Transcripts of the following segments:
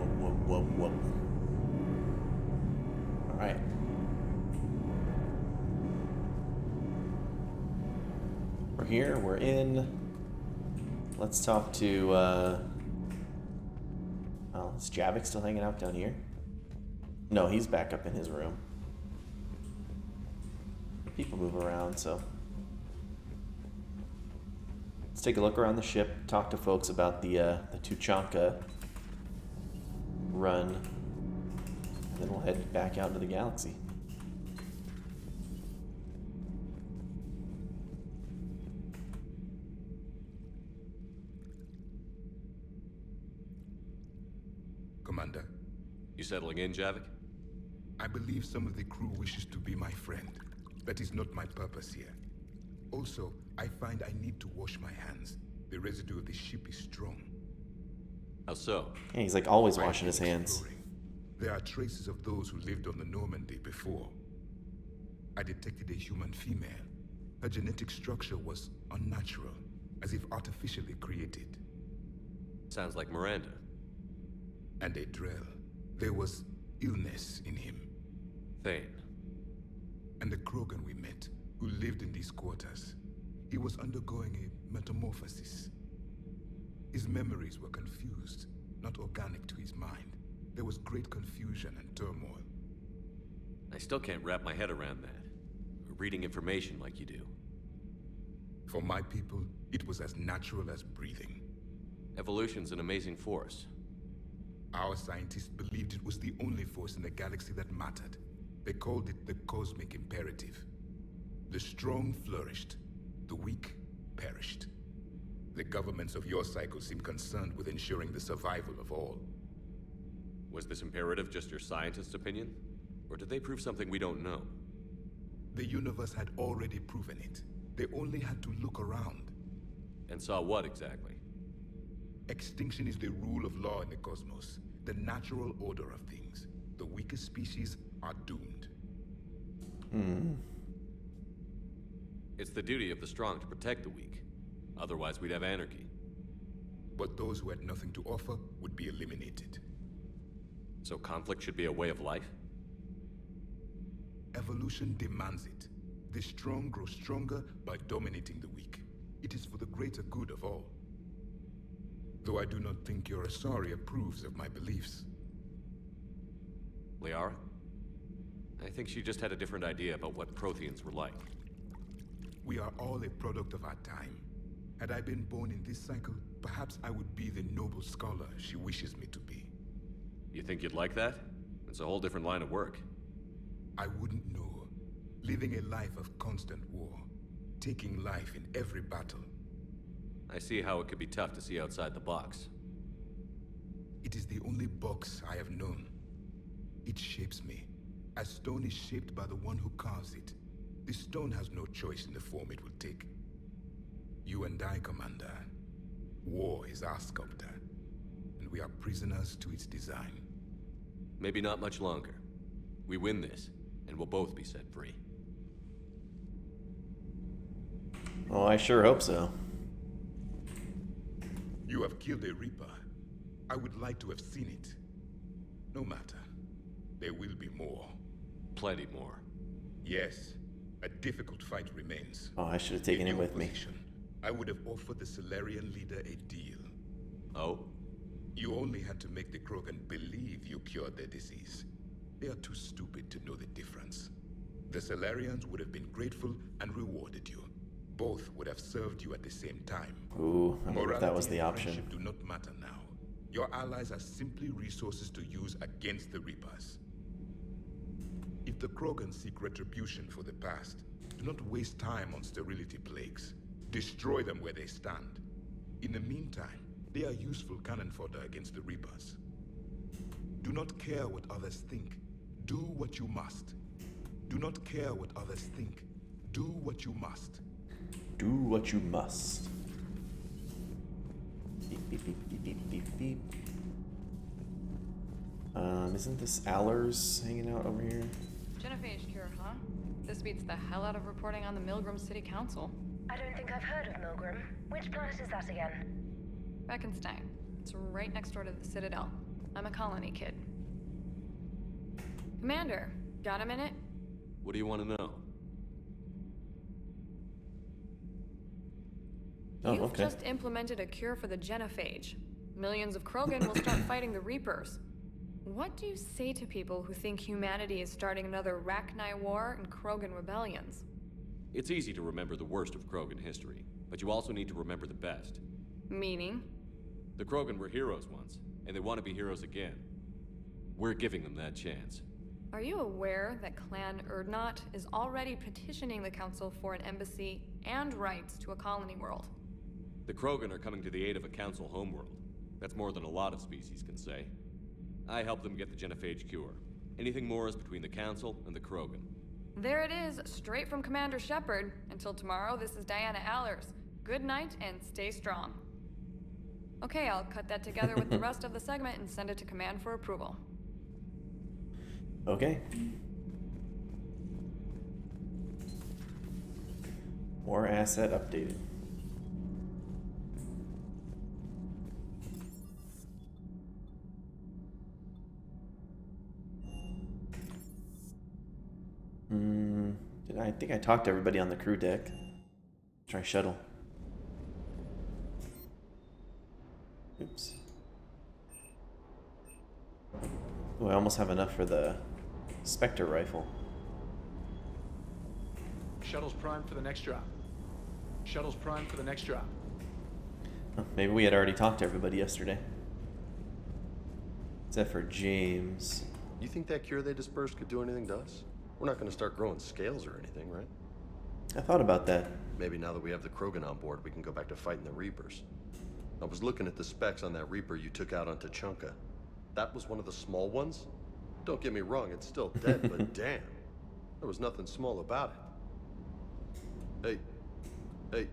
Whoop. All right. We're here. We're in. Let's talk to. Oh, is Javik still hanging out down here? No, he's back up in his room. People move around, so let's take a look around the ship. Talk to folks about the Tuchanka run, and then we'll head back out into the galaxy. Commander, You settling in, Javik? I believe some of the crew wishes to be my friend. That is not my purpose here. Also, I find I need to wash my hands. The residue of the ship is strong. How so? Yeah, he's like always While washing his hands. exploring, there are traces of those who lived on the Normandy before. I detected a human female. Her genetic structure was unnatural, as if artificially created. Sounds like Miranda. And a Drell. There was illness in him. Thane. And the Krogan we met, who lived in these quarters, he was undergoing a metamorphosis. His memories were confused, not organic to his mind. There was great confusion and turmoil. I still can't wrap my head around that. Reading information like you do. For my people, it was as natural as breathing. Evolution's an amazing force. Our scientists believed it was the only force in the galaxy that mattered. They called it the cosmic imperative. The strong flourished, the weak perished. The governments of your cycle seem concerned with ensuring the survival of all. Was this imperative just your scientist's opinion? Or did they prove something we don't know? The universe had already proven it. They only had to look around. And saw what exactly? Extinction is the rule of law in the cosmos, the natural order of things. The weakest species are doomed. It's the duty of the strong to protect the weak. Otherwise, we'd have anarchy. But those who had nothing to offer would be eliminated. So conflict should be a way of life? Evolution demands it. The strong grow stronger by dominating the weak. It is for the greater good of all. Though I do not think your Asari approves of my beliefs. Liara? I think she just had a different idea about what Protheans were like. We are all a product of our time. Had I been born in this cycle, perhaps I would be the noble scholar she wishes me to be. You think you'd like that? It's a whole different line of work. I wouldn't know. Living a life of constant war. Taking life in every battle. I see how it could be tough to see outside the box. It is the only box I have known. It shapes me, as stone is shaped by the one who carves it. The stone has no choice in the form it will take. You and I, Commander. War is our sculptor, and we are prisoners to its design. Maybe not much longer. We win this, and we'll both be set free. Oh, I sure hope so. You have killed a Reaper. I would like to have seen it. No matter. There will be more. Plenty more. Yes, a difficult fight remains. Oh, I should have taken In him your with me. position, I would have offered the Solarian leader a deal. Oh? You only had to make the Krogan believe you cured their disease. They are too stupid to know the difference. The Solarians would have been grateful and rewarded you. Both would have served you at the same time. Ooh, I wonder if that was Morality the and option. friendship do not matter now. Your allies are simply resources to use against the Reapers. If the Krogan seek retribution for the past, do not waste time on sterility plagues. Destroy them where they stand. In the meantime, they are useful cannon fodder against the Reapers. Do not care what others think. Do what you must. Do not care what others think. Do what you must. Do what you must. Beep, beep, beep, beep, beep, beep, beep. Isn't this Allers hanging out over here? Genophage cure, huh? This beats the hell out of reporting on the Milgram City Council. I don't think I've heard of Milgram. Which planet is that again? Beckenstein. It's right next door to the Citadel. I'm a colony kid. Commander, got a minute? What do you want to know? Oh, You've okay. just implemented a cure for the genophage. Millions of Krogan will start fighting the Reapers. What do you say to people who think humanity is starting another Rachni War and Krogan rebellions? It's easy to remember the worst of Krogan history, but you also need to remember the best. Meaning? The Krogan were heroes once, and they want to be heroes again. We're giving them that chance. Are you aware that Clan Urdnot is already petitioning the Council for an embassy and rights to a colony world? The Krogan are coming to the aid of a Council homeworld. That's more than a lot of species can say. I helped them get the genophage cure. Anything more is between the Council and the Krogan. There it is, straight from Commander Shepard. Until tomorrow, this is Diana Allers. Good night and stay strong. Okay, I'll cut that together with the rest of the segment and send it to Command for approval. Okay. More asset updated. I think I talked to everybody on the crew deck. Try shuttle. Oops. Oh, I almost have enough for the Spectre rifle. Shuttle's primed for the next drop. Shuttle's primed for the next drop. Oh, maybe we had already talked to everybody yesterday. Except for James. You think that cure they dispersed could do anything to us? We're not going to start growing scales or anything, right? I thought about that. Maybe now that we have the Krogan on board, we can go back to fighting the Reapers. I was looking at the specs on that Reaper you took out on Tuchanka. That was one of the small ones? Don't get me wrong, it's still dead, but damn. There was nothing small about it. Hey.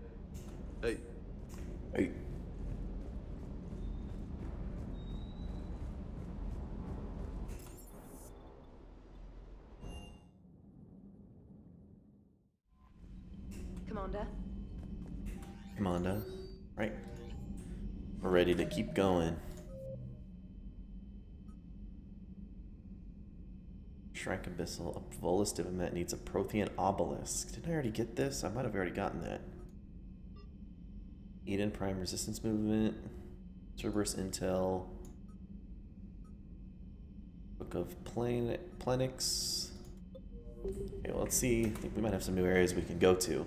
Hey. Commander. Commander. Right. We're ready to keep going. Shrike Abyssal. A Volus Divimet needs a Prothean Obelisk. Didn't I already get this? I might have already gotten that. Eden Prime Resistance Movement. Cerberus Intel. Book of Planix. Okay, well, let's see. I think we might have some new areas we can go to.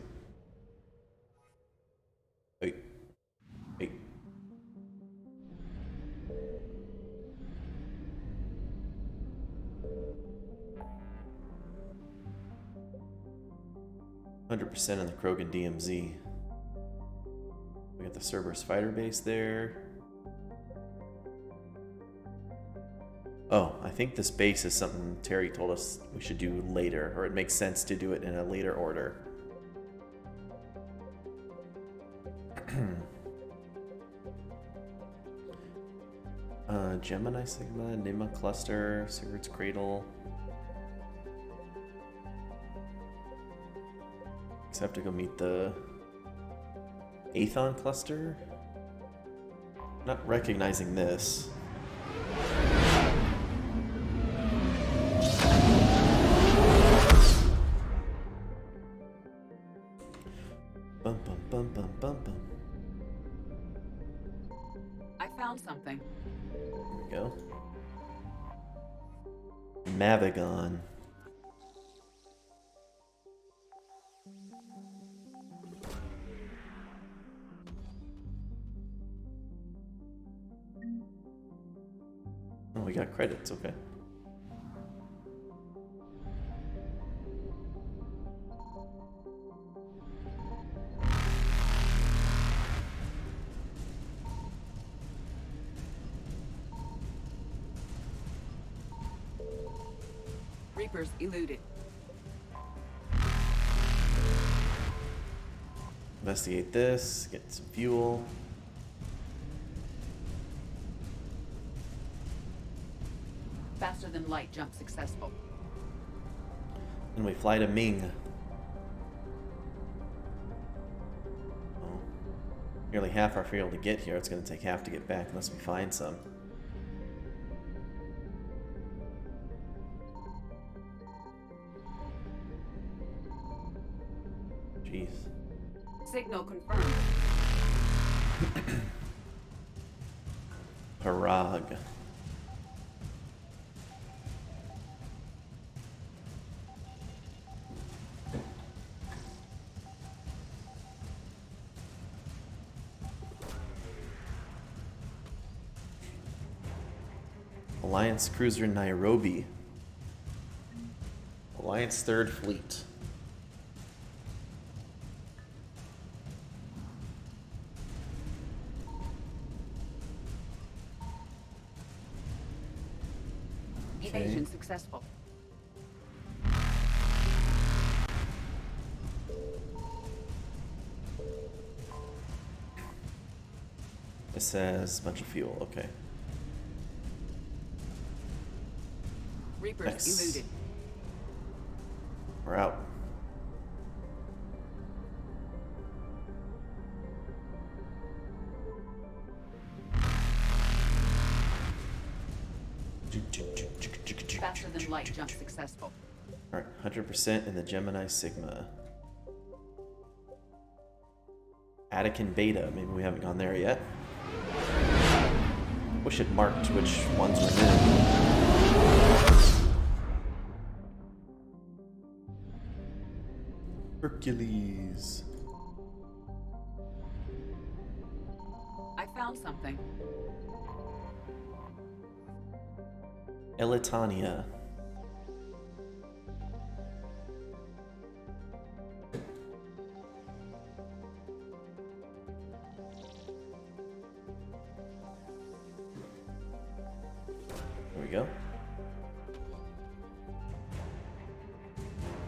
Wait. 100% in the Krogan DMZ. We got the Cerberus fighter base there. Oh, I think this base is something Terry told us we should do later, or it makes sense to do it in a later order. Gemini Sigma, Nima Cluster, Sigurd's Cradle. I have to go meet the Aethon Cluster. Not recognizing this. Bum bum bum bum bum bum. I found something. There we go. Mavigon. Oh, we got credits, okay. Reapers eluded. Investigate this, get some fuel. Faster than light jump successful. And we fly to Ming. Oh. Nearly half our fuel to get here. It's going to take half to get back unless we find some. Jeez. Signal confirmed. Parag. Alliance cruiser Nairobi. Alliance Third Fleet. Evasion successful. It says bunch of fuel. Okay. Reapers Nice. eluded. We're out. Faster than light jump successful. Alright, 100% in the Gemini Sigma. Attican Beta. Maybe we haven't gone there yet. Wish it marked which ones were new. Hercules. I found something. Elitania. There we go.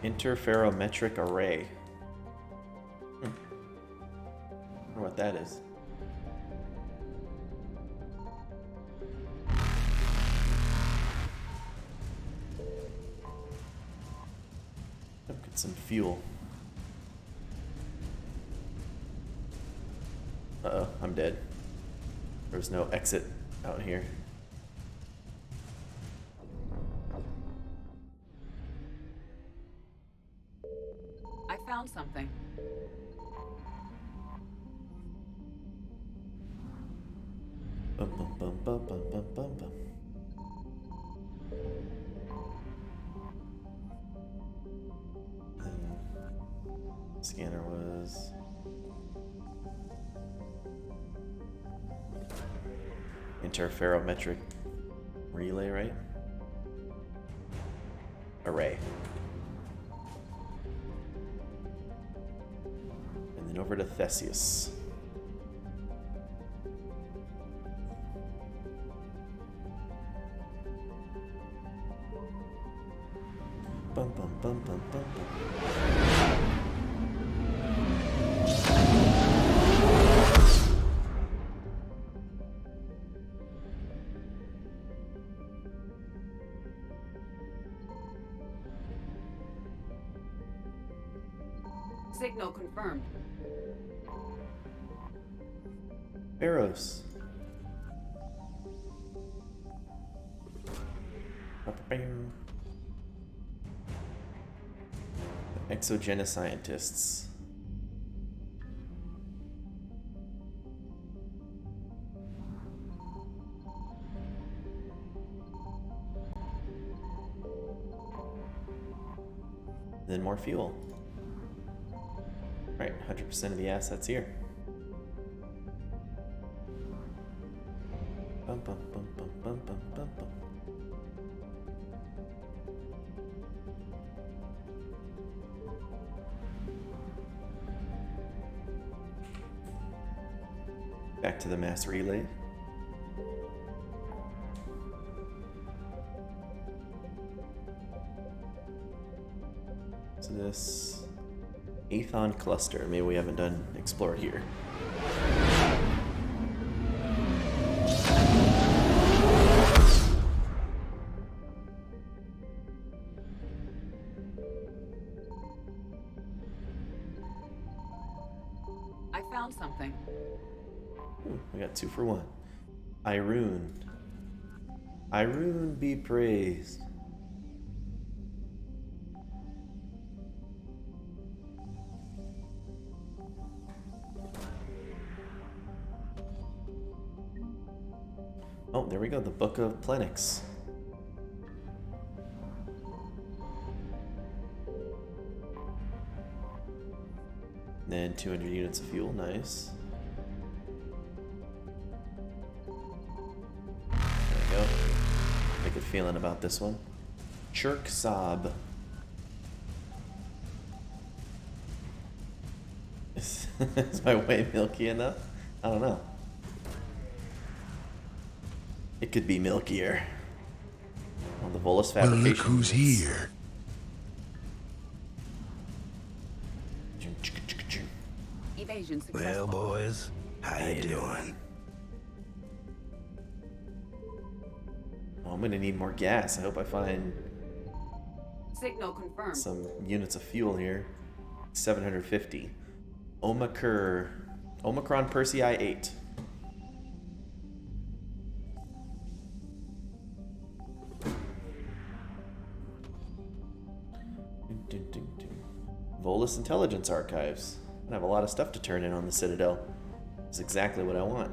Interferometric array. Wonder what that is. Get some fuel. Uh-oh, I'm dead. There's no exit out here. I found something. Bum, bum, bum, bum, bum, bum, bum, bum. Scanner was interferometric relay, right? Array. And then over to Theseus. Bum bum bum bum bum bum. Signal confirmed. Arrows. Exogenoscientists. Then more fuel. Right, 100% of the assets here. Bum, bum, bum, bum, bum, bum, bum, bum. Back to the mass relay. So this Aethon cluster, maybe we haven't done explored here. I found something. Ooh, we got 2 for 1. Irune. Irune be praised. Oh, there we go, the Book of Plenix. Then 200 units of fuel, nice. There we go. Have a good feeling about this one. Chirk Sob. Is my whey milky enough? I don't know. It could be milkier. On the Volus fabrication. Well, look who's units. here. Evasion Well, successful. boys, how you doing? Oh, I'm gonna need more gas. I hope I find Signal confirmed. some units of fuel here. 750. Omicron Persei 8. Volus Intelligence Archives. I have a lot of stuff to turn in on the Citadel. It's exactly what I want.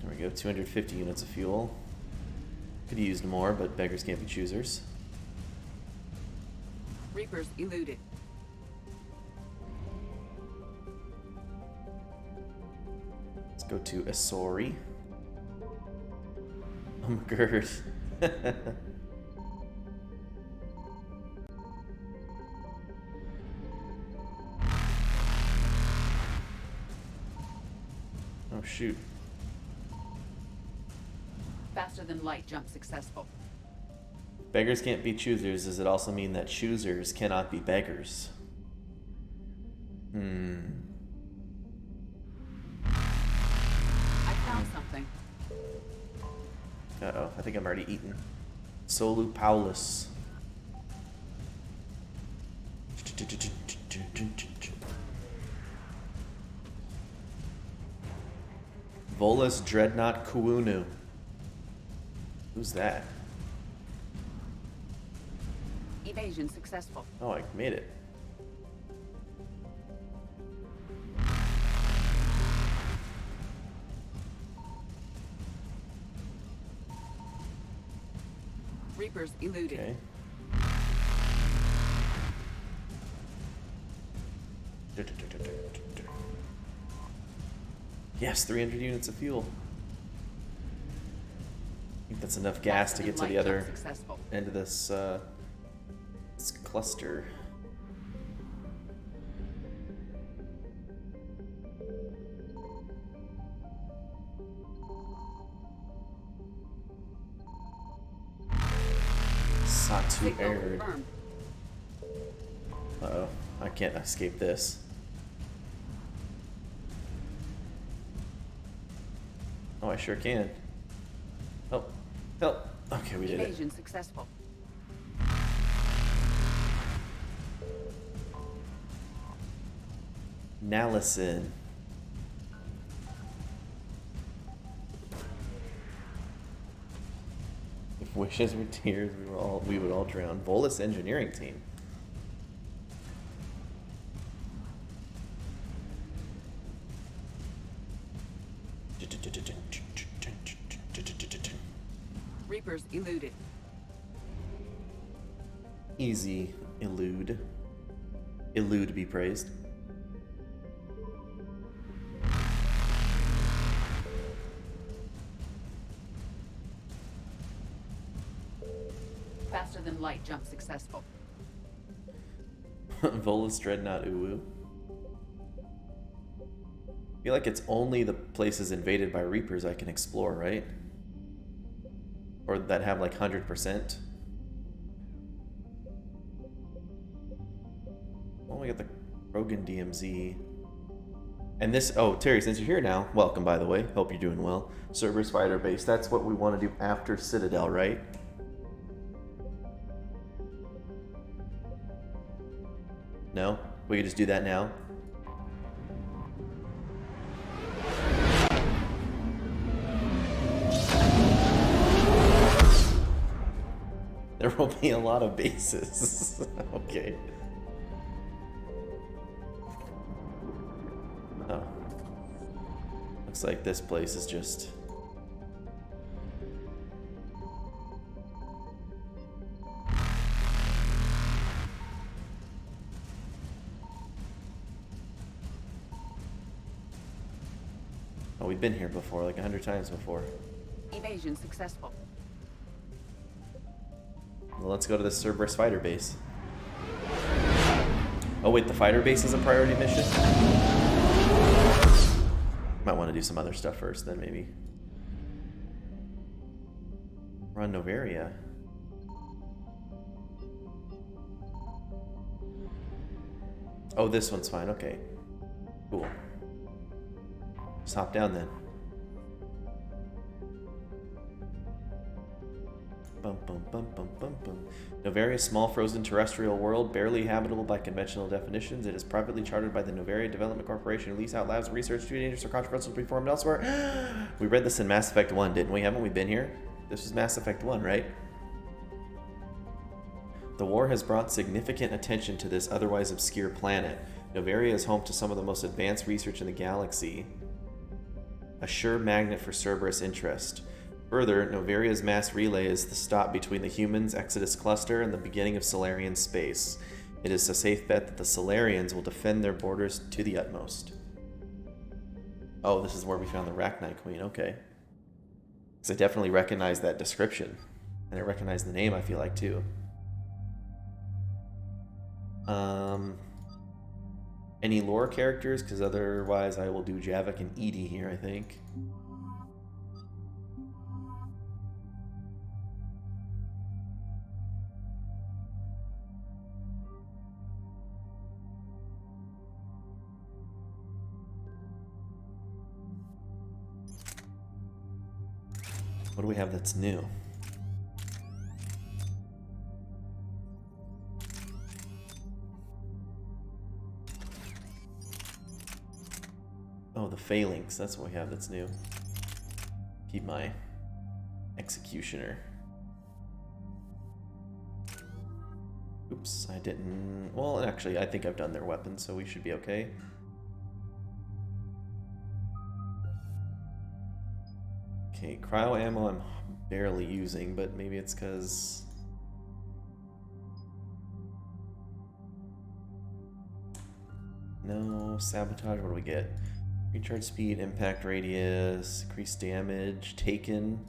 There we go, 250 units of fuel. Could have used more, but beggars can't be choosers. Reapers eluded. Let's go to Asari. Oh my god. Oh shoot. Faster than light jump successful. Beggars can't be choosers. Does it also mean that choosers cannot be beggars? I found something. Uh-oh, I think I'm already eaten. Solu Paulus. Volus Dreadnought Kuunu. Who's that? Evasion successful. Oh, I made it. Reapers eluded. Okay. Yes, 300 units of fuel. I think that's enough gas to get to the other end of this cluster. Satu Signal aired. confirmed. Uh-oh, I can't escape this. Oh, I sure can. Oh, help. Okay, we did it. Evasion successful. Nalison. If wishes were tears, we would all drown. Volus engineering team. Reapers eluded. Easy elude. Elude be praised. Faster than light jump successful. Volus Dreadnought Uwu. I feel like it's only the places invaded by Reapers I can explore, right? Or that have like 100%. Oh, we got the Krogan DMZ. And this, oh, Terry, since you're here now, welcome, by the way. Hope you're doing well. Cerberus Fighter Base, that's what we want to do after Citadel, right? No? We could just do that now? There will be a lot of bases. Okay. Oh. Looks like this place is just... Oh, we've been here before, like 100 times before. Evasion successful. Well, let's go to the Cerberus fighter base. Oh wait, the fighter base is a priority mission? Might want to do some other stuff first, then maybe. We're on Novaria. Oh, this one's fine, okay. Cool. Just hop down then. Bum, bum, bum, bum, bum, bum. Novaria, small frozen terrestrial world, barely habitable by conventional definitions. It is privately chartered by the Novaria Development Corporation. Lease out labs, research, too dangerous or controversial to be performed elsewhere. We read this in Mass Effect 1, didn't we? Haven't we been here? This was Mass Effect 1, right? The war has brought significant attention to this otherwise obscure planet. Novaria is home to some of the most advanced research in the galaxy. A sure magnet for Cerberus interest. Further, Novaria's mass relay is the stop between the humans' Exodus cluster and the beginning of Solarian space. It is a safe bet that the Solarians will defend their borders to the utmost. Oh, this is where we found the Rachni Queen, okay. Because I definitely recognize that description. And I recognize the name, I feel like, too. Any lore characters? Because otherwise I will do Javik and Edie here, I think. What do we have that's new? Oh, the Phalanx. That's what we have that's new. Keep my Executioner. Oops, I didn't... Well, actually, I think I've done their weapons, so we should be okay. Okay, cryo ammo I'm barely using, but maybe it's because... No, sabotage, what do we get? Recharge speed, impact radius, increased damage, taken.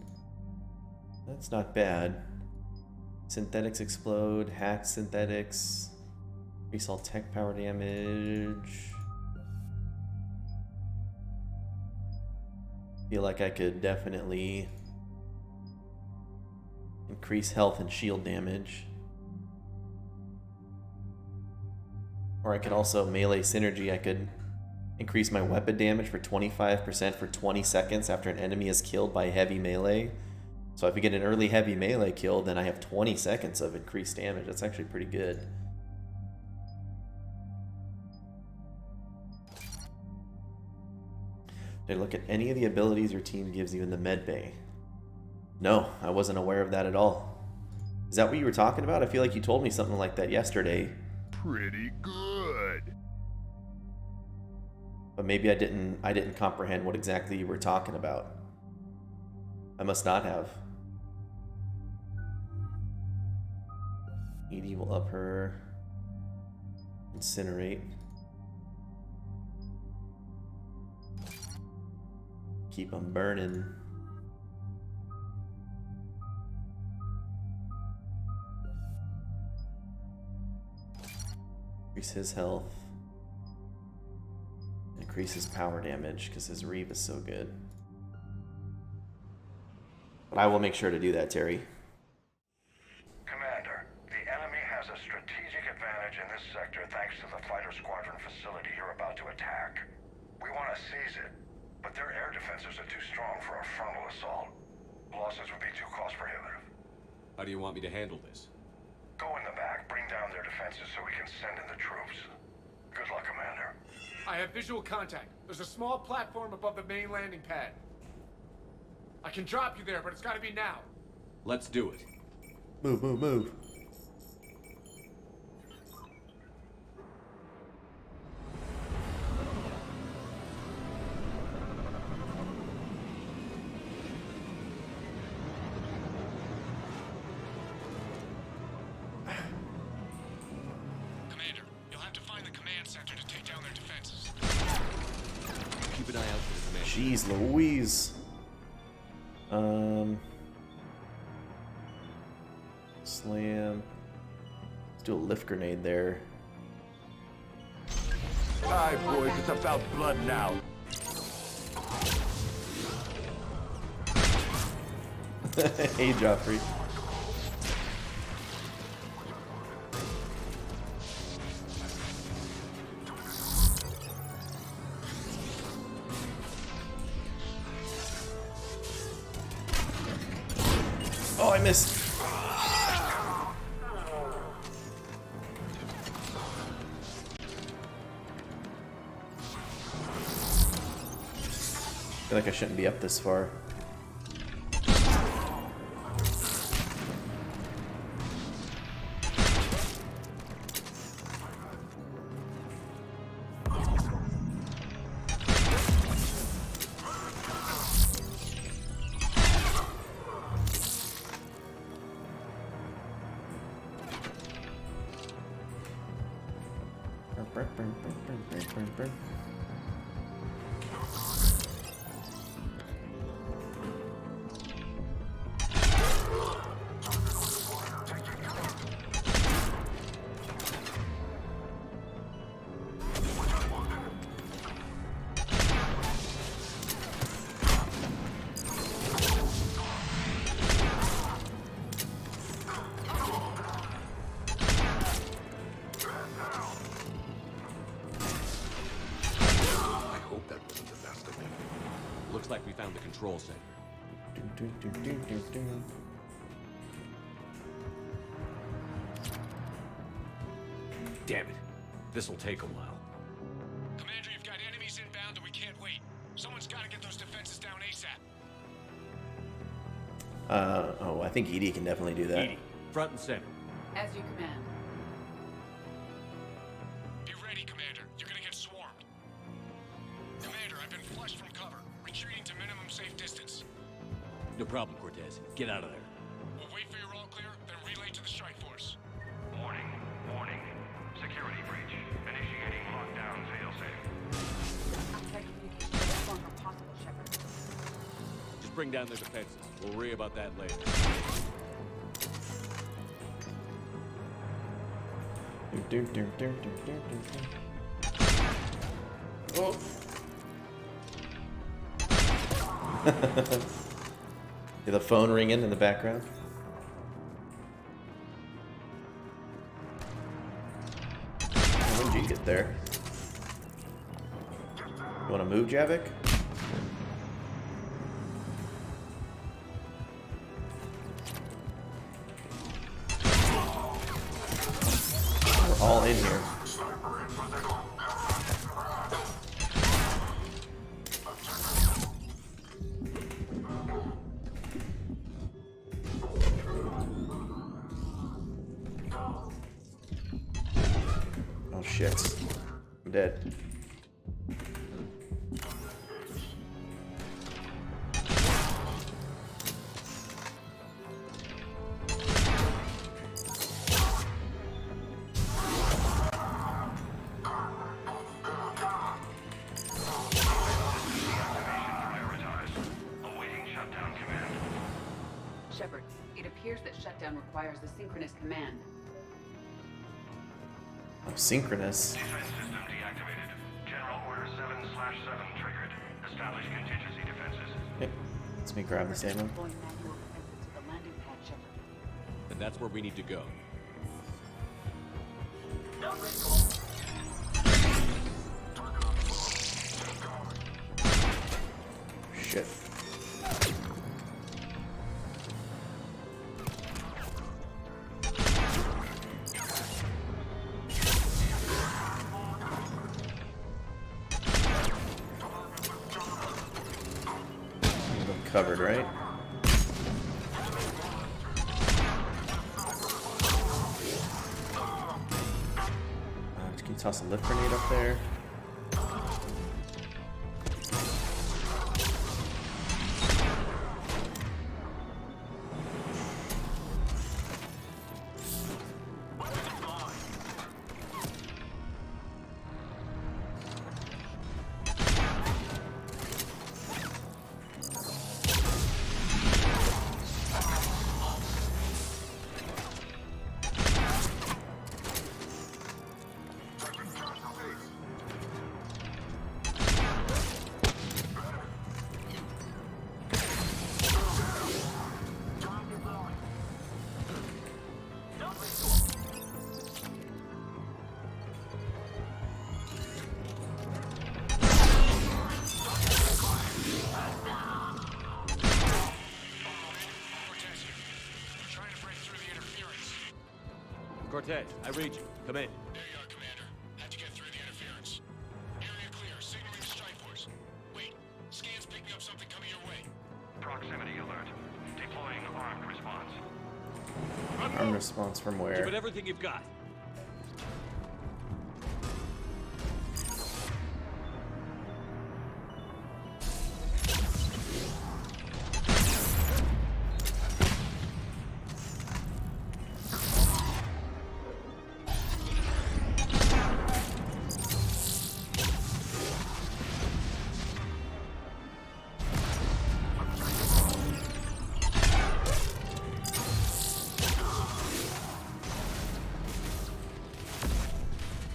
That's not bad. Synthetics explode, hack synthetics, increase all tech power damage. Feel like I could definitely increase health and shield damage. Or I could also melee synergy. I could increase my weapon damage for 25% for 20 seconds after an enemy is killed by heavy melee. So if I get an early heavy melee kill, then I have 20 seconds of increased damage. That's actually pretty good. Did I look at any of the abilities your team gives you in the med bay? No, I wasn't aware of that at all. Is that what you were talking about? I feel like you told me something like that yesterday. Pretty good. But maybe I didn't comprehend what exactly you were talking about. I must not have. Edie will up her incinerate. Keep them burning. Increase his health. Increase his power damage because his Reeve is so good. But I will make sure to do that, Terry. Commander, the enemy has a strategic advantage in this sector thanks to the fighter squadron facility you're about to attack. We want to seize it, but their air defenses are too strong for a frontal assault. Losses would be too cost prohibitive. How do you want me to handle this? Go in the back, bring down their defenses so we can send in the troops. Good luck, Commander. I have visual contact. There's a small platform above the main landing pad. I can drop you there, but it's gotta be now. Let's do it. Move, move, move. Commander, you'll have to find the command center to take down their defenses. Keep an eye out for the command. Jeez Louise. Slam. Let's do a lift grenade there. Alright, boys, it's about blood now. Hey, Joffrey. Oh, I missed. I feel like I shouldn't be up this far. Looks like we found the control center. Damn it. This'll take a while. Commander, you've got enemies inbound and we can't wait. Someone's got to get those defenses down ASAP. Oh, I think Edie can definitely do that. Edie, front and center. As you command. Be ready, Commander. You're gonna get swarmed. Commander, I've been flushed from cover. Retreating to minimum safe distance. No problem, Cortez. Get out of there. We'll wait for your all clear, then relay to the strike force. Warning, warning. Security breach. Initiating lockdown failsafe. Outside communication is no longer possible, Shepard. Just bring down their defenses. We'll worry about that later. Oh. Hear the phone ringing in the background. When did you get there? You want to move, Javik? We're all in here. Oh shit. I'm dead. Shepard, it appears that shutdown requires a synchronous command. Oh, synchronous. Defense system deactivated. General Order 7/7 triggered. Establish contingency defenses. Yep. Let me grab this ammo. Deploying manual defenses to the landing pad, Shepard. And that's where we need to go. Shit. I'm covered, right? Toss a lift grenade up there. Cortez, I read you. Come in. There you are, Commander. Had to get through the interference. Area clear. Signaling strike force. Wait. Scans picking up something coming your way. Proximity alert. Deploying armed response. Arm response from Give where? it everything you've got.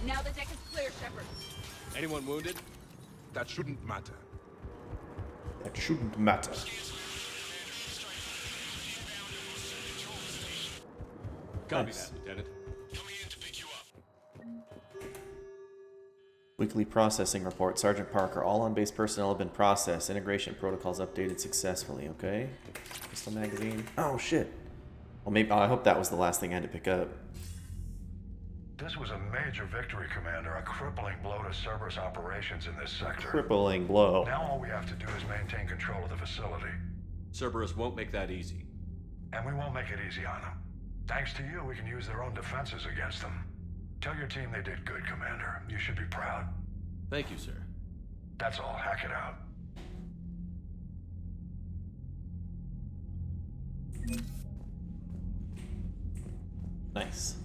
Now the deck is clear, Shepard. Anyone wounded? That shouldn't matter. That shouldn't matter. Copy Nice. that, Lieutenant. Coming in to pick you up. Weekly processing report. Sergeant Parker. All on-base personnel have been processed. Integration protocols updated successfully. Okay. Pistol magazine. Oh, shit. Well, maybe. Oh, I hope that was the last thing I had to pick up. This was a major victory, Commander. A crippling blow to Cerberus operations in this sector. Crippling blow. Now all we have to do is maintain control of the facility. Cerberus won't make that easy. And we won't make it easy on them. Thanks to you, we can use their own defenses against them. Tell your team they did good, Commander. You should be proud. Thank you, sir. That's all. Hack it out. Nice.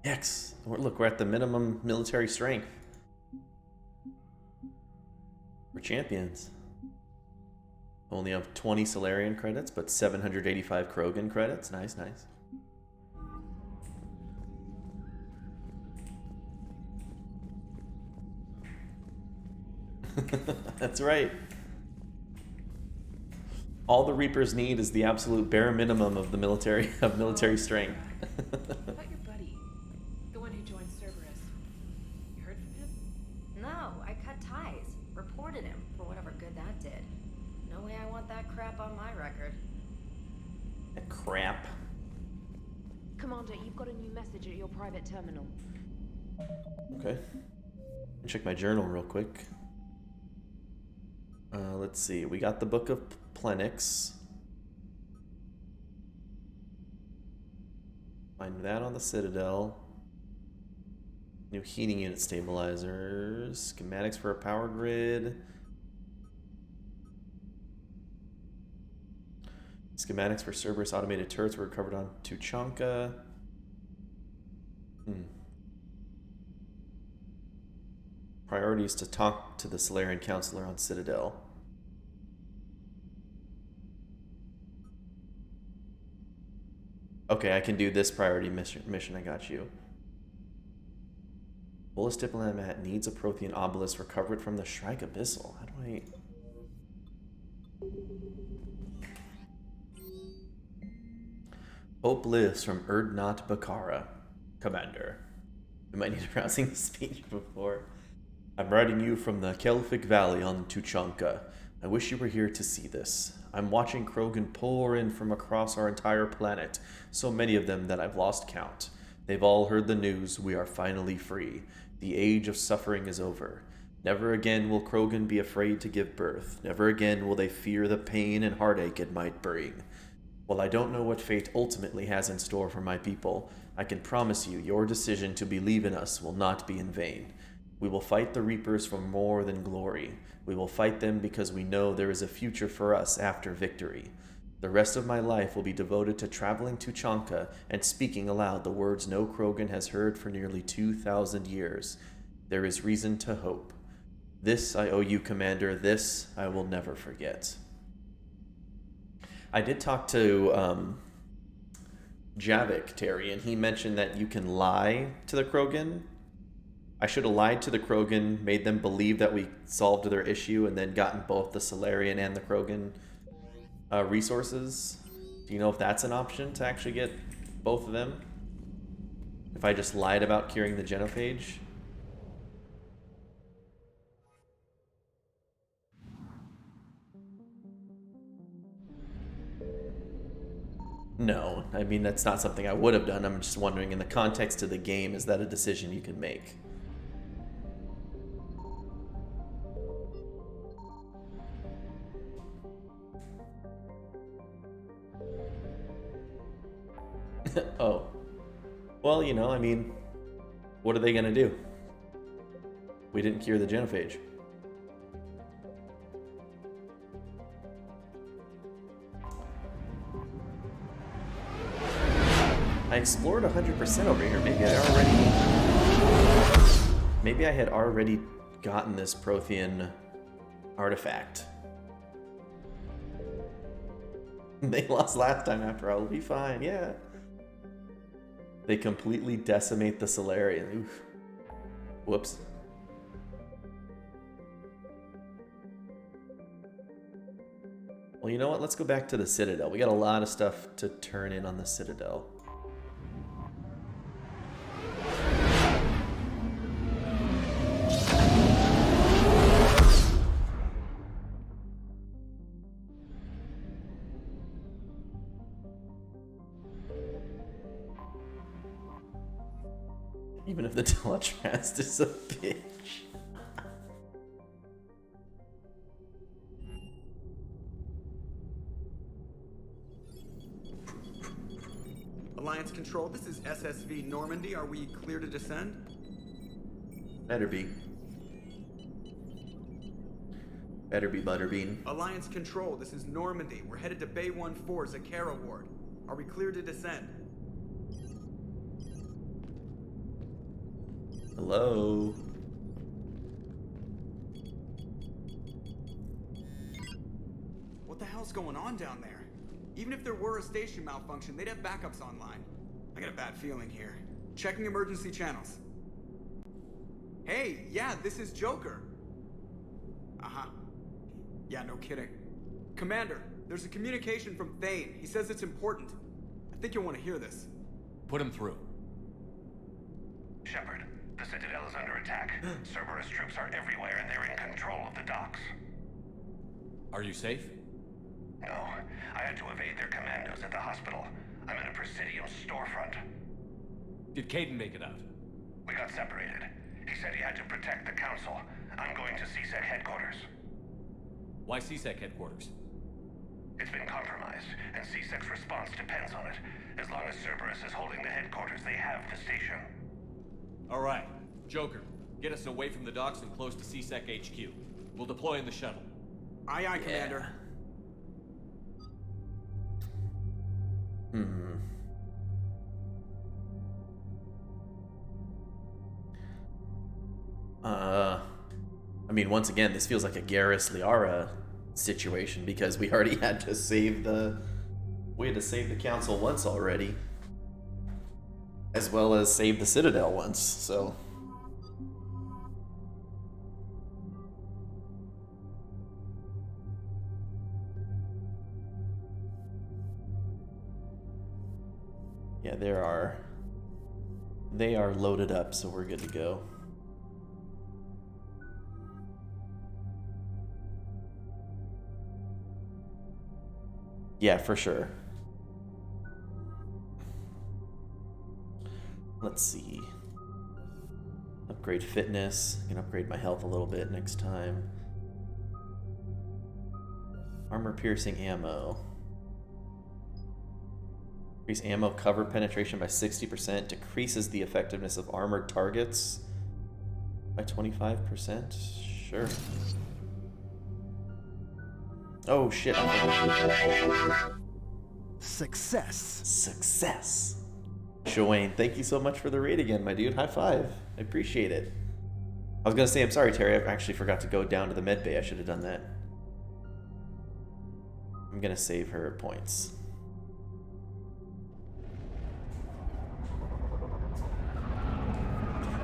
X. Look, we're at the minimum military strength. We're champions. Only have 20 Solarian credits, but 785 Krogan credits. Nice, nice. That's right. All the Reapers need is the absolute bare minimum of the military strength. What about your buddy? The one who joined Cerberus. You heard from him? No, I cut ties. Reported him for whatever good that did. No way I want that crap on my record. That crap. Commander, you've got a new message at your private terminal. Okay. Check my journal real quick. Let's see. We got the Book of Plenix. Find that on the Citadel. New heating unit stabilizers. Schematics for a power grid. Schematics for Cerberus automated turrets were recovered on Tuchanka. Priorities to talk to the Solarian Counselor on Citadel. Okay, I can do this priority mission. I got you. Bolus Diplomat needs a Prothean obelisk. Recover it from the Shrike Abyssal. How do I... Hope lives from Erdnot Bakara. Commander. I might need a rousing speech before. I'm writing you from the Kelphic Valley on Tuchanka. I wish you were here to see this. I'm watching Krogan pour in from across our entire planet, so many of them that I've lost count. They've all heard the news. We are finally free. The age of suffering is over. Never again will Krogan be afraid to give birth. Never again will they fear the pain and heartache it might bring. While I don't know what fate ultimately has in store for my people, I can promise you your decision to believe in us will not be in vain. We will fight the Reapers for more than glory. We will fight them because we know there is a future for us after victory. The rest of my life will be devoted to traveling to Chanka and speaking aloud the words no Krogan has heard for nearly 2,000 years. There is reason to hope. This I owe you, Commander. This I will never forget. I did talk to Javik, Terry, and he mentioned that you can lie to the Krogan. I should have lied to the Krogan, made them believe that we solved their issue, and then gotten both the Solarian and the Krogan resources. Do you know if that's an option to actually get both of them? If I just lied about curing the genophage? No, I mean, that's not something I would have done. I'm just wondering, in the context of the game, is that a decision you can make? Oh. Well, you know, I mean, what are they gonna do? We didn't cure the genophage. I explored 100% over here. Maybe I had already gotten this Prothean artifact. They lost last time after all. We'll be fine, yeah. They completely decimate the Solarian. Oof. Whoops. Well, you know what? Let's go back to the Citadel. We got a lot of stuff to turn in on the Citadel. Even if the Teletrast is a bitch. Alliance Control, this is SSV Normandy. Are we clear to descend? Better be. Better be, Butterbean. Alliance Control, this is Normandy. We're headed to Bay 1-4, Zakara Ward. Are we clear to descend? Hello? What the hell's going on down there? Even if there were a station malfunction, they'd have backups online. I got a bad feeling here. Checking emergency channels. Hey, yeah, this is Joker. Uh-huh. Yeah, no kidding. Commander, there's a communication from Thane. He says it's important. I think you'll want to hear this. Put him through. Shepard, the Citadel is under attack. Cerberus troops are everywhere and they're in control of the docks. Are you safe? No, I had to evade their commandos at the hospital. I'm in a Presidium storefront. Did Caden make it out? We got separated. He said he had to protect the Council. I'm going to CSEC headquarters. Why CSEC headquarters? It's been compromised, and CSEC's response depends on it. As long as Cerberus is holding the headquarters, they have the station. All right. Joker, get us away from the docks and close to CSEC HQ. We'll deploy in the shuttle. Aye, aye, Commander. I mean, once again, this feels like a Garrus Liara situation because we already had to save the... We had to save the Council once already. As well as save the Citadel once, so... Yeah, they are loaded up, so we're good to go. Yeah, for sure. Let's see. Upgrade fitness. I can upgrade my health a little bit next time. Armor piercing ammo. Increase ammo cover penetration by 60%. Decreases the effectiveness of armored targets by 25%. Sure. Oh shit. Success. Success. Shawayne, thank you so much for the raid again, my dude. High five. I appreciate it. I was gonna say, I'm sorry, Terry. I actually forgot to go down to the med bay. I should have done that. I'm gonna save her points.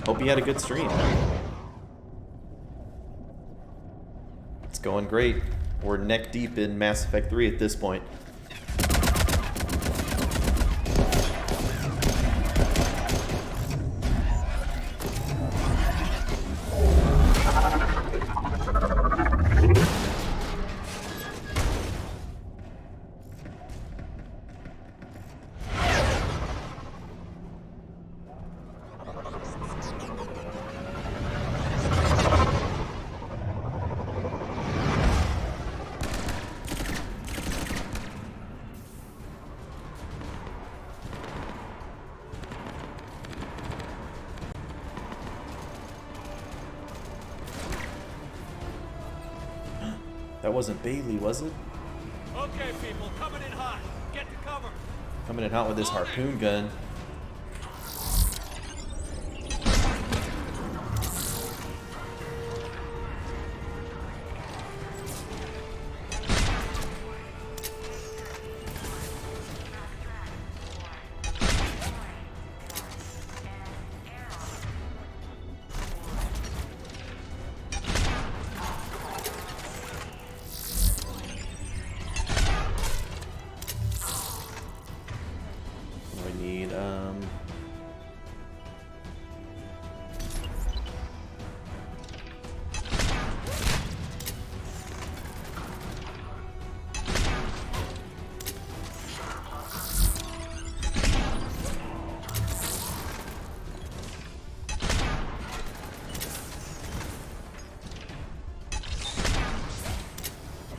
Hope you had a good stream. It's going great. We're neck deep in Mass Effect 3 at this point. That wasn't Bailey, was it? Okay, people, coming in hot. Get to cover. Coming in hot with his harpoon gun.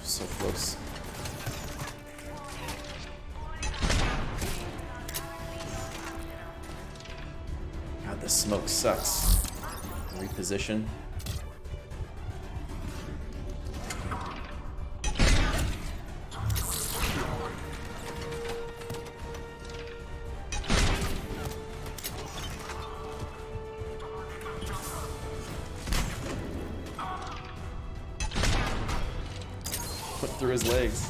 So close. God, this smoke sucks. Reposition. Put through his legs.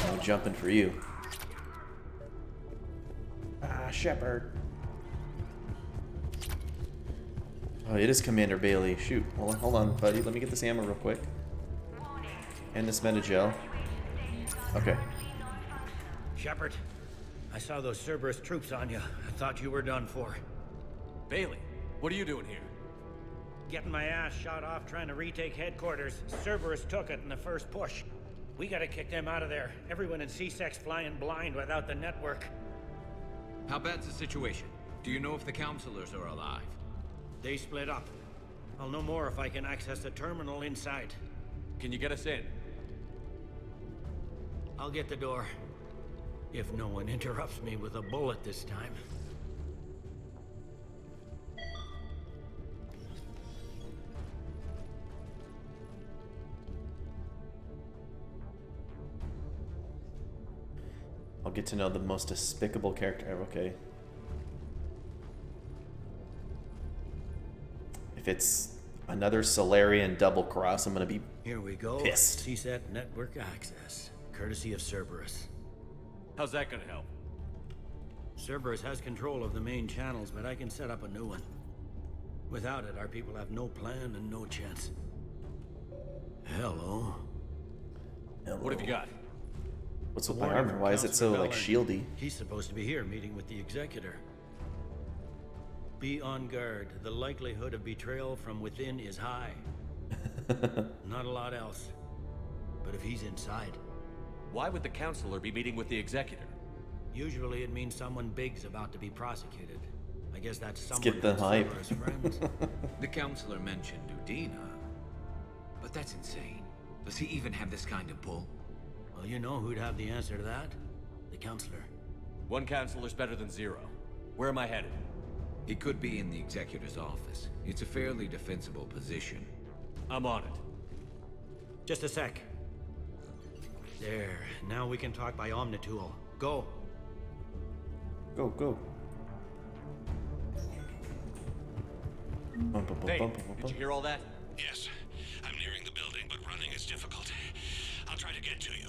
No jumping for you. Ah, Shepard. Oh, it is Commander Bailey. Shoot. Hold on, buddy. Let me get this ammo real quick. And this metagel. Okay. Shepard, I saw those Cerberus troops on you. I thought you were done for. Bailey, what are you doing here? Getting my ass shot off trying to retake headquarters. Cerberus took it in the first push. We gotta kick them out of there. Everyone in C-Sec's flying blind without the network. How bad's the situation? Do you know if the counselors are alive? They split up. I'll know more if I can access the terminal inside. Can you get us in? I'll get the door. If no one interrupts me with a bullet this time. I'll get to know the most despicable character. Okay. If it's another Solarian double cross, I'm gonna be Here we go. pissed. CSAT network access, courtesy of Cerberus. How's that gonna help? Cerberus has control of the main channels, but I can set up a new one. Without it, our people have no plan and no chance. Hello. What have you got? What's with my armor? Why is it so like shieldy? He's supposed to be here meeting with the Executor. Be on guard. The likelihood of betrayal from within is high. Not a lot else. But if he's inside... Why would the Counselor be meeting with the Executor? Usually it means someone big's about to be prosecuted. I guess that's someone get the hype. Cerberus friends. The counselor mentioned Udina, but that's insane. Does he even have this kind of pull? Well, you know who'd have the answer to that? The counselor. One counselor's better than zero. Where am I headed? He could be in the executor's office. It's a fairly defensible position. I'm on it. Just a sec. There. Now we can talk by Omnitool. Go. Go, go. Hey, did you hear all that? Yes. I'm nearing the building, but running is difficult. I'll try to get to you.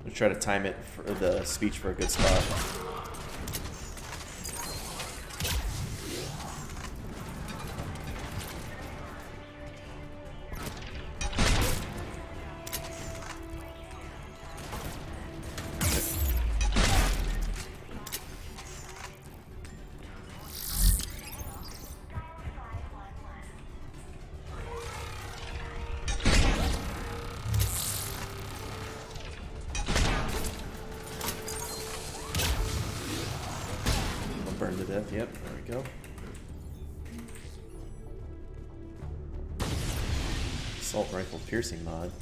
We'll try to time it for the speech for a good spot. Burned to death, yep, there we go. Assault rifle piercing mod.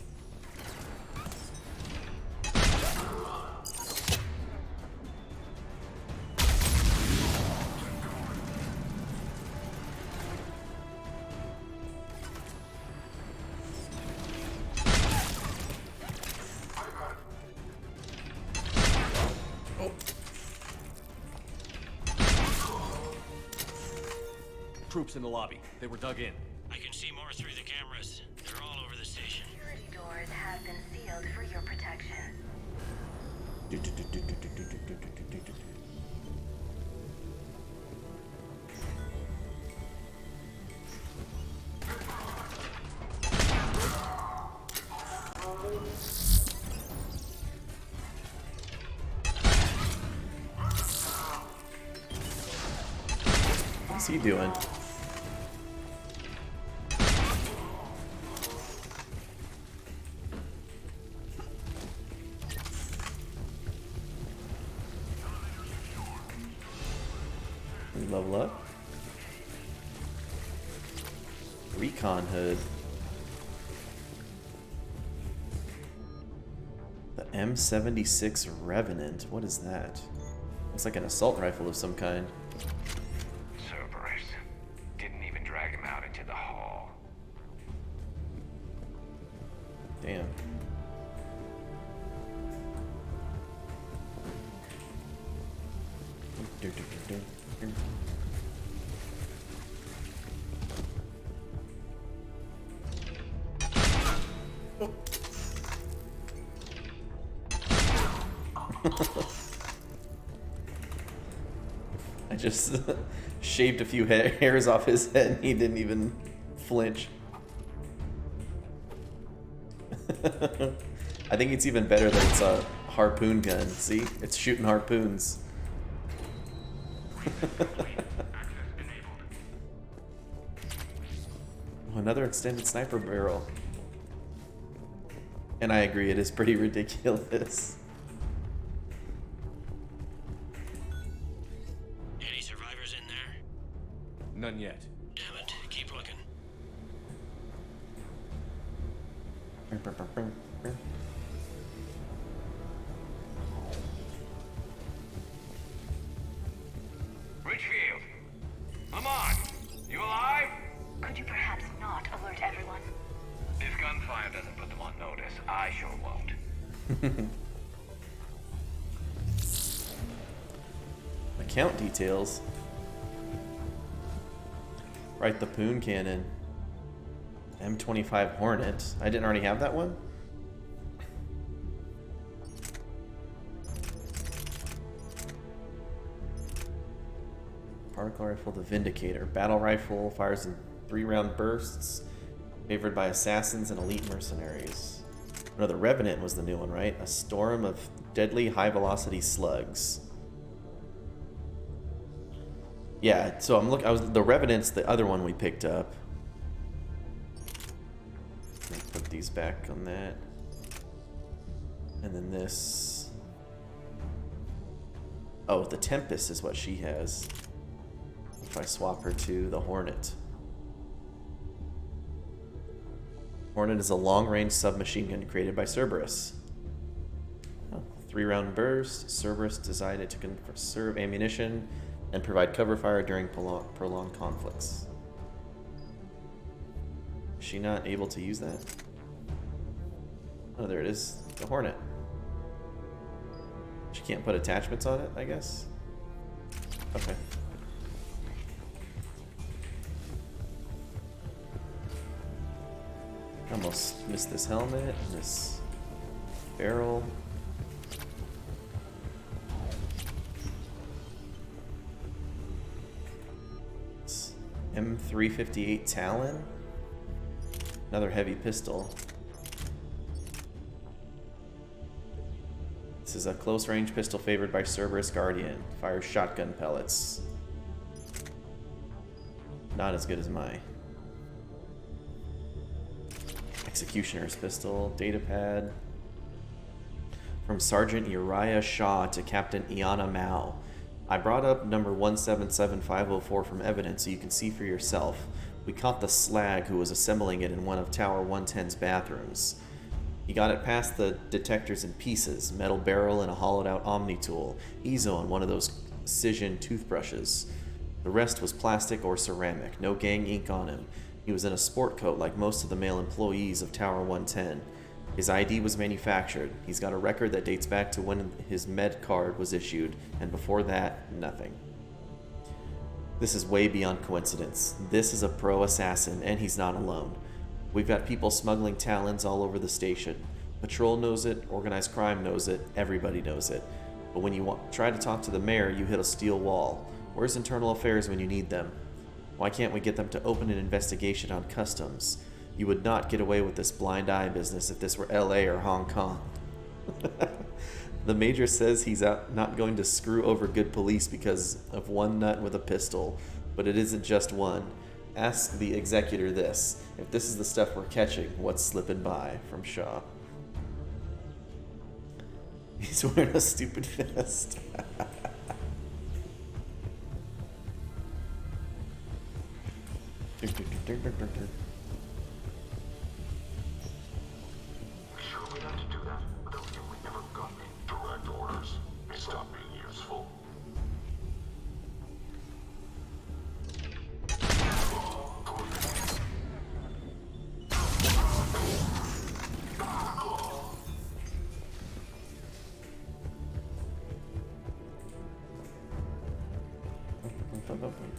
Troops in the lobby. They were dug in. I can see more through the cameras. They're all over the station. Security doors have been sealed for your protection. What's he doing? Level up. Recon hood. The M76 Revenant. What is that? Looks like an assault rifle of some kind. Cerberus. Didn't even drag him out into the hall. Damn. I just shaved a few hairs off his head and he didn't even flinch. I think it's even better that it's a harpoon gun. See? It's shooting harpoons. Oh, another extended sniper barrel. And I agree, it is pretty ridiculous. Any survivors in there? None yet. Damn it. Keep looking. Richfield! I'm on! You alive? Could you perhaps not alert everyone? If gunfire doesn't put them on notice, I sure won't. Account details. Right, the Poon Cannon. M25 Hornet. I didn't already have that one? Particle rifle, the Vindicator. Battle rifle, fires in 3-round bursts. Favored by assassins and elite mercenaries. No, the Revenant was the new one, right? A storm of deadly high-velocity slugs. Yeah, so the Revenant's the other one we picked up. Let me put these back on that. And then this... Oh, the Tempest is what she has. If I swap her to the Hornet. Hornet is a long-range submachine gun created by Cerberus. Oh, 3-round burst. Cerberus designed it to conserve ammunition and provide cover fire during prolonged conflicts. Is she not able to use that? Oh, there it is. The Hornet. She can't put attachments on it, I guess? Okay. Almost missed this helmet and this barrel. It's M358 Talon. Another heavy pistol. This is a close-range pistol favored by Cerberus Guardian. Fires shotgun pellets. Not as good as my Executioner's pistol. Datapad. From Sergeant Uriah Shaw to Captain Iana Mao. I brought up number 177504 from evidence so you can see for yourself. We caught the slag who was assembling it in one of Tower 110's bathrooms. He got it past the detectors in pieces, metal barrel and a hollowed-out Omni tool, Ezo and one of those Cision toothbrushes. The rest was plastic or ceramic, no gang ink on him. He was in a sport coat like most of the male employees of Tower 110. His ID was manufactured. He's got a record that dates back to when his med card was issued, and before that, nothing. This is way beyond coincidence. This is a pro assassin, and he's not alone. We've got people smuggling Talons all over the station. Patrol knows it, organized crime knows it, everybody knows it. But when you try to talk to the mayor, you hit a steel wall. Where's internal affairs when you need them? Why can't we get them to open an investigation on customs? You would not get away with this blind eye business if this were LA or Hong Kong. The major says he's not going to screw over good police because of one nut with a pistol, but it isn't just one. Ask the executor this. If this is the stuff we're catching, what's slipping by? From Shaw. He's wearing a stupid vest.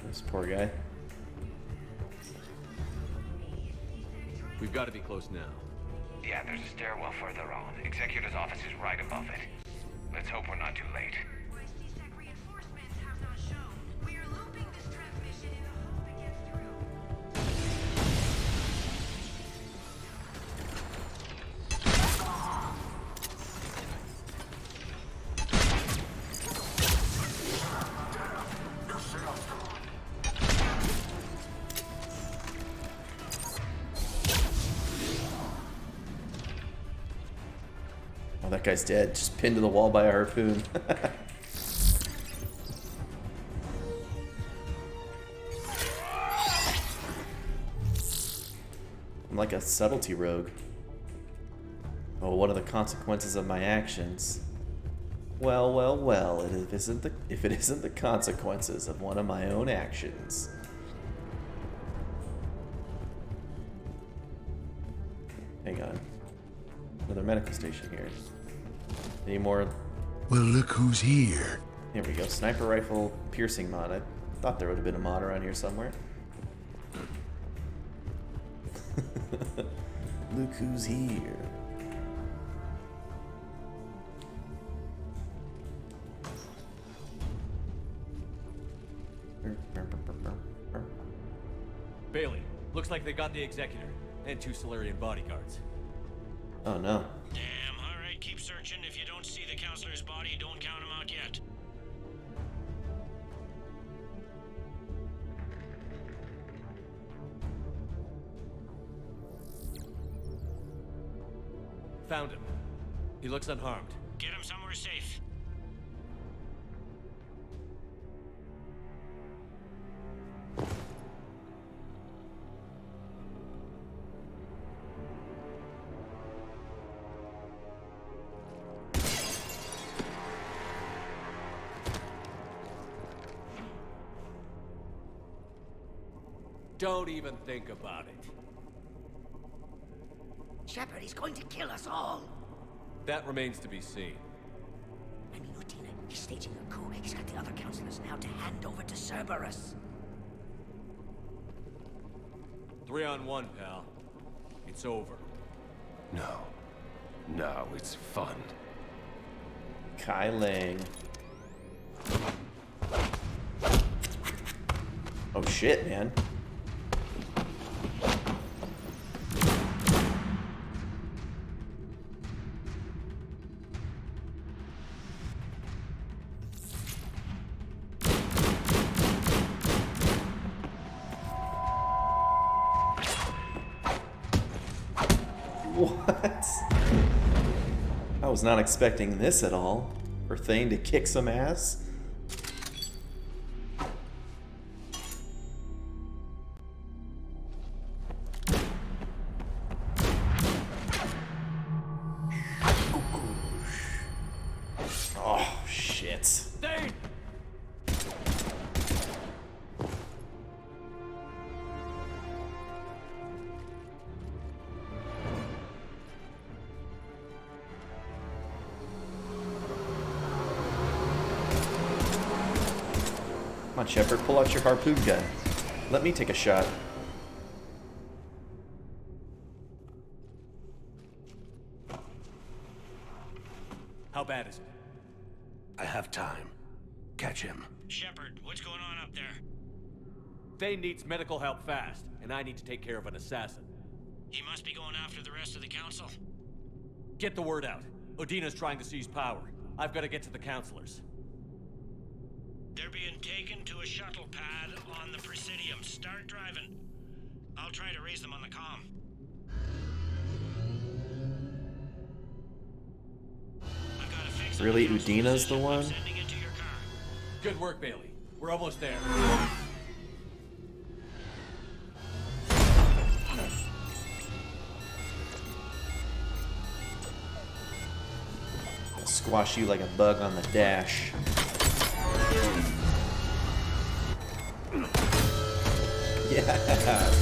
This poor guy. We've got to be close now. Yeah, there's a stairwell further on. Executor's office is right above it. Let's hope we're not too late. Oh, that guy's dead. Just pinned to the wall by a harpoon. I'm like a subtlety rogue. Oh, what are the consequences of my actions? Well, well, well, if it isn't the consequences of one of my own actions. Hang on. Another medical station here. Any more? Well, look who's here. Here we go. Sniper rifle piercing mod. I thought there would have been a mod around here somewhere. Look who's here. Bailey, looks like they got the executor and 2 Solarian bodyguards. Oh no. Damn, alright, keep searching. If you don't see the counselor's body, don't count him out yet. Found him. He looks unharmed. Get him somewhere safe. Don't even think about it. Shepard, he's going to kill us all. That remains to be seen. I mean, Lieutenant, he's staging a coup. He's got the other counselors now to hand over to Cerberus. 3-on-1, pal. It's over. No. No, it's fun. Kai Lang. Oh shit, man. What? I was not expecting this at all. For Thane to kick some ass. Oh, shit. Thane! Come on, Shepard, pull out your harpoon gun. Let me take a shot. How bad is it? I have time. Catch him. Shepard, what's going on up there? Thane needs medical help fast, and I need to take care of an assassin. He must be going after the rest of the council. Get the word out. Odina's trying to seize power. I've got to get to the counselors. They're being taken to a shuttle pad on the Presidium. Start driving. I'll try to raise them on the comm. I've got to fix Really, Udina's the one? sending it to your car. Good work, Bailey. We're almost there. I'll squash you like a bug on the dash. Yeah.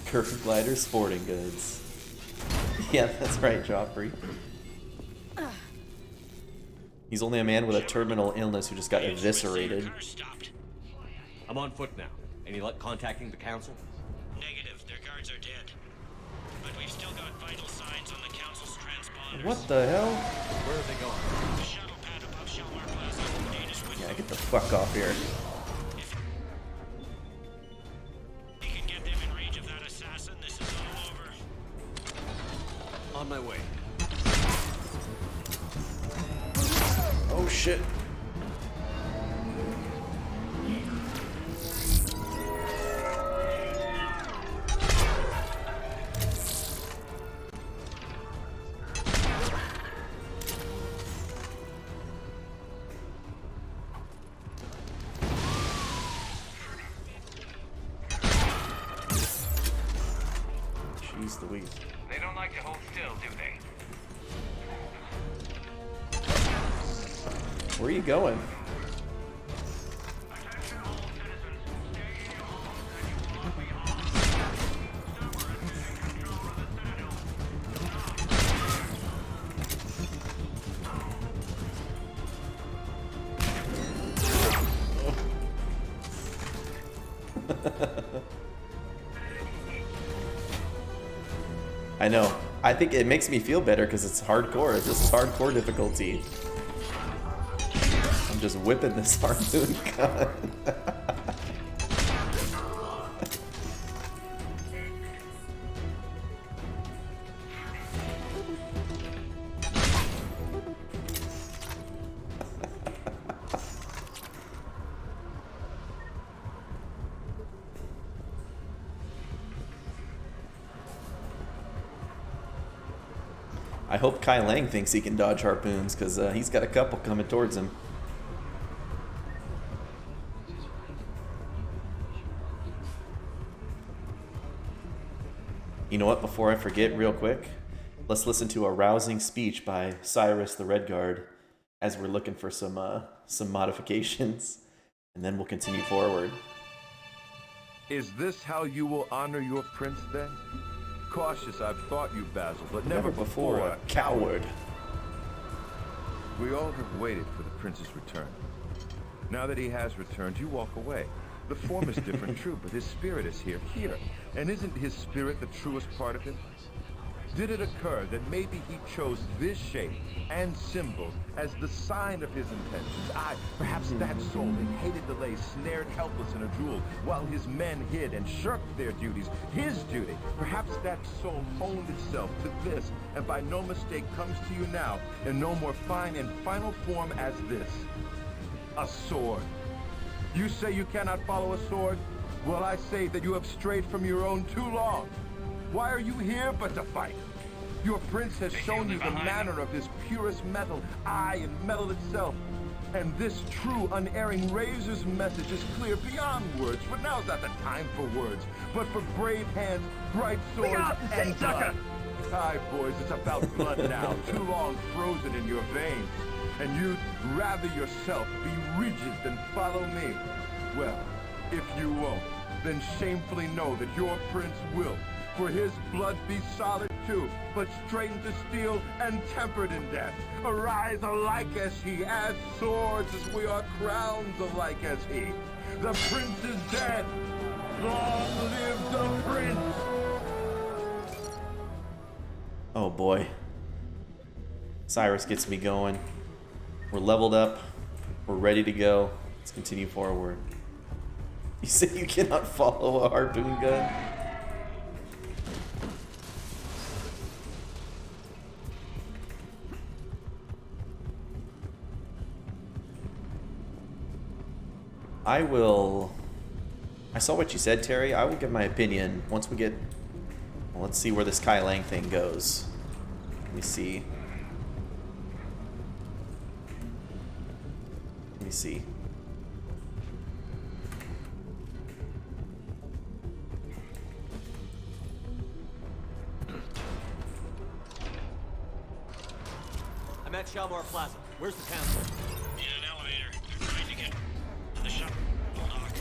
Curved glider sporting goods. Yeah, that's right, Joffrey. He's only a man with a terminal illness who just got eviscerated. I'm on foot now. Any luck contacting the council? Negative. Their guards are dead. But we've still got vital signs on the council's transponders. What the hell? Where are they going? The shuttle pad above Shelmar Plaza. Data's with Yeah, get the fuck off here. We can get them in range of that assassin. This is all over. On my way. Oh shit. Jeez Louise. They don't like to hold still, do they? Where are you going? I know. I think it makes me feel better because it's hardcore. This is hardcore difficulty. I'm just whipping this harpoon gun. I hope Kai Lang thinks he can dodge harpoons, because he's got a couple coming towards him. You know what, before I forget real quick, let's listen to a rousing speech by Cyrus the Red Guard as we're looking for some modifications, and then we'll continue forward. Is this how you will honor your prince then? Cautious I've thought you, Basil, but never before a coward. We all have waited for the prince's return. Now that he has returned, you walk away. The form is different, true, but his spirit is here. And isn't his spirit the truest part of him? Did it occur that maybe he chose this shape and symbol as the sign of his intentions? Perhaps that soul that hated the lay, snared helpless in a jewel, while his men hid and shirked their duties, his duty. Perhaps that soul honed itself to this, and by no mistake comes to you now in no more fine and final form as this. A sword. You say you cannot follow a sword? Well, I say that you have strayed from your own too long. Why are you here but to fight? Your prince has shown you the manner of his purest metal, and metal itself. And this true, unerring razor's message is clear beyond words. But now's not the time for words, but for brave hands, bright swords, and blood. Aye, boys, it's about blood now, too long frozen in your veins. And you'd rather yourself be rigid than follow me. Well, if you won't, then shamefully know that your prince will. For his blood be solid too, but strained to steel and tempered in death. Arise alike as he, as swords as we are, crowns alike as he. The prince is dead. Long live the prince. Oh boy. Cyrus gets me going. We're leveled up. We're ready to go. Let's continue forward. You say you cannot follow a harpoon gun? I saw what you said, Terry. I will give my opinion once we get... Well, let's see where this Kai Lang thing goes. Let me see. I'm at Shalmar Plaza. Where's the council? In an elevator. They're trying to get to the shuttle dock.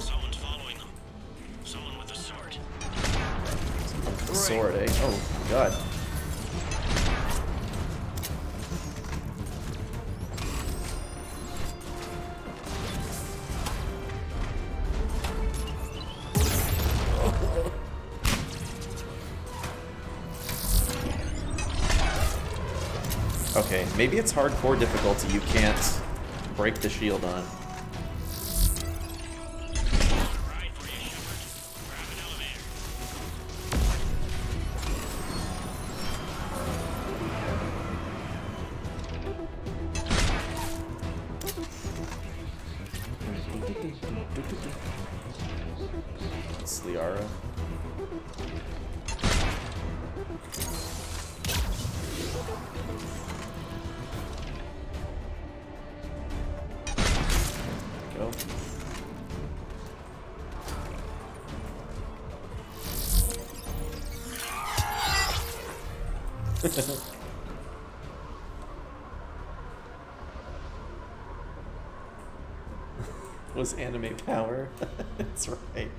Someone's following them. Someone with a sword. A sword, eh? Oh, God. Okay, maybe it's hardcore difficulty you can't break the shield on. It's Liara. Go. Was anime power? That's right.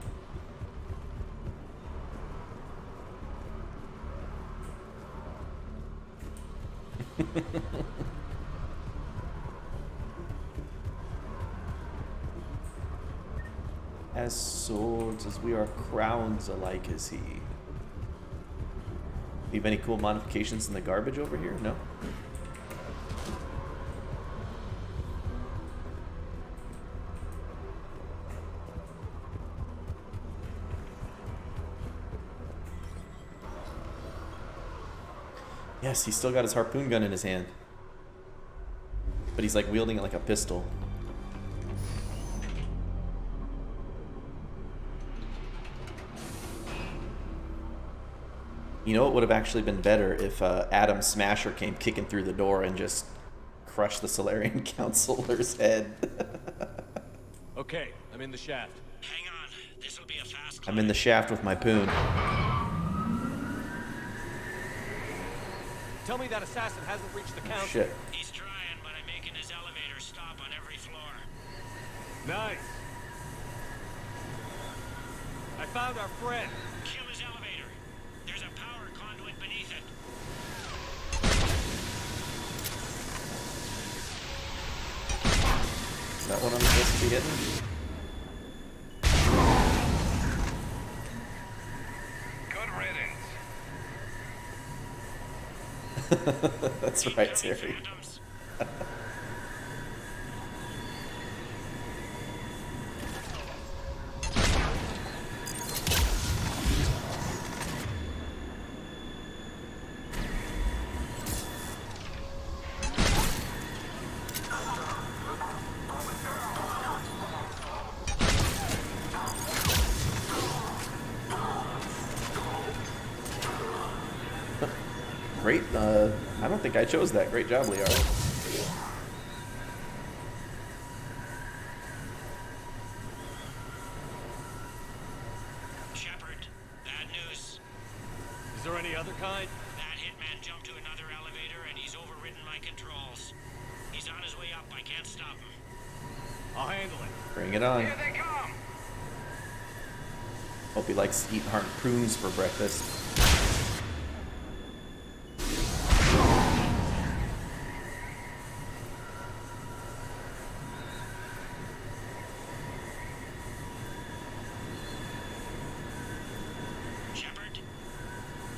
as swords as we are crowns alike is he. Leave any cool modifications in the garbage over here? No. Yes, he's still got his harpoon gun in his hand. But he's like wielding it like a pistol. You know, it would have actually been better if Adam Smasher came kicking through the door and just crushed the Solarian Counselor's head. Okay, I'm in the shaft. Hang on. This'll be a fast I'm in the shaft with my poon. Tell me that assassin hasn't reached the council. Shit. He's trying, but I'm making his elevator stop on every floor. Nice. I found our friend. Kill his elevator. There's a power conduit beneath it. Is that what I'm supposed to be hitting? That's right, Terry. Great, I don't think I chose that. Great job, Liara. Shepard, bad news. Is there any other kind? That hitman jumped to another elevator and he's overridden my controls. He's on his way up. I can't stop him. I'll handle it. Bring it on. Here they come. Hope he likes to eat harpoons for breakfast.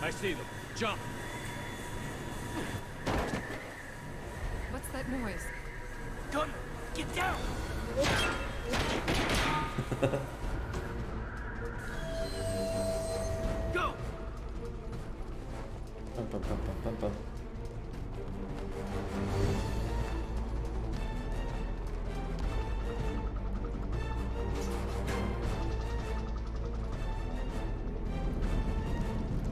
I see them. Jump. What's that noise? Gunner, get down! Go! Bum, bum, bum, bum, bum, bum.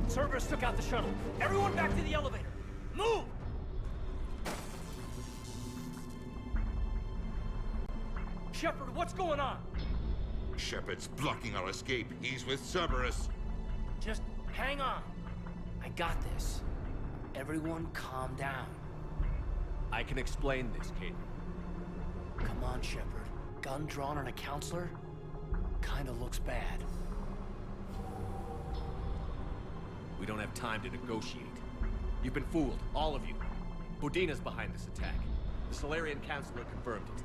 Cerberus took out the shuttle. Everyone back to the elevator. Move! Shepard, what's going on? Shepard's blocking our escape. He's with Cerberus. Just hang on. I got this. Everyone calm down. I can explain this, kid. Come on, Shepard. Gun drawn on a counselor? Kinda looks bad. We don't have time to negotiate. You've been fooled, all of you. Udina's behind this attack. The Solarian Counselor confirmed it.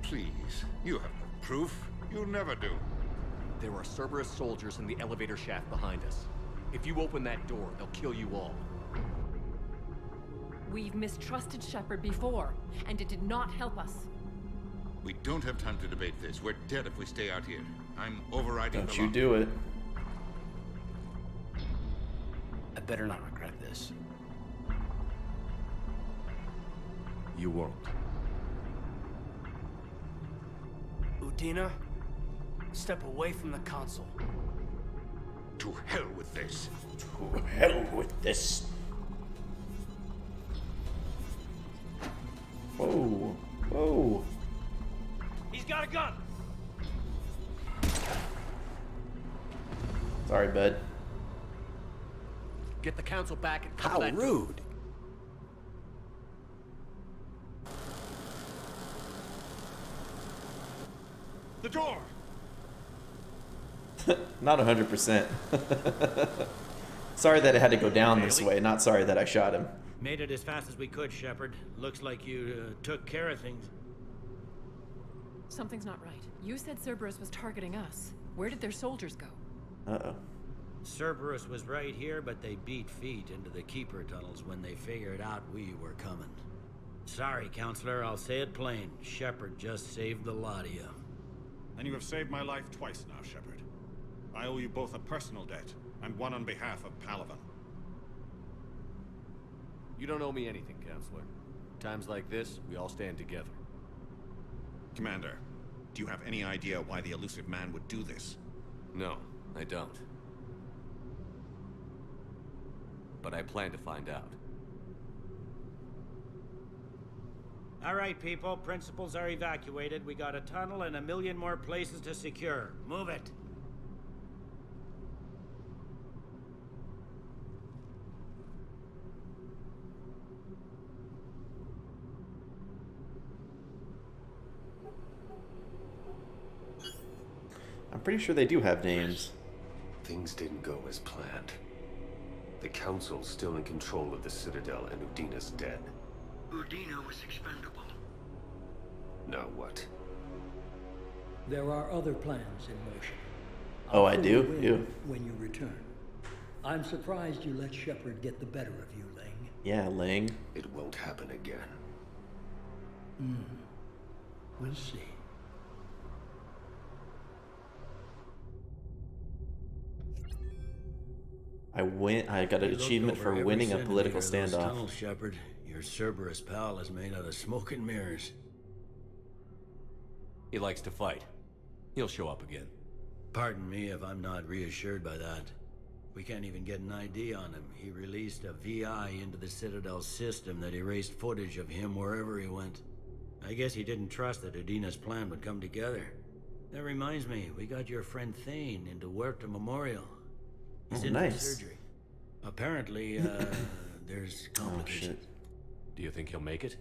Please, you have no proof. You'll never do. There are Cerberus soldiers in the elevator shaft behind us. If you open that door, they'll kill you all. We've mistrusted Shepard before, and it did not help us. We don't have time to debate this. We're dead if we stay out here. I'm overriding the Don't you law. do it. I better not regret this. You won't. Udina, step away from the console. To hell with this. To hell with this. Whoa. Whoa. He's got a gun! Sorry, bud. Get the council back and cover How that rude. The door! Not 100%. Sorry that it had to go down this way, not sorry that I shot him. Made it as fast as we could, Shepard. Looks like you took care of things. Something's not right. You said Cerberus was targeting us. Where did their soldiers go? Uh-oh. Cerberus was right here, but they beat feet into the Keeper tunnels when they figured out we were coming. Sorry, Counselor, I'll say it plain. Shepard just saved the lot of you. And you have saved my life twice now, Shepard. I owe you both a personal debt, and one on behalf of Palaven. You don't owe me anything, Counselor. Times like this, we all stand together. Commander, do you have any idea why the elusive man would do this? No, I don't. But I plan to find out. All right, people. Principals are evacuated. We got a tunnel and 1 million more places to secure. Move it. I'm pretty sure they do have names. Things didn't go as planned. The Council's still in control of the Citadel and Udina's dead. Udina was expendable. Now what? There are other plans in motion. Oh, I I'll do? fill you in You. when you return. I'm surprised you let Shepard get the better of you, Ling. Yeah, Ling. It won't happen again. We'll see. I got an achievement for winning a political standoff. Tunnel, Shepard. Your Cerberus pal is made out of smoke and mirrors. He likes to fight. He'll show up again. Pardon me if I'm not reassured by that. We can't even get an ID on him. He released a VI into the Citadel system that erased footage of him wherever he went. I guess he didn't trust that Udina's plan would come together. That reminds me, we got your friend Thane into Huerta Memorial. He's in for surgery. Apparently, there's complications. Do you think he'll make it?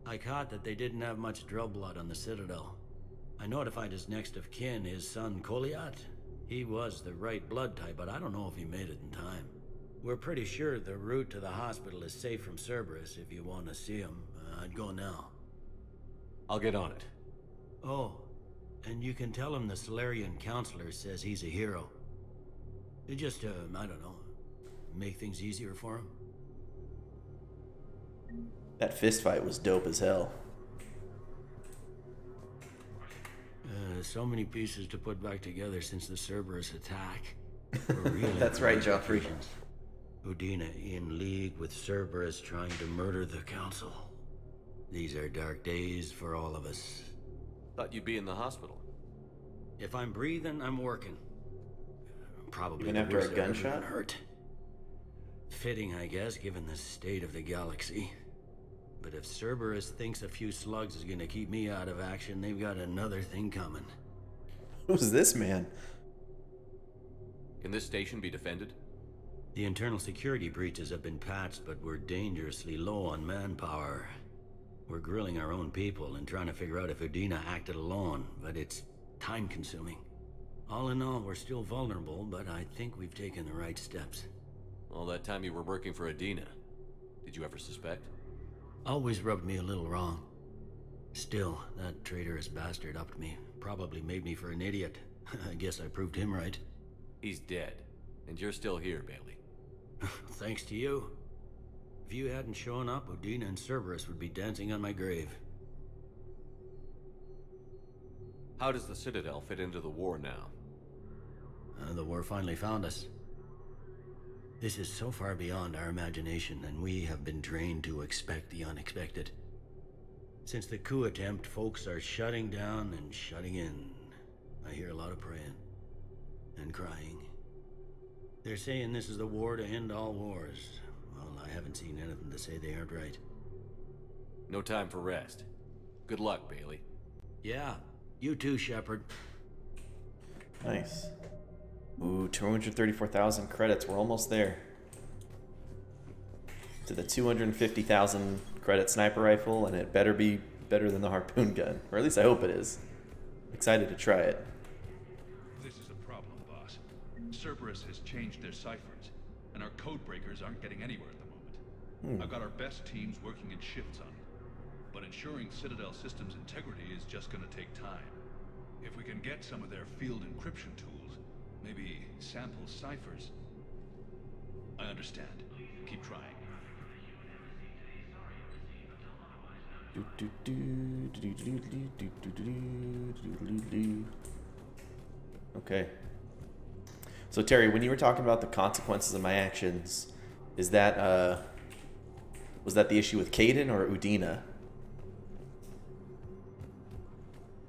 I caught that they didn't have much drill blood on the Citadel. I notified his next of kin, his son Koliat. He was the right blood type, but I don't know if he made it in time. We're pretty sure the route to the hospital is safe from Cerberus if you want to see him. I'd go now. I'll get on it. Oh, and you can tell him the Solarian Counselor says he's a hero. It just, I don't know, make things easier for him. That fist fight was dope as hell. So many pieces to put back together since the Cerberus attack. Really That's right, Joffrey. Udina in league with Cerberus trying to murder the Council. These are dark days for all of us. Thought you'd be in the hospital. If I'm breathing, I'm working. Probably even after a gunshot? Hurt. Fitting, I guess, given the state of the galaxy. But if Cerberus thinks a few slugs is gonna keep me out of action, they've got another thing coming. Who's this man? Can this station be defended? The internal security breaches have been patched, but we're dangerously low on manpower. We're grilling our own people and trying to figure out if Udina acted alone, but it's time-consuming. All in all, we're still vulnerable, but I think we've taken the right steps. All that time you were working for Udina, did you ever suspect? Always rubbed me a little wrong. Still, that traitorous bastard upped me. Probably made me for an idiot. I guess I proved him right. He's dead, and you're still here, Bailey. Thanks to you. If you hadn't shown up, Udina and Cerberus would be dancing on my grave. How does the Citadel fit into the war now? The war finally found us. This is so far beyond our imagination, and we have been trained to expect the unexpected. Since the coup attempt, folks are shutting down and shutting in. I hear a lot of praying. And crying. They're saying this is the war to end all wars. Well, I haven't seen anything to say they aren't right. No time for rest. Good luck, Bailey. Yeah, you too, Shepard. Nice. Ooh, 234,000 credits. We're almost there. To the 250,000 credit sniper rifle, and it better be better than the harpoon gun. Or at least I hope it is. Excited to try it. This is a problem, boss. Cerberus has changed their ciphers, and our code breakers aren't getting anywhere at the moment. I've got our best teams working in shifts on it, but ensuring Citadel systems integrity is just gonna take time. If we can get some of their field encryption tools, maybe sample ciphers. I understand. Keep trying. Okay. So Terry, when you were talking about the consequences of my actions, is that was that the issue with Caden or Udina?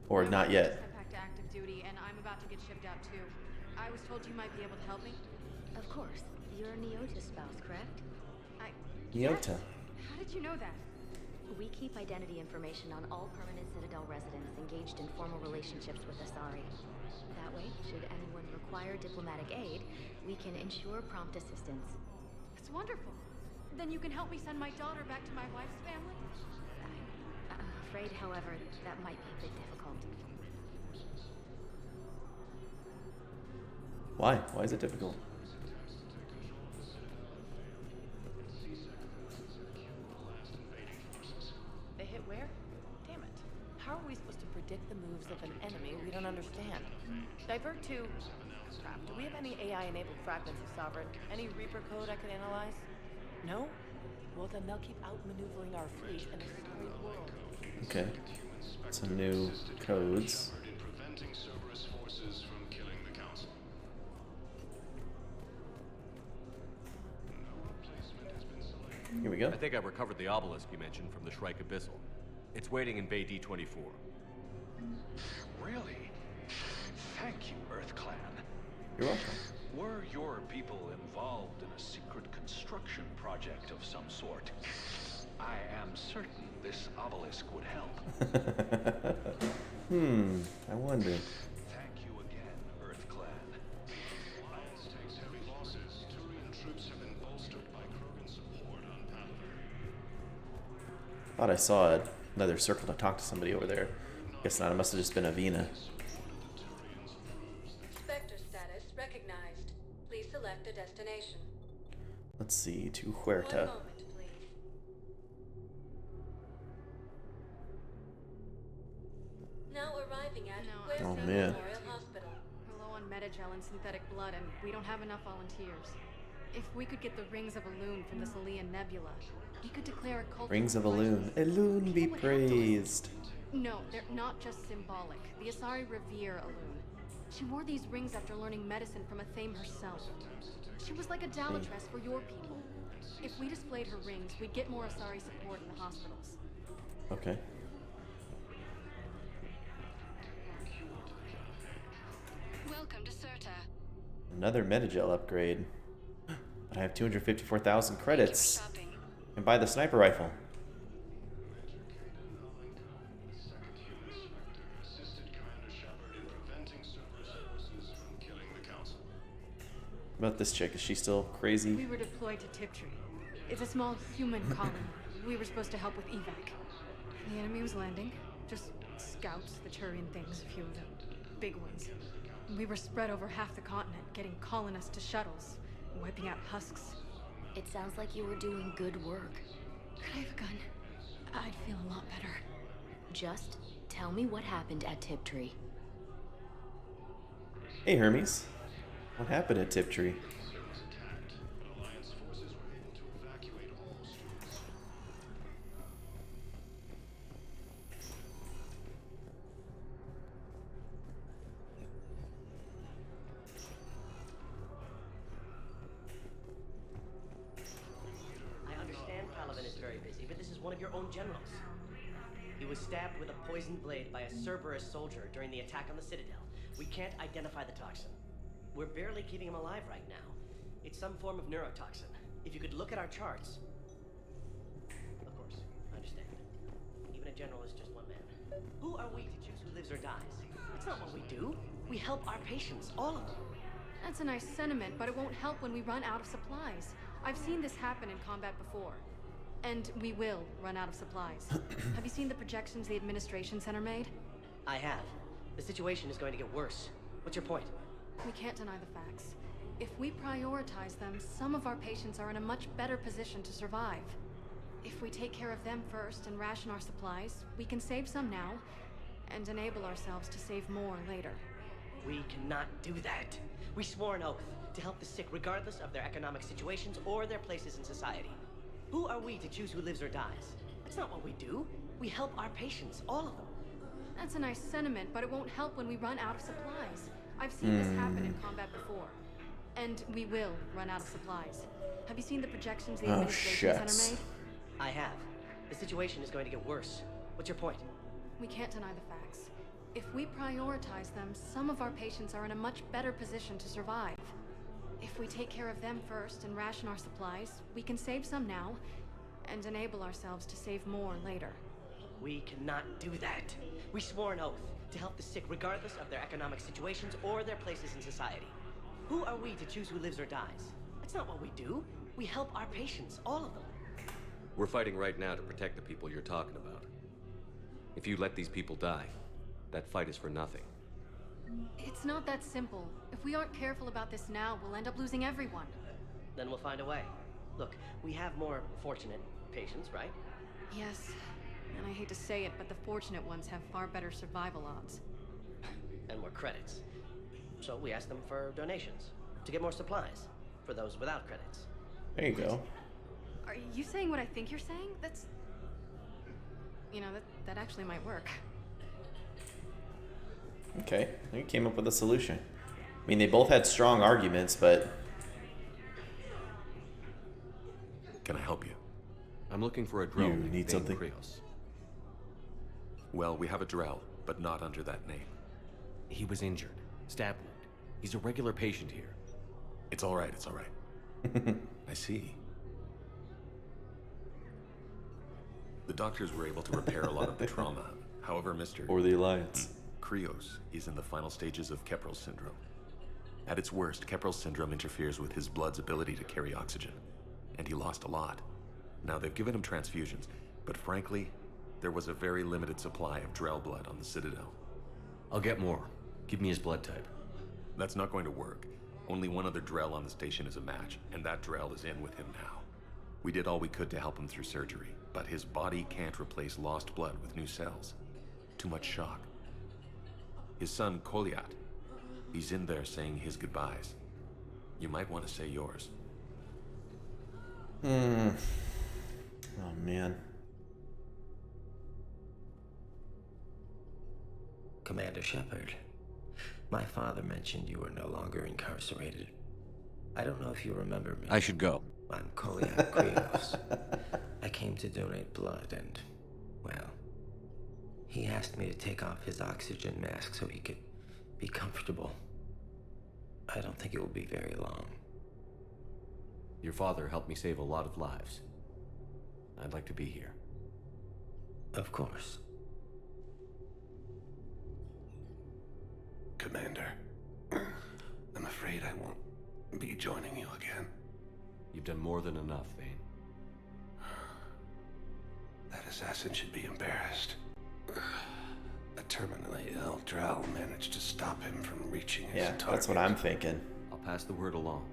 Or not yet? I'm back to active duty, and I'm about to get shipped out too. I was told you might be able to help me. Of course. You're Neota's spouse, correct? Neota. How did you know that? We keep identity information on all permanent Citadel residents engaged in formal relationships with Asari. That way, should anyone require diplomatic aid, we can ensure prompt assistance. It's wonderful. Then you can help me send my daughter back to my wife's family? I'm afraid, however, that might be a bit difficult. Why? Why is it difficult? They hit where? Damn it. How are we supposed to predict the moves of an enemy we don't understand? Divert to... Crap, do we have any AI-enabled fragments of Sovereign? Any Reaper code I could analyze? No? Well, then they'll keep outmaneuvering our fleet in a Asari world. Okay. Some new codes. Here we go. I think I recovered the obelisk you mentioned from the Shrike Abyssal. It's waiting in Bay D-24. Really? Thank you, Earth Clan. You're welcome. Were your people involved in a secret construction project of some sort? I am certain this obelisk would help. I wonder. Thank you again, Earth Clan. Alliance takes heavy losses. Turian troops have been bolstered by Krogan support on Palaver. Thought I saw another circle to talk to somebody over there. Guess not. It must have just been Avina. Spectre status recognized. Please select a destination. Let's see. To One Huerta. moment, please. Now arriving at Huerta Oh, man. Memorial Hospital. We're low on metagel and synthetic blood, and we don't have enough volunteers. If we could get the Rings of Elune from the Salian Nebula, we could declare a cult. Rings of Elune. Elune be praised. No, they're not just symbolic. The Asari revere Elune. She wore these rings after learning medicine from Athame herself. She was like a Dalatress for your people. If we displayed her rings, we'd get more Asari support in the hospitals. Okay. Welcome to Serta. Another metagel upgrade. But I have 254,000 credits. And buy the sniper rifle. Assisted Commander Shepard in preventing Cerberus forces from killing the Council. What about this chick? Is she still crazy? We were deployed to Tiptree. It's a small human colony. We were supposed to help with evac. The enemy was landing. Just scouts, the Turian things, a few of them. Big ones. We were spread over half the continent, getting colonists to shuttles, wiping out husks. It sounds like you were doing good work. Could I have a gun? I'd feel a lot better. Just tell me what happened at Tiptree. Hey, Hermes. What happened at Tiptree? One of your own generals. He was stabbed with a poisoned blade by a Cerberus soldier during the attack on the Citadel. We can't identify the toxin. We're barely keeping him alive right now. It's some form of neurotoxin. If you could look at our charts. Of course, I understand. Even a general is just one man. Who are we to choose who lives or dies? That's not what we do. We help our patients, all of them. That's a nice sentiment, but it won't help when we run out of supplies. I've seen this happen in combat before. And we will run out of supplies. Have you seen the projections the administration center made? I have. The situation is going to get worse. What's your point? We can't deny the facts. If we prioritize them, some of our patients are in a much better position to survive. If we take care of them first and ration our supplies, we can save some now, and enable ourselves to save more later. We cannot do that. We swore an oath to help the sick regardless of their economic situations or their places in society. Who are we to choose who lives or dies? That's not what we do. We help our patients, all of them. That's a nice sentiment, but it won't help when we run out of supplies. I've seen this happen in combat before. And we will run out of supplies. Have you seen the projections the administration center made? I have. The situation is going to get worse. What's your point? We can't deny the facts. If we prioritize them, some of our patients are in a much better position to survive. If we take care of them first and ration our supplies, we can save some now, and enable ourselves to save more later. We cannot do that. We swore an oath to help the sick regardless of their economic situations or their places in society. Who are we to choose who lives or dies? That's not what we do. We help our patients, all of them. We're fighting right now to protect the people you're talking about. If you let these people die, that fight is for nothing. It's not that simple. If we aren't careful about this now, we'll end up losing everyone. Then we'll find a way. Look, we have more fortunate patients, right? Yes. And I hate to say it, but the fortunate ones have far better survival odds. And more credits. So we asked them for donations, to get more supplies, for those without credits. There you go. Are you saying what I think you're saying? That's... You know, that actually might work. Okay, you came up with a solution. I mean, they both had strong arguments, but... Can I help you? I'm looking for a drone. You need something? Krios. Well, we have a Drell, but not under that name. He was injured. Stab wound. He's a regular patient here. It's all right, it's all right. I see. The doctors were able to repair a lot of the trauma. However, Mr. Or the Alliance. Krios is in the final stages of Keprel's syndrome. At its worst, Keprel's syndrome interferes with his blood's ability to carry oxygen, and he lost a lot. Now, they've given him transfusions, but frankly, there was a very limited supply of Drell blood on the Citadel. I'll get more. Give me his blood type. That's not going to work. Only one other Drell on the station is a match, and that Drell is in with him now. We did all we could to help him through surgery, but his body can't replace lost blood with new cells. Too much shock. His son, Koliat, he's in there saying his goodbyes. You might want to say yours. Oh, man. Commander Shepard, my father mentioned you were no longer incarcerated. I don't know if you remember me. I should go. I'm Koliak Krios. I came to donate blood and, well, he asked me to take off his oxygen mask so he could be comfortable. I don't think it will be very long. Your father helped me save a lot of lives. I'd like to be here. Of course. Commander, I'm afraid I won't be joining you again. You've done more than enough, Vane. That assassin should be embarrassed. A terminally ill Drell managed to stop him from reaching his target. That's what I'm thinking. I'll pass the word along.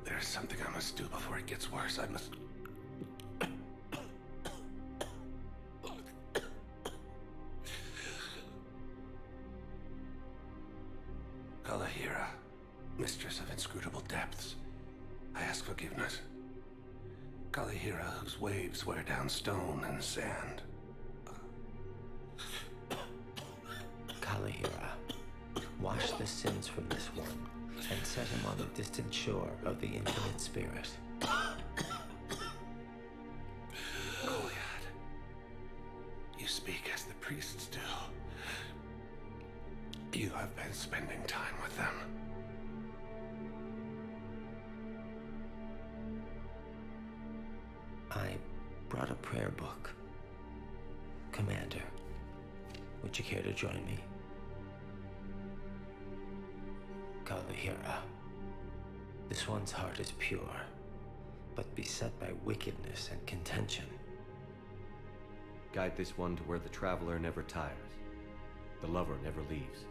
There's something I must do before it gets worse. I must... Kalahira, mistress of inscrutable depths, I ask forgiveness. Kalahira, whose waves wear down stone and sand. Kalahira, wash the sins from this one and set him on the distant shore of the infinite spirit. Goliath, you speak as the priests do. You have been spending time with them. I brought a prayer book. Commander, would you care to join me? Kalahira, this one's heart is pure, but beset by wickedness and contention. Guide this one to where the traveler never tires, the lover never leaves,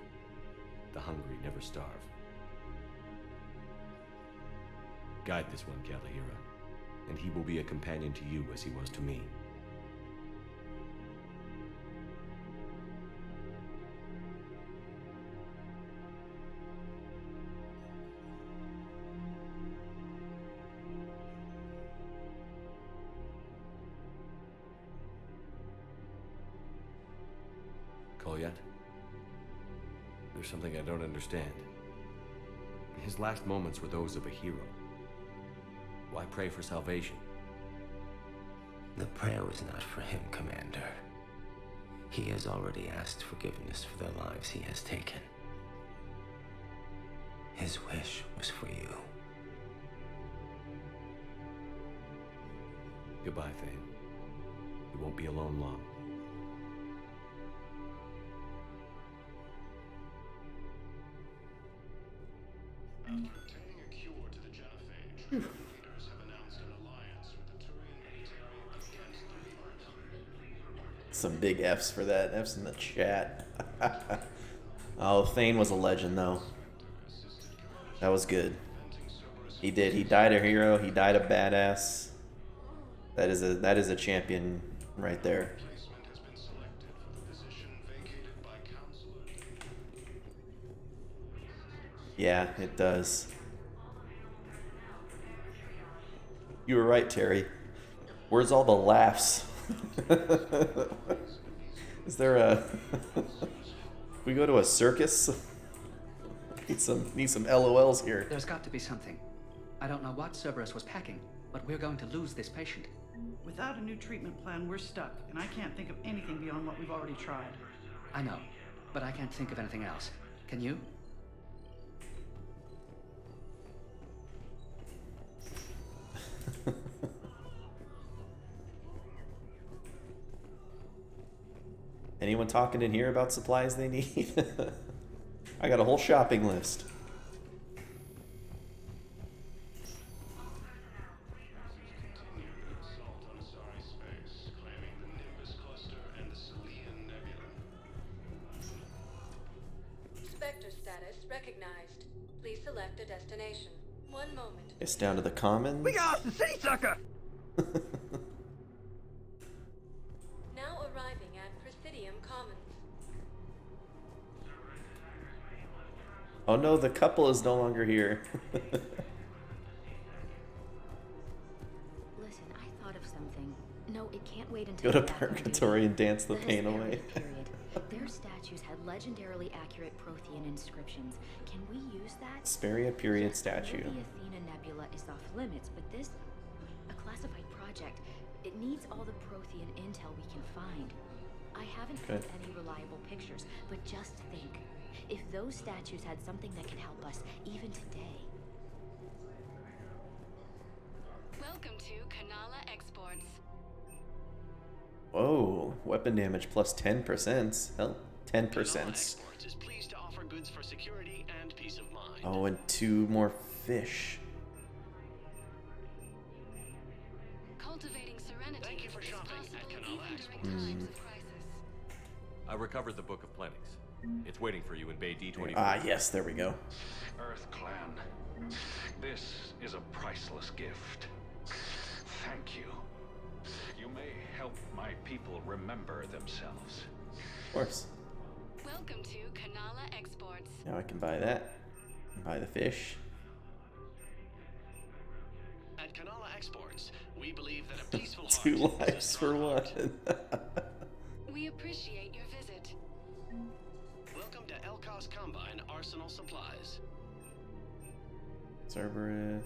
the hungry never starve. Guide this one, Kalahira, and he will be a companion to you as he was to me. Call yet? There's something I don't understand. His last moments were those of a hero. Why pray for salvation? The prayer was not for him, Commander. He has already asked forgiveness for the lives he has taken. His wish was for you. Goodbye, Thane. You won't be alone long. After obtaining a cure to the genophage, leaders have announced an alliance with the Turian military against the Reapers. Some big F's for that. F's in the chat. Oh, Thane was a legend, though. That was good. He did. He died a hero. He died a badass. That is a champion right there. Yeah, it does. You were right, Terry. Where's all the laughs? Is there a... we go to a circus? Need some LOLs here. There's got to be something. I don't know what Cerberus was packing, but we're going to lose this patient. Without a new treatment plan, we're stuck, and I can't think of anything beyond what we've already tried. I know, but I can't think of anything else. Can you? Anyone talking in here about supplies they need? I got a whole shopping list. Spectre status recognized. Please select a destination. 1 moment. It's down to the common. We got the city sucker! Now arriving at Presidium Commons. Oh no, the couple is no longer here. Listen, I thought of something. No, it can't wait until Go to purgatory and dance the pain away. Their statues had legendarily accurate Prothean inscriptions. Can we use that? Hesperia period statue. The Athena Nebula is off limits, but this, a classified project, it needs all the Prothean intel we can find. I haven't found any reliable pictures, but just think. If those statues had something that could help us, even today. Welcome to Kanala Exports. Whoa, weapon damage plus 10%. Hell, 10%. Exports is pleased to offer goods for security and peace of mind. Oh, and 2 more fish. Cultivating serenity. Thank you for shopping at Kanala Exports. I recovered the Book of Plenties. It's waiting for you in Bay D24. Ah, yes, there we go. Earth Clan, this is a priceless gift. Thank you. You may help my people remember themselves. Of course. Welcome to Kanala Exports. Now I can buy that. Buy the fish. At Kanala Exports, we believe that a peaceful 2 lives for 1. We appreciate your visit. Welcome to Elkos Combine Arsenal Supplies. Cerberus.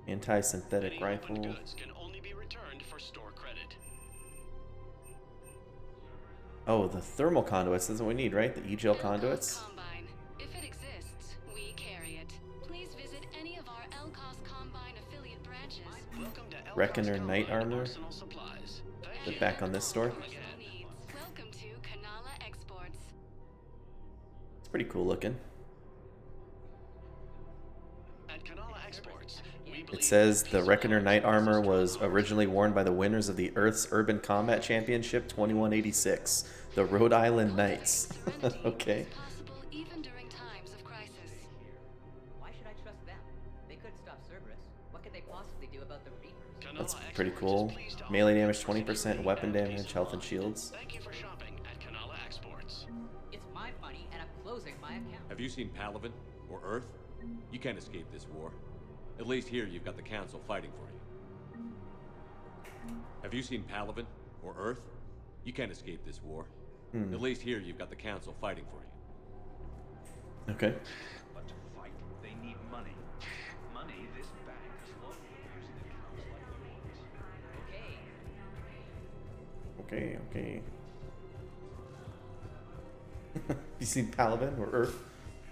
Anti-synthetic Any rifle. opened goods can only be returned for store credit. Oh, the thermal conduits. That's what we need, right? The e-gel conduits. Combine. If it exists, we carry it. Please visit any of our Elkos Combine affiliate branches. Welcome to Elkos Reckoner knight Combine armor. Arsenal Supplies. Is it back on this store? Welcome to Kanala Exports. It's pretty cool looking. At Kanala Exports, we It says the Reckoner knight armor was originally worn by the winners of the Earth's Urban Combat Championship 2186, the Rhode Island Knights. Okay. Even during times of crisis. Why should I trust them? They could stop Cerberus. What could they possibly do about pretty cool. Melee damage 20%, weapon damage, health and shields. Thank you for shopping at Kanala Exports. It's my money, and I'm closing my account. Have you seen Palaven or Earth? You can't escape this war. At least here you've got the Council fighting for you. Have you seen Palaven or Earth? You can't escape this war. At least here you've got the Council fighting for you. Okay. But to fight, they need money. Money this bank has loaned them using accounts like yours. Okay. You seen Palaven or Earth?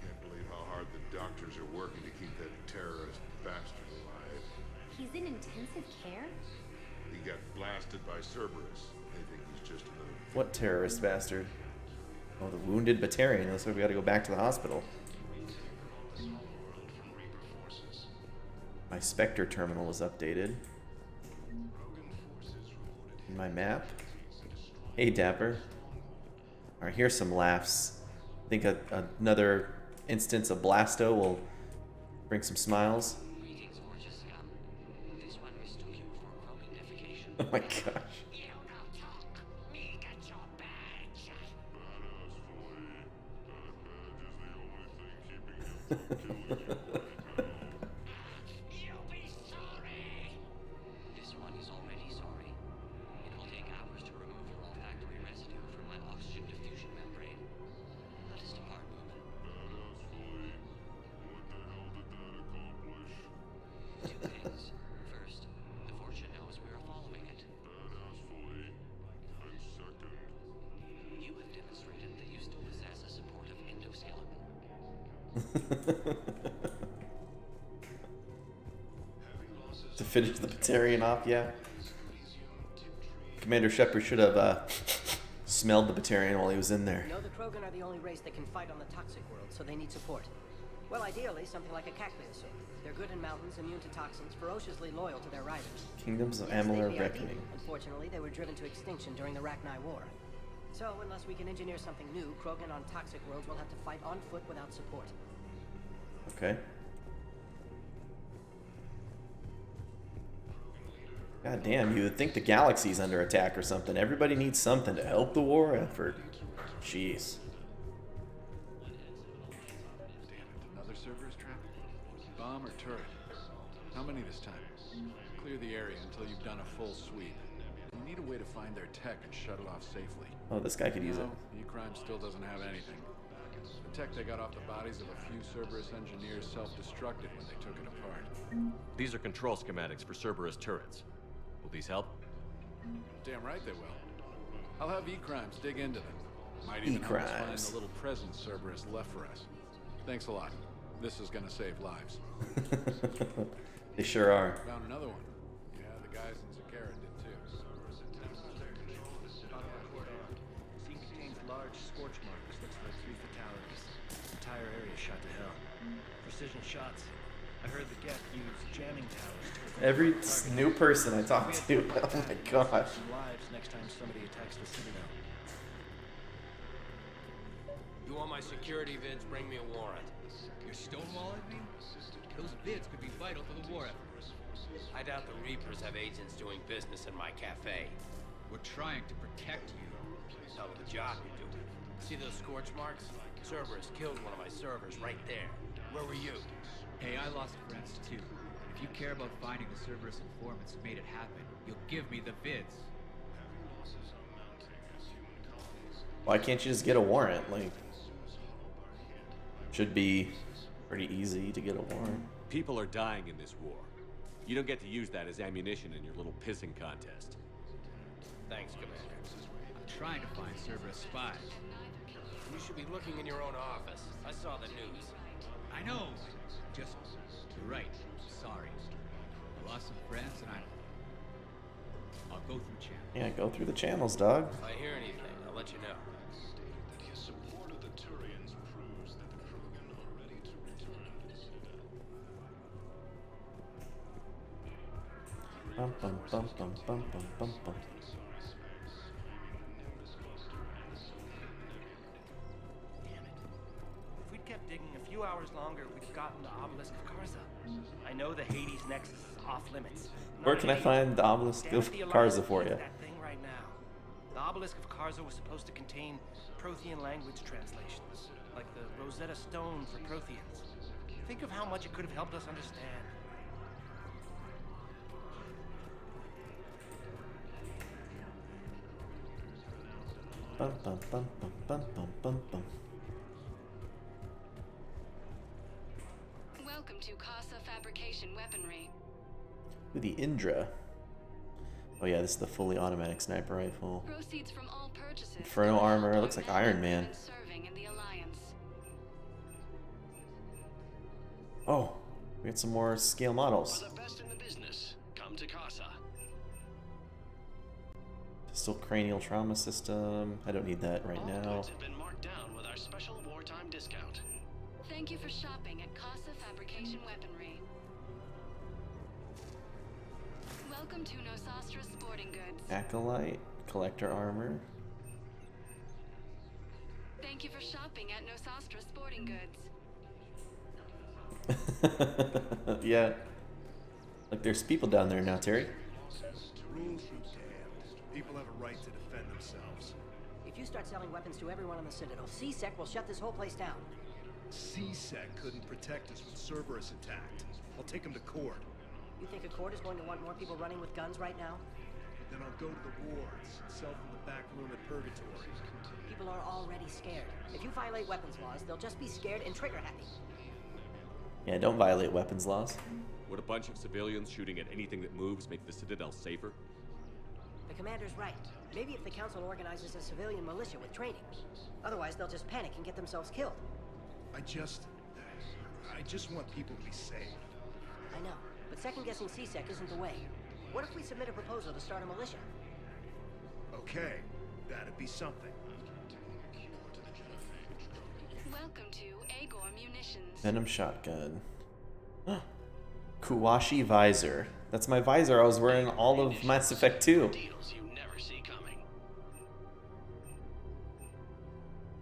Can't believe how hard the doctors are working to keep that terrorist bastard alive. He's in intensive care? He got blasted by Cerberus. They think he's just another... What terrorist bastard? Oh, the wounded Batarian. Looks like we gotta go back to the hospital. My Spectre terminal is updated. My map. Hey, Dapper. Alright, here's some laughs. I think another instance of Blasto will bring some smiles. Oh my gosh. This one is already sorry. It will take hours to remove your olfactory residue from my oxygen diffusion membrane. Let us depart, Moomin. Two things. First, the Fortune knows we are following it. You have demonstrated that you still possess a supportive endoskeleton. To finish the Batarian off, yeah. Commander Shepard should have smelled the Batarian while he was in there. No, the Krogan are the only race that can fight on the toxic world, so they need support. Well, ideally, something like a cactuosaur. They're good in mountains, immune to toxins, ferociously loyal to their riders. Kingdoms of Yes, Amalur they'd be Reckoning. ideal. Unfortunately, they were driven to extinction during the Rachni War. So, unless we can engineer something new, Krogan on toxic worlds will have to fight on foot without support. Okay. God damn, you would think the galaxy's under attack or something. Everybody needs something to help the war effort. Jeez. Another Cerberus trap? Bomb or turret? How many this time? Clear the area until you've done a full sweep. You need a way to find their tech and shut it off safely. Oh, this guy could use it. E-Crime still doesn't have anything. The tech they got off the bodies of a few Cerberus engineers self-destructed when they took it apart. These are control schematics for Cerberus turrets. Will these help? Damn right they will. I'll have E-Crimes dig into them. Might even help us find the little present Cerberus left for us. Thanks a lot. This is gonna save lives. They sure are. Found another one. Yeah, the guys in Zakara did too. Scene contains large scorch marks. Looks like 3 fatalities. Entire area shot to hell. Precision shots. I heard the Geth use jamming towers to prevent Every targeting. new person I talk to. Oh my gosh. Some lives next time somebody attacks the Citadel. You want my security vids? Bring me a warrant. You're stonewalling me? Those vids could be vital to the war effort. I doubt the Reapers have agents doing business in my cafe. We're trying to protect you. Hell of a job you're doing. See those scorch marks? Cerberus killed one of my servers right there. Where were you? Hey, I lost friends too. If you care about finding the Cerberus informants who made it happen, you'll give me the vids. Why can't you just get a warrant? Like, should be pretty easy to get a warrant. People are dying in this war. You don't get to use that as ammunition in your little pissing contest. Thanks, Commander. I'm trying to find Cerberus spies. You should be looking in your own office. I saw the news. I know. Just, you're right. Sorry. I lost some friends and I'll go through channels. Yeah, go through the channels, dog. If I hear anything, I'll let you know. His support of the Turians proves that the Krogan are ready to return to the Citadel. Bum, bum, bum, bum, bum, bum, bum, bum. If we'd kept digging a few hours longer, we'd have gotten the obelisk of Karza. I know the Hades Nexus is off limits. Where can I find the obelisk of Karza for you? That thing right now. The obelisk of Karza was supposed to contain Prothean language translations, like the Rosetta Stone for Protheans. Think of how much it could have helped us understand. Bum, bum, bum, bum, bum, bum, bum, bum. Welcome to Casa Fabrication Weaponry. Ooh, the Indra. Oh yeah, this is the fully automatic sniper rifle. Proceeds from all purchases. Inferno armor. It looks like Iron Man. Serving in the Alliance. Oh, we got some more scale models. For the best in the business, come to Casa. Pistol cranial trauma system. I don't need that right now. Goods have been marked down with our special wartime discount. Thank you for shopping at Casa Fabrication Weaponry. Welcome to Nosastra Sporting Goods. Acolyte, collector armor. Thank you for shopping at Nosastra Sporting Goods. Yeah. Look, there's people down there now, Terry. Rules be damned. People have a right to defend themselves. If you start selling weapons to everyone on the Citadel, CSEC will shut this whole place down. CSEC couldn't protect us when Cerberus attacked. I'll take them to court. You think a court is going to want more people running with guns right now? Then I'll go to the wards and sell from the back room at Purgatory. People are already scared. If you violate weapons laws, they'll just be scared and trigger happy. Yeah, don't violate weapons laws. Would a bunch of civilians shooting at anything that moves make the Citadel safer? The commander's right. Maybe if the council organizes a civilian militia with training. Otherwise, they'll just panic and get themselves killed. I just want people to be safe. I know, but second-guessing CSEC isn't the way. What if we submit a proposal to start a militia? Okay, that'd be something. Welcome to Agor Munitions. Venom shotgun. Kuwashi visor. That's my visor I was wearing all of Mass Effect 2. Deals you never see coming.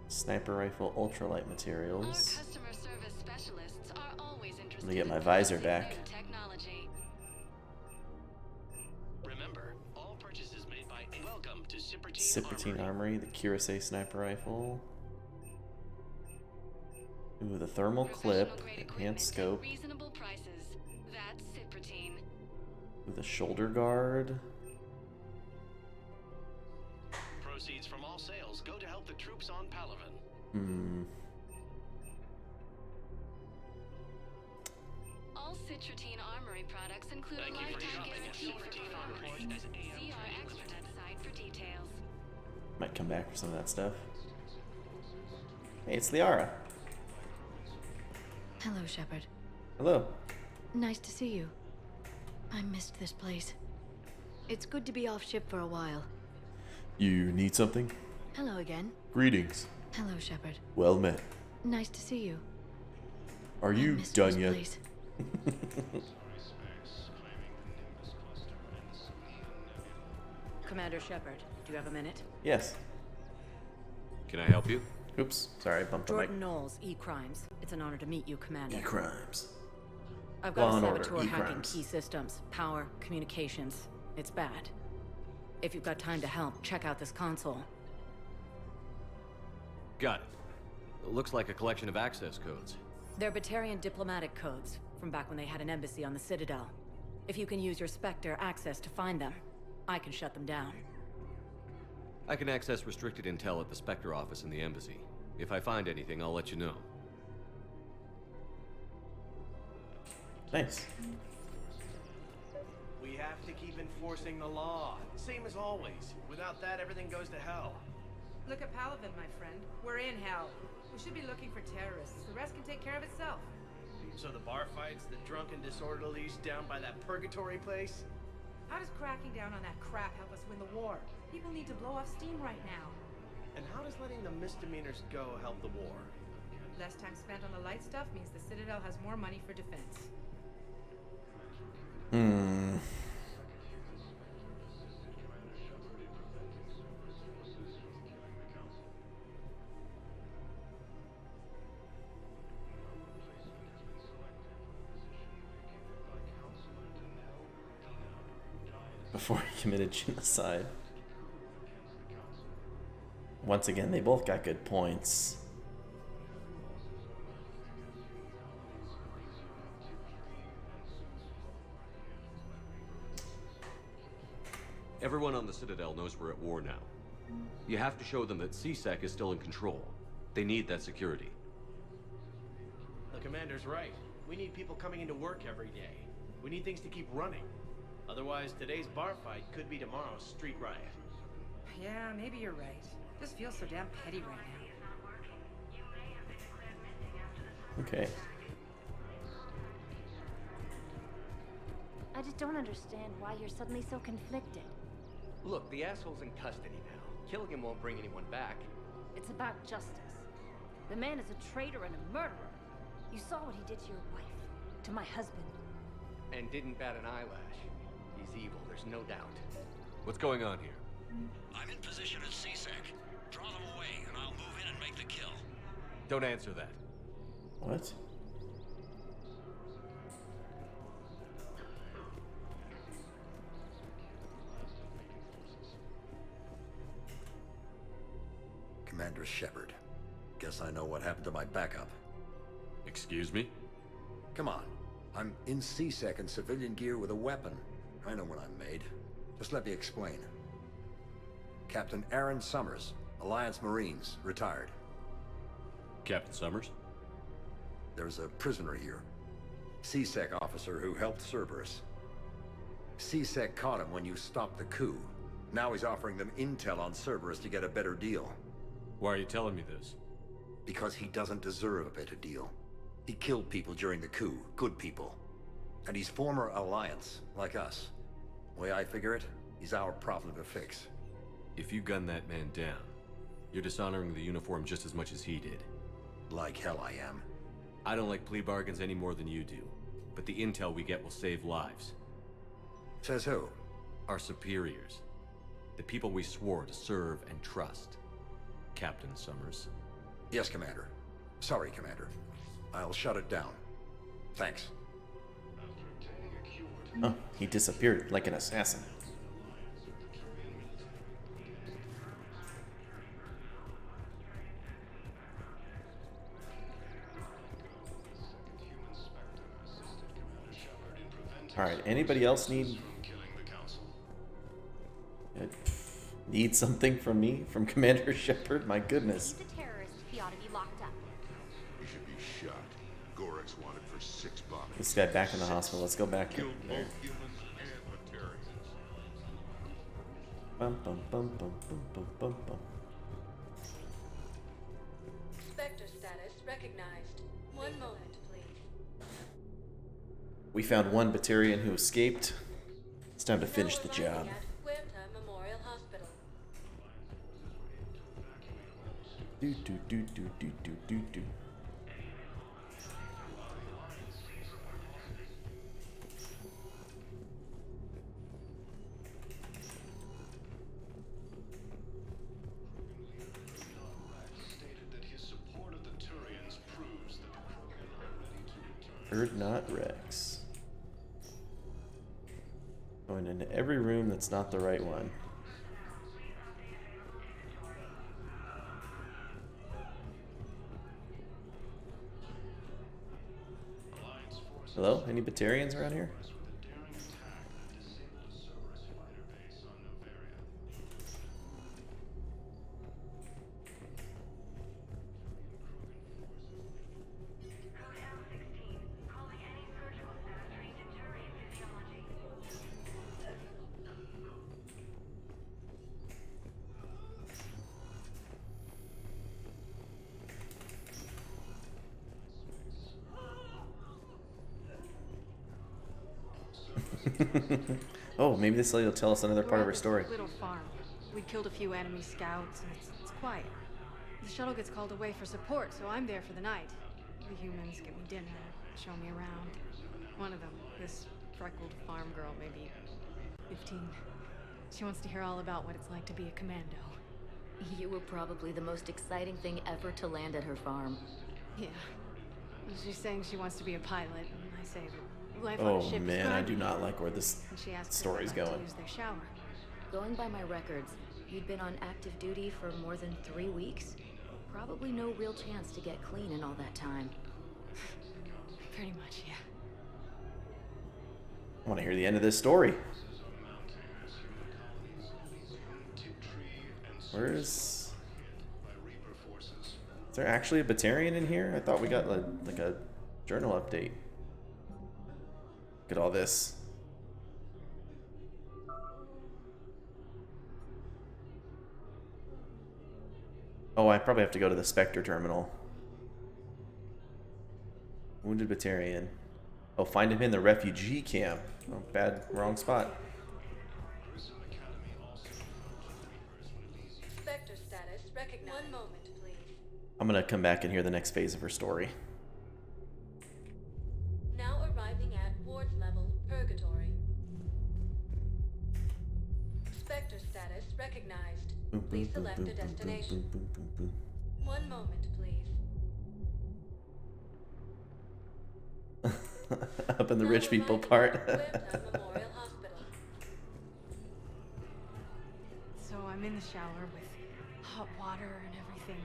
Sniper rifle ultralight Our materials. customer service specialists are always interested Let me get my in visor purchasing back. new technology. Remember, all purchases made by welcome to Cyprtine Cyprtine Armory, the Cuirassier sniper rifle. Ooh, the thermal clip, Professional-grade enhanced equipment scope. at reasonable prices. That's Cyprtine. Ooh, the shoulder guard. Proceeds from all sales go to help the troops on Palaven. All Cyprtine Armory products include Thank a you for lifetime shopping at guarantee for Cyprtine performance. Armory as See our extranet site for details. Might come back for some of that stuff. Hey, it's Liara. Hello, Shepard. Hello. Nice to see you. I missed this place. It's good to be off ship for a while. You need something? Hello again. Greetings. Hello, Shepard. Well met. Nice to see you. Are you missed done this yet? place. Commander Shepard, do you have a minute? Yes. Can I help you? Oops. Sorry, I bumped the mic. Jordan Knowles, E-Crimes. It's an honor to meet you, Commander. E-crimes. I've got Law a and order, saboteur hacking E-crimes. key systems, power, communications. It's bad. If you've got time to help, check out this console. Got it. It looks like a collection of access codes. They're Batarian diplomatic codes, from back when they had an embassy on the Citadel. If you can use your Spectre access to find them, I can shut them down. I can access restricted intel at the Spectre office in the embassy. If I find anything, I'll let you know. Nice. We have to keep enforcing the law, same as always. Without that, everything goes to hell. Look at Palaven, my friend. We're in hell. We should be looking for terrorists. The rest can take care of itself. So the bar fights, the drunken disorderlies down by that purgatory place? How does cracking down on that crap help us win the war? People need to blow off steam right now. And how does letting the misdemeanors go help the war? Less time spent on the light stuff means the Citadel has more money for defense. before he committed genocide. Once again, they both got good points. Everyone on the Citadel knows we're at war now. You have to show them that CSEC is still in control. They need that security. The commander's right. We need people coming into work every day. We need things to keep running. Otherwise, today's bar fight could be tomorrow's street riot. Yeah, maybe you're right. This feels so damn petty right now. Okay. I just don't understand why you're suddenly so conflicted. Look, the asshole's in custody now. Killing him won't bring anyone back. It's about justice. The man is a traitor and a murderer. You saw what he did to your wife, to my husband. And didn't bat an eyelash. He's evil, there's no doubt. What's going on here? I'm in position at CSEC. Draw them away, and I'll move in and make the kill. Don't answer that. What? Commander Shepard. Guess I know what happened to my backup. Excuse me? Come on. I'm in CSEC in civilian gear with a weapon. I know what I'm made. Just let me explain. Captain Aaron Summers, Alliance Marines, retired. Captain Summers? There's a prisoner here. CSEC officer who helped Cerberus. CSEC caught him when you stopped the coup. Now he's offering them intel on Cerberus to get a better deal. Why are you telling me this? Because he doesn't deserve a better deal. He killed people during the coup, good people. And he's former Alliance, like us. Way I figure it, he's our problem to fix. If you gun that man down, you're dishonoring the uniform just as much as he did. Like hell I am. I don't like plea bargains any more than you do, but the intel we get will save lives. Says who? Our superiors. The people we swore to serve and trust. Captain Summers. Yes, Commander. Sorry, Commander. I'll shut it down. Thanks. Oh, he disappeared like an assassin. Alright, anybody else need something from me? From Commander Shepard? My goodness. He's a terrorist. He ought to be locked up. He should be shot. Gorex wanted for $6. This guy back in the hospital. Let's go back Killed there. both humans and Materials. Bum, bum, bum, bum, bum, bum, bum, bum. Spectre status recognized. One moment, please. We found one Batarian who escaped. It's time to finish the job. Memorial Hospital. Do do do do do do do do. Heard not Rex. Going into every room that's not the right one. Hello? Any Batarians around here? Oh, maybe this lady will tell us another part of her story. Little farm. We killed a few enemy scouts, and it's quiet. The shuttle gets called away for support, so I'm there for the night. The humans give me dinner, show me around. One of them, this freckled farm girl, maybe 15. She wants to hear all about what it's like to be a commando. You were probably the most exciting thing ever to land at her farm. Yeah. She's saying she wants to be a pilot, and I say that Life on Oh a ship is man, I do grinding. not like where this And she asked story's Shepard to going. use their shower. Going by my records, you'd been on active duty for more than 3 weeks. Probably no real chance to get clean in all that time. Pretty much, yeah. I want to hear the end of this story. Where's... Is there actually a Batarian in here? I thought we got like a journal update. Look at all this. Oh, I probably have to go to the Spectre terminal. Wounded Batarian. Oh, find him in the refugee camp. Oh, wrong spot. Spectre status recognized. One moment, please. I'm gonna come back and hear the next phase of her story. Now arriving at ward level purgatory. Spectre status recognized. Please select a destination. One moment, please. Up in the rich people part. Memorial Hospital. So I'm in the shower with hot water and everything.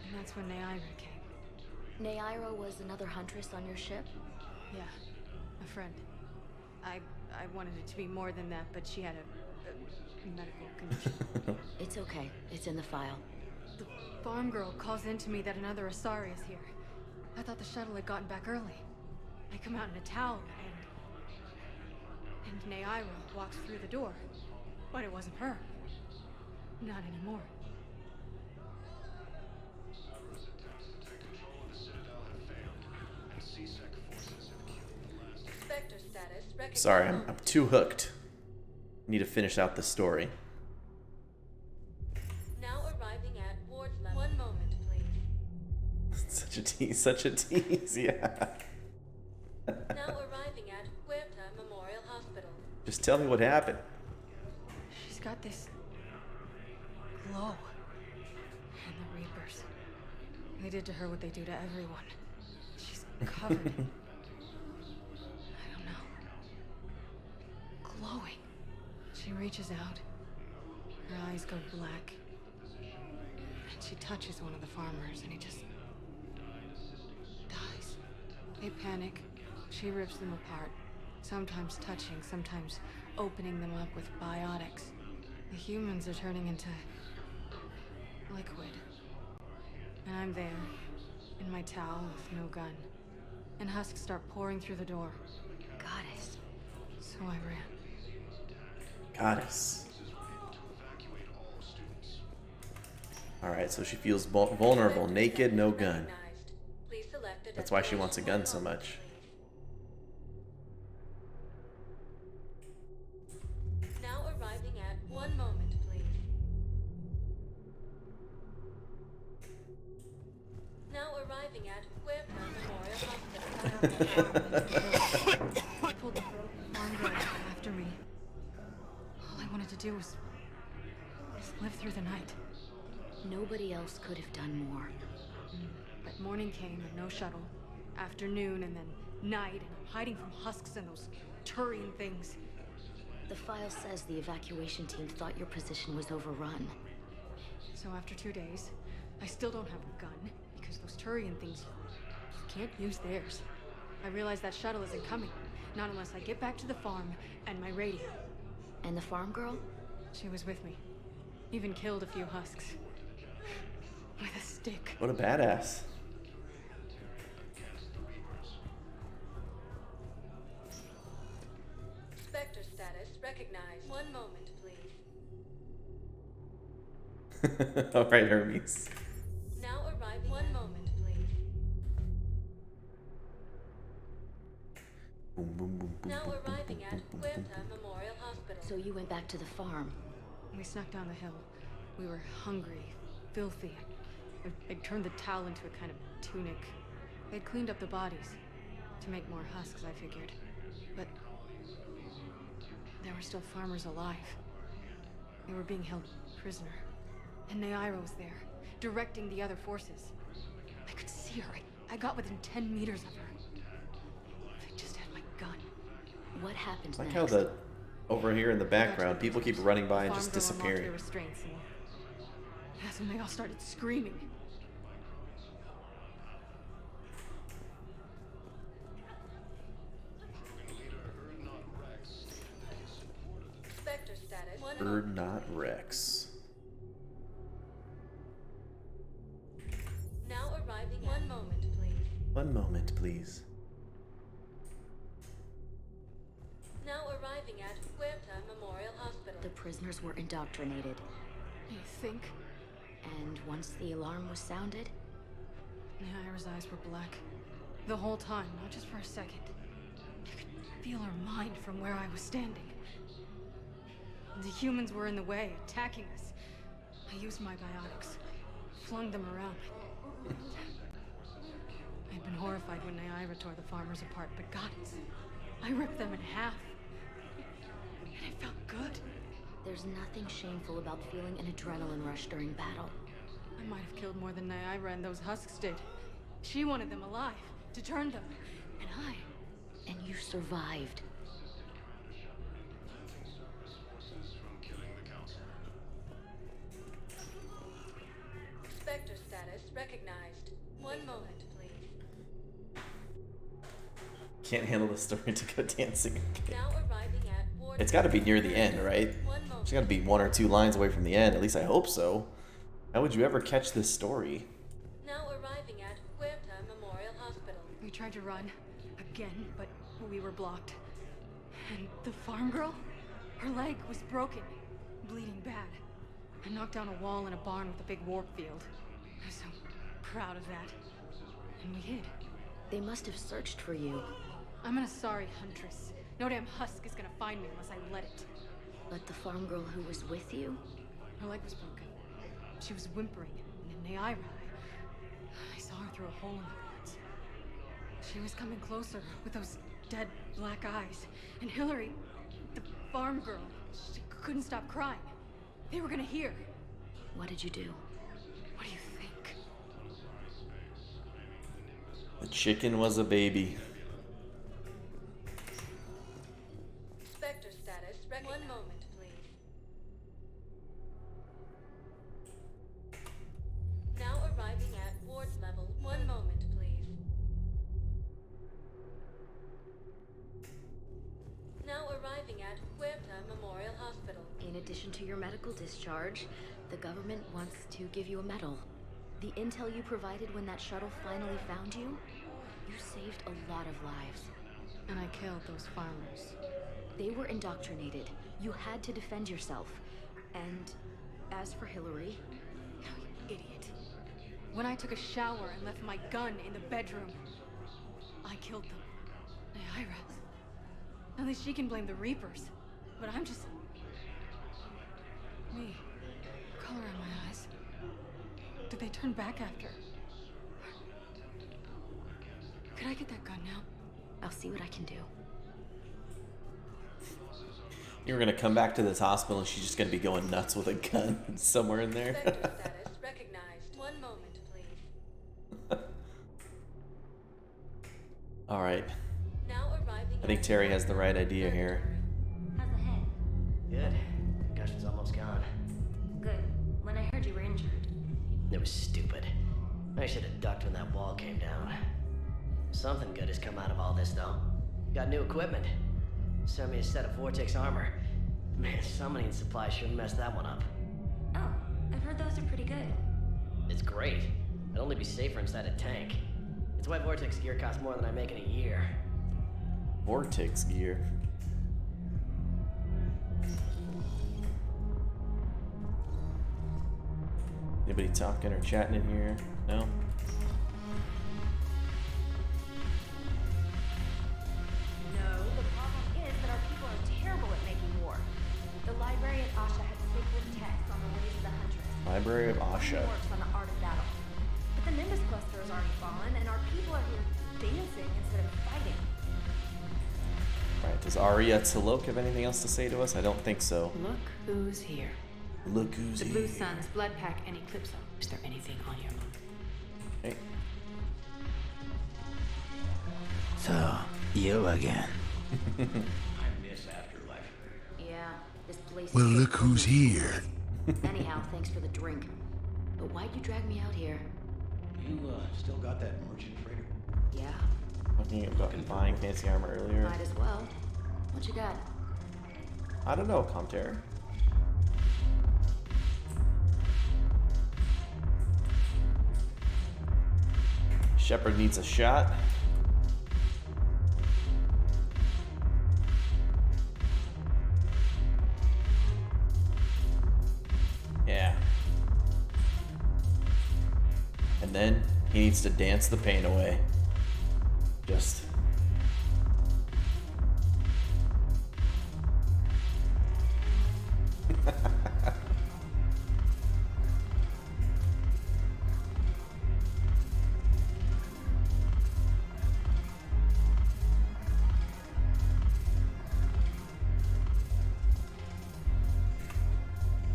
And that's when Naira came. Naira was another huntress on your ship? Yeah, a friend. I wanted it to be more than that, but she had a medical condition. It's okay. It's in the file. The farm girl calls in to me that another Asari is here. I thought the shuttle had gotten back early. I come out in a towel, and Naira walks through the door. But it wasn't her. Not anymore. Cerberus attempts to take control of the Citadel have failed, and C-Sec forces have killed the last... Spectre status recognized. Sorry, I'm too hooked. Need to finish out the story. Now arriving at ward level. One moment, please. Such a tease, yeah. Now arriving at Huerta Memorial Hospital. Just tell me what happened. She's got this glow. And the Reapers. They did to her what they do to everyone. She's covered. I don't know. Glowing. She reaches out. Her eyes go black. And she touches one of the farmers and he just dies. They panic. She rips them apart. Sometimes touching, sometimes opening them up with biotics. The humans are turning into liquid. And I'm there, in my towel with no gun. And husks start pouring through the door. Goddess. So I ran. Goddess. Alright, so she feels vulnerable, naked, no gun. That's why she wants a gun so much. Now arriving at one moment, please. Now arriving at Huerta Memorial Hospital. I pulled the farm girl after me. All I wanted to do was live through the night. Nobody else could have done more. But morning came and no shuttle. Afternoon and then night, and I'm hiding from husks and those Turian things. The file says the evacuation team thought your position was overrun. So after 2 days, I still don't have a gun, because those Turian things, you can't use theirs. I realize that shuttle isn't coming, not unless I get back to the farm and my radio. And the farm girl? She was with me. Even killed a few husks. With a stick. What a badass. Spectre status recognized. One moment, please. Alright, Hermes. Now arriving. One moment, please. Boom, boom, boom, boom, Now boom, arriving boom, at boom, boom, boom, Huerta Memorial Hospital. So you went back to the farm. We snuck down the hill. We were hungry, filthy. I'd turned the towel into a kind of tunic. They'd cleaned up the bodies. To make more husks, I figured. But there were still farmers alive. They were being held prisoner. And Naira was there, directing the other forces. I could see her. I got within 10 meters of her. If I just What happened Like next? how over here in the background, people keep running by and Farm just girl unlocked their disappearing. restraints, and that's when they all started screaming. Spectre status. Bird not Rex. Now arriving. 1 moment, please. 1 moment, please. Now arriving at Huerta Memorial Hospital. The prisoners were indoctrinated. You think? And once the alarm was sounded, Naira's eyes were black. The whole time, not just for a second. You could feel her mind from where I was standing. The humans were in the way, attacking us. I used my biotics, flung them around. I'd been horrified when Naira tore the farmers apart, but goddess, I ripped them in half. And it felt good. there's nothing shameful about feeling an adrenaline rush during battle. I might have killed more than Naira and those husks did. She wanted them alive, to turn them. And I... And you survived. Spectre status recognized. 1 moment, please. Can't handle the story to go dancing. Now arriving at Ward. It's got to be near the end, right? It's got to be 1 or 2 lines away from the end. At least I hope so. How would you ever catch this story? Now arriving at Huerta Memorial Hospital. We tried to run, again, but we were blocked. And the farm girl? Her leg was broken, bleeding bad. I knocked down a wall in a barn with a big warp field. I was so proud of that. And we hid. They must have searched for you. I'm an Asari huntress. No damn husk is gonna find me unless I let it. But the farm girl who was with you? Her leg was broken. She was whimpering, and then Naira, I saw her through a hole in the boards. She was coming closer with those dead black eyes. And Hillary, the farm girl, she couldn't stop crying. They were gonna hear. What did you do? What do you think? The chicken was a baby. Spectre status recognized. 1 moment, please. Now arriving at ward level. 1 moment, please. Now arriving at Huerta Memorial Hospital. In addition to your medical discharge, the government wants to give you a medal. The intel you provided when that shuttle finally found you, you saved a lot of lives. And I killed those farmers. They were indoctrinated. You had to defend yourself. And as for Hillary... No, you idiot. When I took a shower and left my gun in the bedroom, I killed them. Naira. At least she can blame the Reapers. But I'm just... me. Color in my eyes. Did they turn back after? Could I get that gun now? I'll see what I can do. You were gonna come back to this hospital and she's just gonna be going nuts with a gun somewhere in there. Spectre status recognized. 1 moment, please. Alright. Now arriving I think Terry has the right idea here. How's the head? Good. Concussion's almost gone. Good. When I heard you were injured. It was stupid. I should have ducked when that wall came down. Something good has come out of all this, though. Got new equipment. Sent me a set of Vortex armor. Man, summoning supply sure messed that one up. Oh, I've heard those are pretty good. It's great. I'd only be safer inside a tank. It's why Vortex gear costs more than I make in a year. Vortex gear. Anybody talking or chatting in here? No? No, the problem is that our people are terrible at making war. The library at Asha had sacred texts on the ways of the Huntress. Library of Asha. It works on the art of battle. But the Nimbus cluster has already fallen, and our people are here dancing instead of fighting. Alright, does Arya T'Loak have anything else to say to us? I don't think so. Look who's here. Look who's The here. Blue Suns, Blood Pack, and Eclipso. Is there anything on your mind? Hey. So, you again. place. Well, look who's here. Anyhow, thanks for the drink. But why'd you drag me out here? You, still got that merchant freighter? Yeah, Talking about buying fancy armor earlier. might as well. What you got? I don't know, Comter. Shepard needs a shot. Yeah. And then he needs to dance the pain away. Just.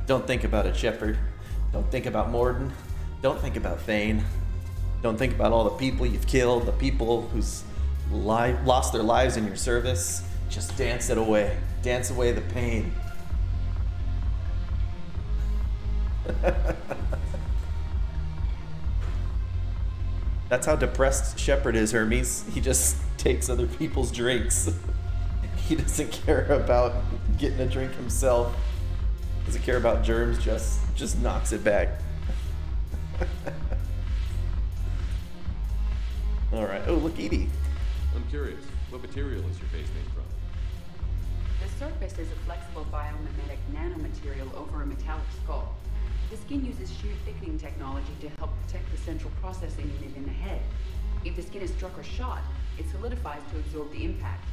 Don't think about it, Shepard. Don't think about Morden. Don't think about Thane. Don't think about all the people you've killed, the people who's lost their lives in your service. Just dance it away. Dance away the pain. That's how depressed Shepard is, Hermes. He just takes other people's drinks. He doesn't care about getting a drink himself. Doesn't care about germs, just knocks it back. Alright. Oh, look, Edie. I'm curious, what material is your base made from? The surface is a flexible biomimetic nanomaterial over a metallic skull. The skin uses shear thickening technology to help protect the central processing unit in the head. If the skin is struck or shot, it solidifies to absorb the impact.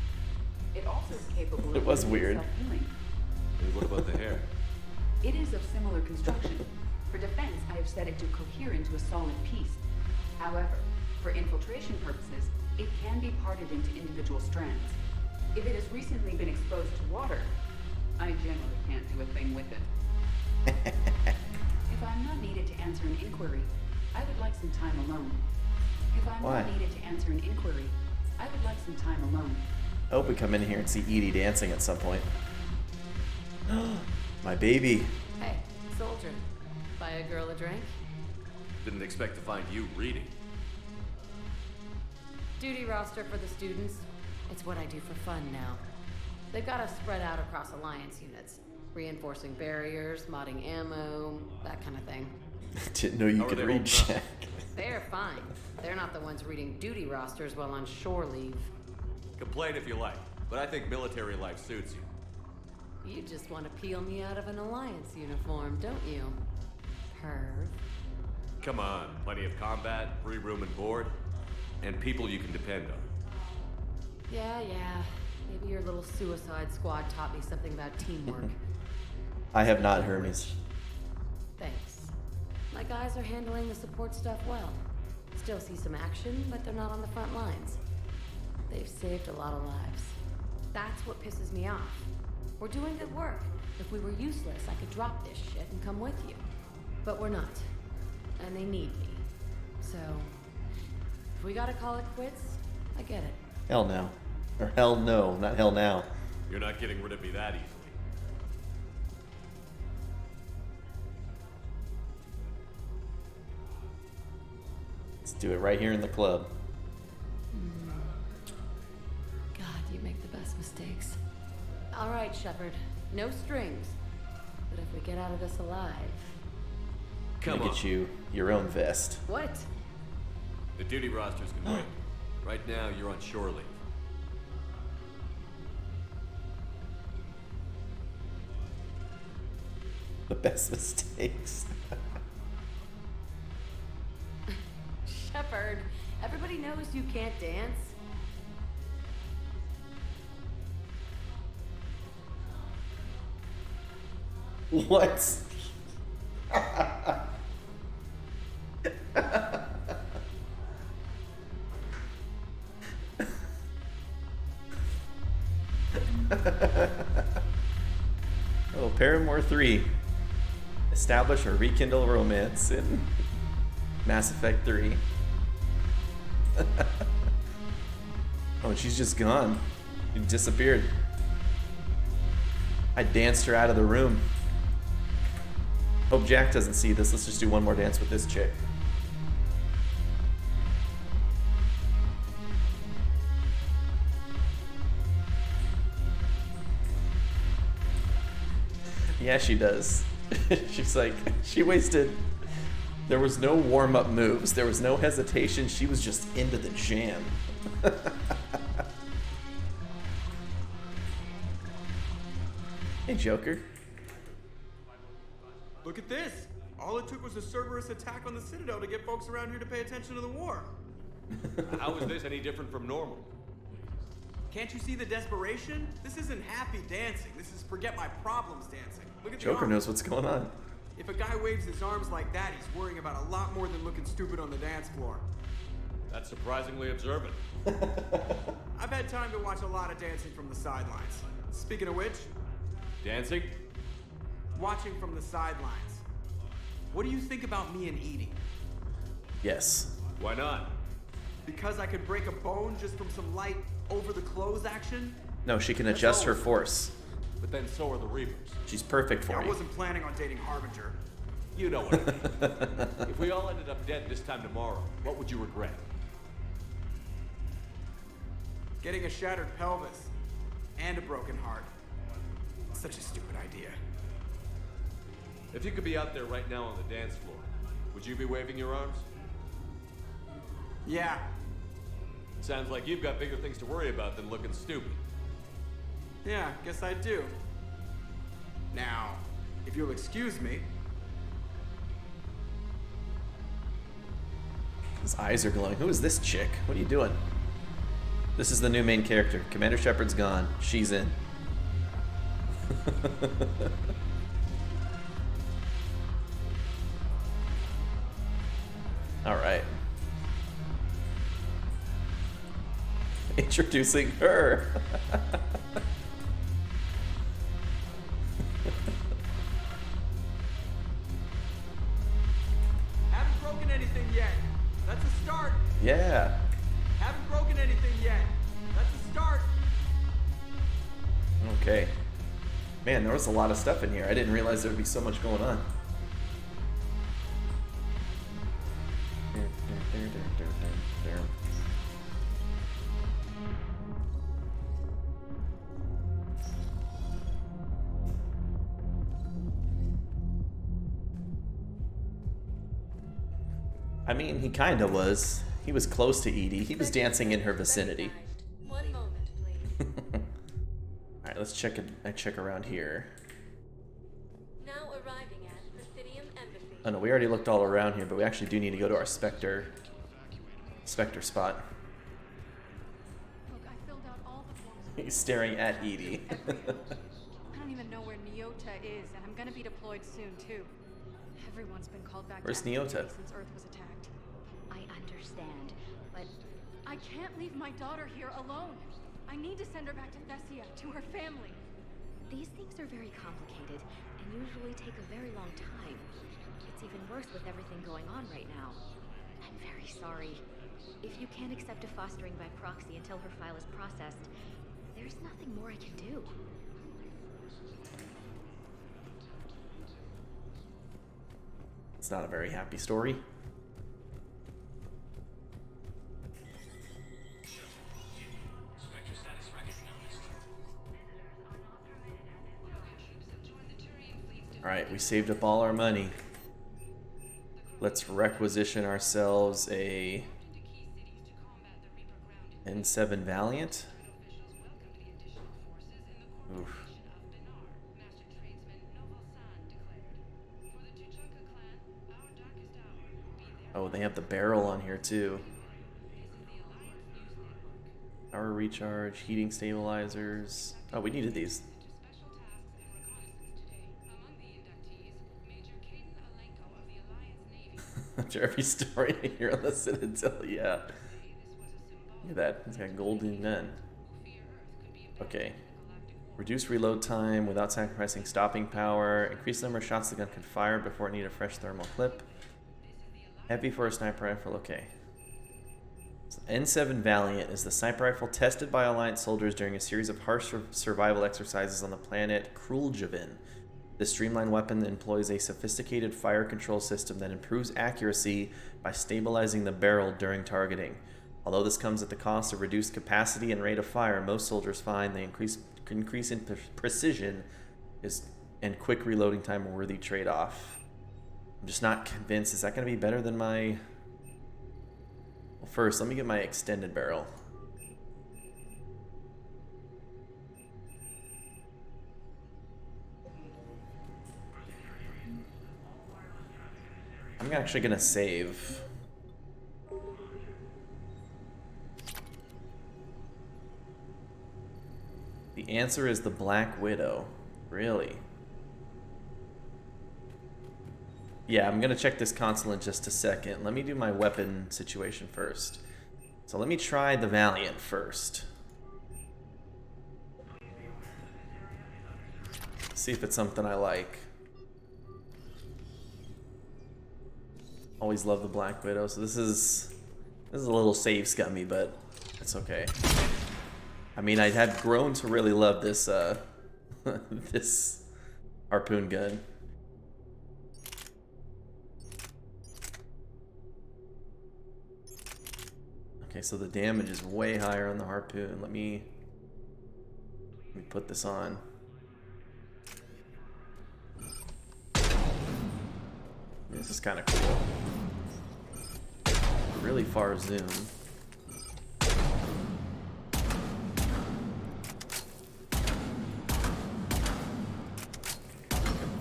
It also is capable of It was weird. self-healing. And what about the hair? It is of similar construction. For defense, I have set it to cohere into a solid piece. However, for infiltration purposes, it can be parted into individual strands. If it has recently been exposed to water, I generally can't do a thing with it. If I'm not needed to answer an inquiry, I would like some time alone. If I'm Why? not needed to answer an inquiry, I would like some time alone. I hope we come in here and see Edie dancing at some point. My baby. Hey, soldier. Buy a girl a drink? Didn't expect to find you reading. Duty roster for the students. It's what I do for fun now. They've got us spread out across Alliance units. Reinforcing barriers, modding ammo, that kind of thing. Didn't know you could read check. They're fine. They're not the ones reading duty rosters while on shore leave. Complain if you like, but I think military life suits you. You just want to peel me out of an Alliance uniform, don't you? Perv. Come on, plenty of combat, free room and board, and people you can depend on. Yeah. Maybe your little suicide squad taught me something about teamwork. I have not, Hermes. Thanks. My guys are handling the support stuff well. Still see some action, but they're not on the front lines. They've saved a lot of lives. That's what pisses me off. We're doing good work. If we were useless, I could drop this shit and come with you. But we're not. And they need me. So, if we gotta call it quits, I get it. Hell no. Or hell no, not hell now. You're not getting rid of me that easily. Let's do it right here in the club. God, you make the best mistakes. All right, Shepard. No strings. But if we get out of this alive... Come on. Get you your own vest. What? The duty rosters can wait. Right now, you're on shore leave. The best mistakes. Shepard, everybody knows you can't dance. What? Oh, Paramore 3. Establish or rekindle romance in Mass Effect 3. Oh, she's just gone. She disappeared. I danced her out of the room. Hope Jack doesn't see this. Let's just do one more dance with this chick. Yeah, she does. She's like, she wasted... There was no warm-up moves. There was no hesitation. She was just into the jam. Hey, Joker. Look at this! All it took was a Cerberus attack on the Citadel to get folks around here to pay attention to the war. How is this any different from normal? Can't you see the desperation? This isn't happy dancing. This is forget my problems dancing. Look at the Joker arms. knows what's going on. If a guy waves his arms like that, he's worrying about a lot more than looking stupid on the dance floor. That's surprisingly observant. I've had time to watch a lot of dancing from the sidelines. Speaking of which... Dancing? Watching from the sidelines. What do you think about me and Edie? Yes. Why not? Because I could break a bone just from some light over-the-clothes action? No, she can adjust her force. But then so are the Reapers. She's perfect for I you. wasn't planning on dating Harbinger. You know what I mean. If we all ended up dead this time tomorrow, what would you regret? Getting a shattered pelvis and a broken heart. Such a stupid idea. If you could be out there right now on the dance floor, would you be waving your arms? Yeah. Sounds like you've got bigger things to worry about than looking stupid. Yeah, guess I do. Now, if you'll excuse me. His eyes are glowing. Who is this chick? What are you doing? This is the new main character. Commander Shepard's gone. She's in. All right. Introducing her. Haven't broken anything yet. That's a start. Yeah. Haven't broken anything yet. That's a start. Okay. Man, there was a lot of stuff in here. I didn't realize there would be so much going on. I mean, he kinda was. He was close to Edie. He was dancing in her vicinity. One moment, please. Alright, let's check around here. Now arriving at Presidium Embassy. Oh no, we already looked all around here, but we actually do need to go to our Spectre spot. Look, I filled out all the forms. He's staring at Edie. I don't even know where Nyota is, and I'm gonna be deployed soon too. Everyone's been called back Where's to active Nyota? duty since Earth was attacked. I understand, but I can't leave my daughter here alone. I need to send her back to Thessia, to her family. these things are very complicated and usually take a very long time. It's even worse with everything going on right now. I'm very sorry. If you can't accept a fostering by proxy until her file is processed, there's nothing more I can do. It's not a very happy story. Alright, we saved up all our money. Let's requisition ourselves a N7 Valiant. Oof. Oh, they have the barrel on here too. Power recharge, heating stabilizers. Oh, we needed these. After every story I hear on the Citadel, yeah. Look at that, he's got golden gun. Okay. Reduce reload time without sacrificing stopping power. Increase the number of shots the gun can fire before it needs a fresh thermal clip. Heavy for a sniper rifle, okay. N7 Valiant is the sniper rifle tested by Alliance soldiers during a series of harsh survival exercises on the planet Kruljavin. This streamlined weapon employs a sophisticated fire control system that improves accuracy by stabilizing the barrel during targeting. Although this comes at the cost of reduced capacity and rate of fire, most soldiers find the increase in precision and quick reloading time a worthy trade-off. I'm just not convinced. Is that going to be better than my... Well, first, let me get my extended barrel. I'm actually going to save. The answer is the Black Widow. Really? Yeah, I'm gonna check this console in just a second. Let me do my weapon situation first. So let me try the Valiant first. See if it's something I like. Always love the Black Widow, so this is a little save scummy, but it's okay. I mean, I had grown to really love this this harpoon gun. Okay, so the damage is way higher on the harpoon. Let me put this on. This is kind of cool. Really far zoom.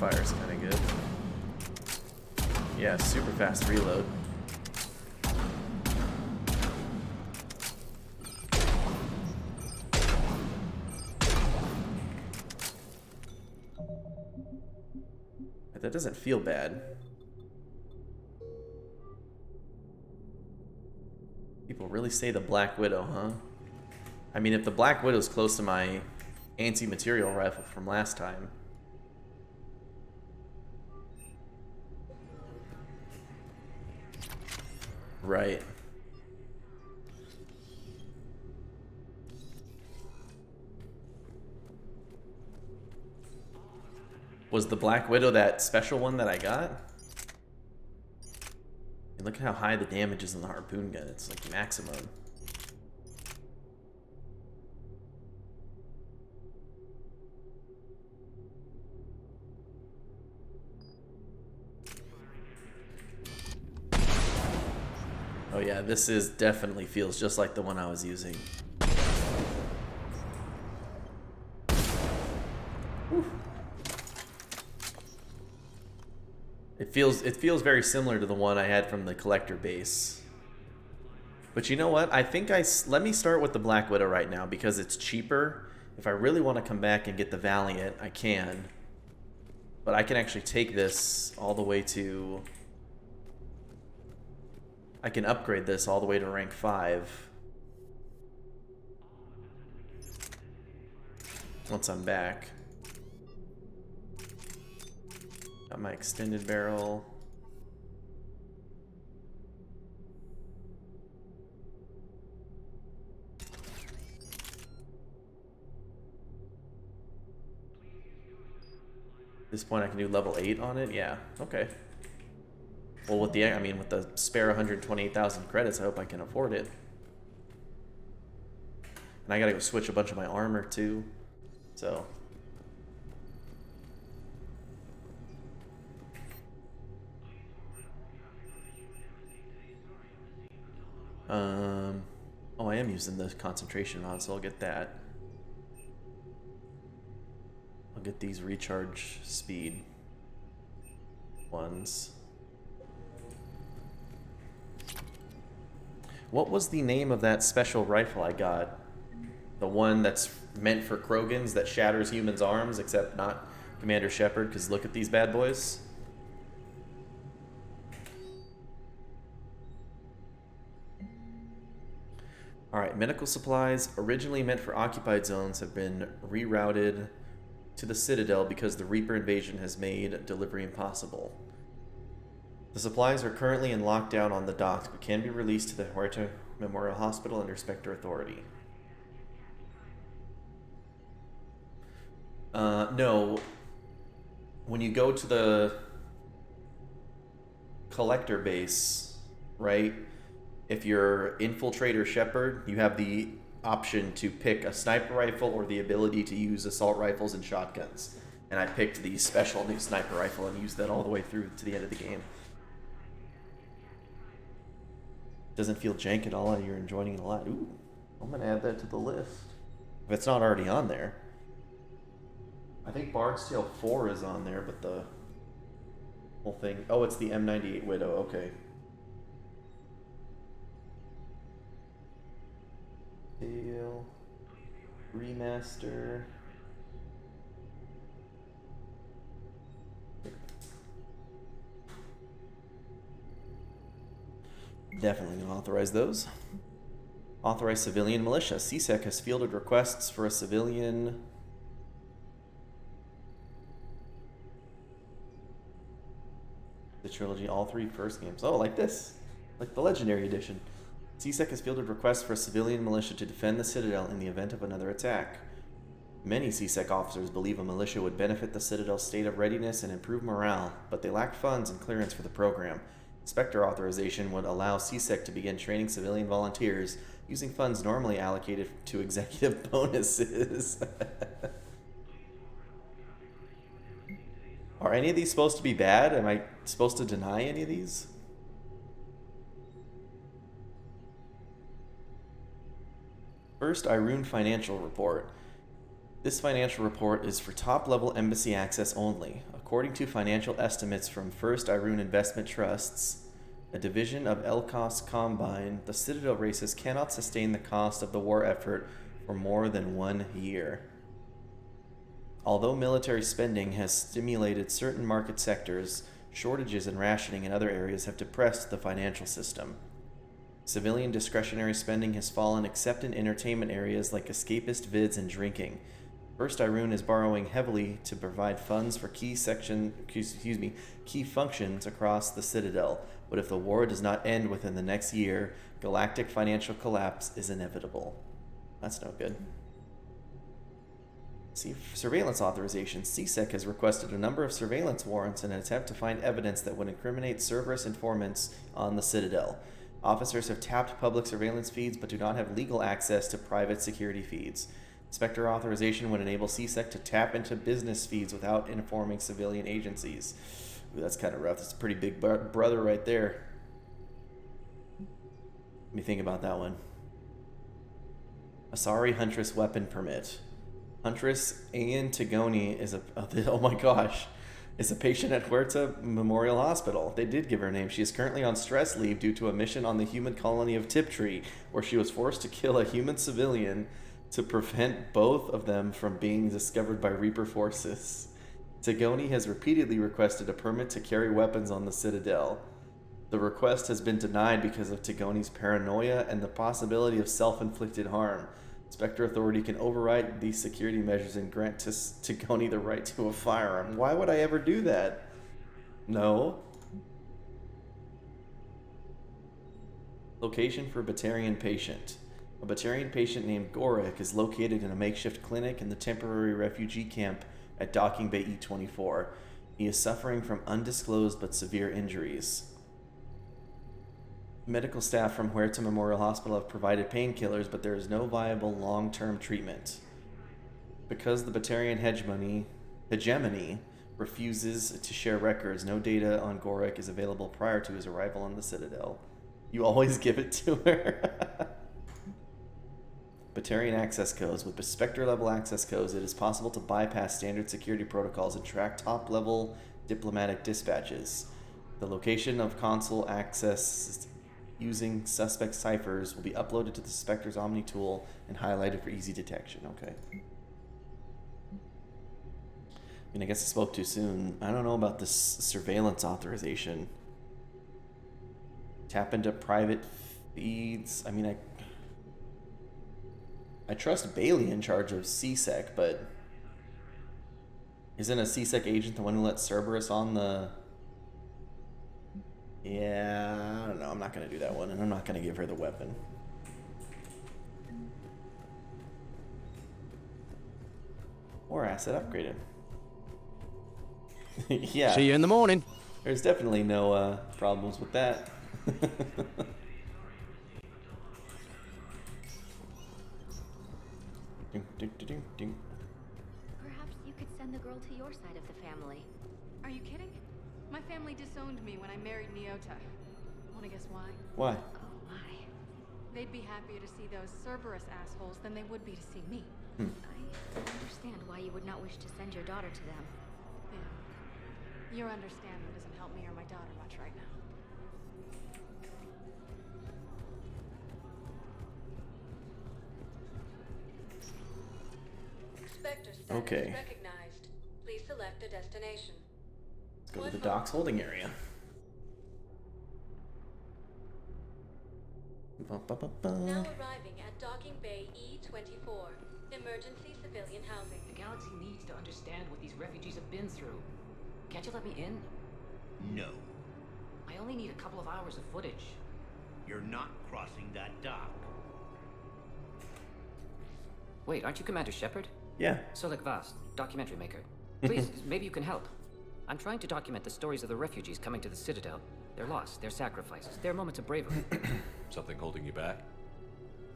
Fire's kind of good. Yeah, super fast reload. That doesn't feel bad. People really say the Black Widow, huh? I mean, if the Black Widow's close to my anti-material rifle from last time. Right. Was the Black Widow that special one that I got? And look at how high the damage is in the harpoon gun. It's like maximum. Oh yeah, this is definitely feels just like the one I was using. Whew. It feels very similar to the one I had from the collector base. But you know what? I think let me start with the Black Widow right now because it's cheaper. If I really want to come back and get the Valiant, I can. But I can actually take this all the way to... I can upgrade this all the way to rank 5. Once I'm back. Got my extended barrel. At this point I can do level 8 on it? Yeah, okay. Well, with the spare 128,000 credits, I hope I can afford it. And I gotta go switch a bunch of my armor too, so. Oh, I am using the concentration rod, so I'll get that. I'll get these recharge speed ones. What was the name of that special rifle I got? The one that's meant for Krogans that shatters humans' arms, except not Commander Shepard, because look at these bad boys. Alright, medical supplies, originally meant for occupied zones, have been rerouted to the Citadel because the Reaper invasion has made delivery impossible. The supplies are currently in lockdown on the docks, but can be released to the Memorial Hospital under Spectre authority. No. When you go to the collector base, right? If you're Infiltrator Shepard, you have the option to pick a sniper rifle or the ability to use assault rifles and shotguns. And I picked the special new sniper rifle and used that all the way through to the end of the game. Doesn't feel jank at all, and you're enjoying it a lot. Ooh, I'm gonna add that to the list. If it's not already on there. I think Bard's Tale 4 is on there, but the whole thing... Oh, it's the M98 Widow, okay. Tale... Remaster... Definitely going to authorize those. Authorize civilian militia. CSEC has fielded requests for a civilian... The trilogy, all three first games. Oh, like this. Like the Legendary Edition. CSEC has fielded requests for a civilian militia to defend the Citadel in the event of another attack. Many CSEC officers believe a militia would benefit the Citadel's state of readiness and improve morale, but they lack funds and clearance for the program. Spectre authorization would allow CSEC to begin training civilian volunteers using funds normally allocated to executive bonuses. Are any of these supposed to be bad? Am I supposed to deny any of these? First, Irune financial report. This financial report is for top-level embassy access only. According to financial estimates from First Irune Investment Trusts, a division of Elkos Combine, the Citadel races cannot sustain the cost of the war effort for more than 1 year. Although military spending has stimulated certain market sectors, shortages and rationing in other areas have depressed the financial system. Civilian discretionary spending has fallen except in entertainment areas like escapist vids and drinking. First Irune is borrowing heavily to provide funds for key functions across the Citadel, but if the war does not end within the next year, galactic financial collapse is inevitable. That's no good. Surveillance authorization. CSEC has requested a number of surveillance warrants in an attempt to find evidence that would incriminate Cerberus informants on the Citadel. Officers have tapped public surveillance feeds but do not have legal access to private security feeds. Spectre authorization would enable CSEC to tap into business feeds without informing civilian agencies. Ooh, that's kind of rough. That's a pretty big brother right there. Let me think about that one. Asari Huntress weapon permit. Huntress Ann Tigoni is oh my gosh, is a patient at Huerta Memorial Hospital. They did give her a name. She is currently on stress leave due to a mission on the human colony of Tiptree, where she was forced to kill a human civilian to prevent both of them from being discovered by Reaper forces. Tigoni has repeatedly requested a permit to carry weapons on the Citadel. The request has been denied because of Tigoni's paranoia and the possibility of self-inflicted harm. Spectre Authority can override these security measures and grant to Tigoni the right to a firearm. Why would I ever do that? No. Location for Batarian patient. A Batarian patient named Gorek is located in a makeshift clinic in the temporary refugee camp at Docking Bay E24. He is suffering from undisclosed but severe injuries. Medical staff from Huerta Memorial Hospital have provided painkillers, but there is no viable long-term treatment. Because the Batarian hegemony refuses to share records, no data on Gorek is available prior to his arrival on the Citadel. You always give it to her. Batarian access codes. With Spectre-level access codes, it is possible to bypass standard security protocols and track top-level diplomatic dispatches. The location of console access using suspect ciphers will be uploaded to the Spectre's Omni tool and highlighted for easy detection. Okay. I mean, I guess I spoke too soon. I don't know about this surveillance authorization. Tap into private feeds. I mean, I trust Bailey in charge of CSEC, but isn't a CSEC agent the one who let Cerberus on the... Yeah, I don't know. I'm not going to do that one, and I'm not going to give her the weapon. Or asset upgraded. Yeah. See you in the morning. There's definitely no problems with that. Perhaps you could send the girl to your side of the family. Are you kidding? My family disowned me when I married Nyota. Wanna guess why? Why? Oh, why? They'd be happier to see those Cerberus assholes than they would be to see me. I understand why you would not wish to send your daughter to them. Yeah. Your understanding doesn't help me or my daughter much right now. Spectre status Okay. recognized. Please select a destination. Let's go to the docks holding area. Now arriving at Docking Bay E-24. Emergency civilian housing. The galaxy needs to understand what these refugees have been through. Can't you let me in? No. I only need a couple of hours of footage. You're not crossing that dock. Wait, aren't you Commander Shepard? Yeah. Solik Vast, documentary maker. Please, maybe you can help. I'm trying to document the stories of the refugees coming to the Citadel. Their loss, their sacrifices, their moments of bravery. Something holding you back?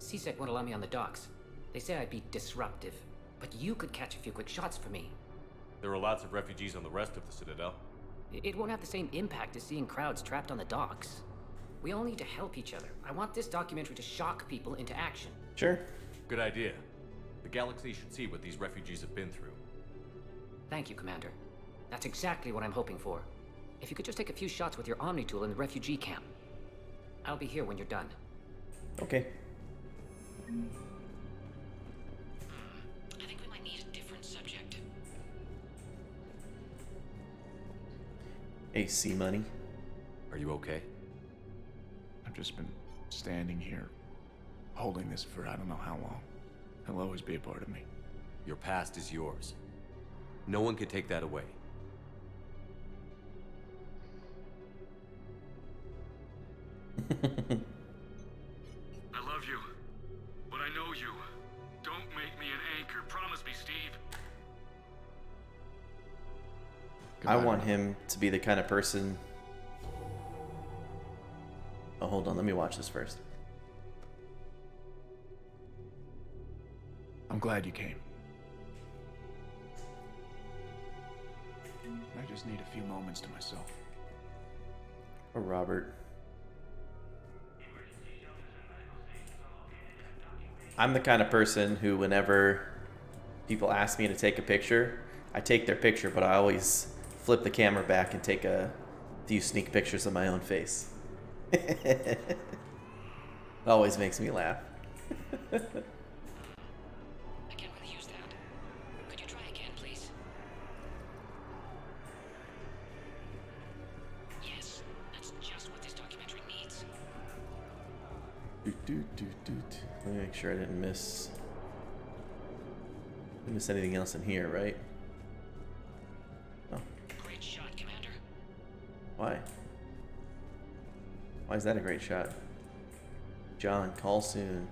CSEC won't allow me on the docks. They say I'd be disruptive, but you could catch a few quick shots for me. There are lots of refugees on the rest of the Citadel. It won't have the same impact as seeing crowds trapped on the docks. We all need to help each other. I want this documentary to shock people into action. Sure. Good idea. The galaxy should see what these refugees have been through. Thank you, Commander. That's exactly what I'm hoping for. If you could just take a few shots with your Omni tool in the refugee camp. I'll be here when you're done. Okay. I think we might need a different subject. AC money. Are you okay? I've just been standing here, holding this for I don't know how long. It'll always be a part of me. Your past is yours. No one can take that away. I love you, but I know you. Don't make me an anchor. Promise me, Steve. I want him to be the kind of person... Oh, hold on. Let me watch this first. I'm glad you came. I just need a few moments to myself. Or Robert. I'm the kind of person who, whenever people ask me to take a picture, I take their picture, but I always flip the camera back and take a few sneak pictures of my own face. It always makes me laugh. I can't really use that. Could you try again, please? Yes, that's just what this documentary needs. Let me make sure I didn't miss anything else in here, right? Oh. Great shot, Commander. Why? Why is that a great shot? John, call soon.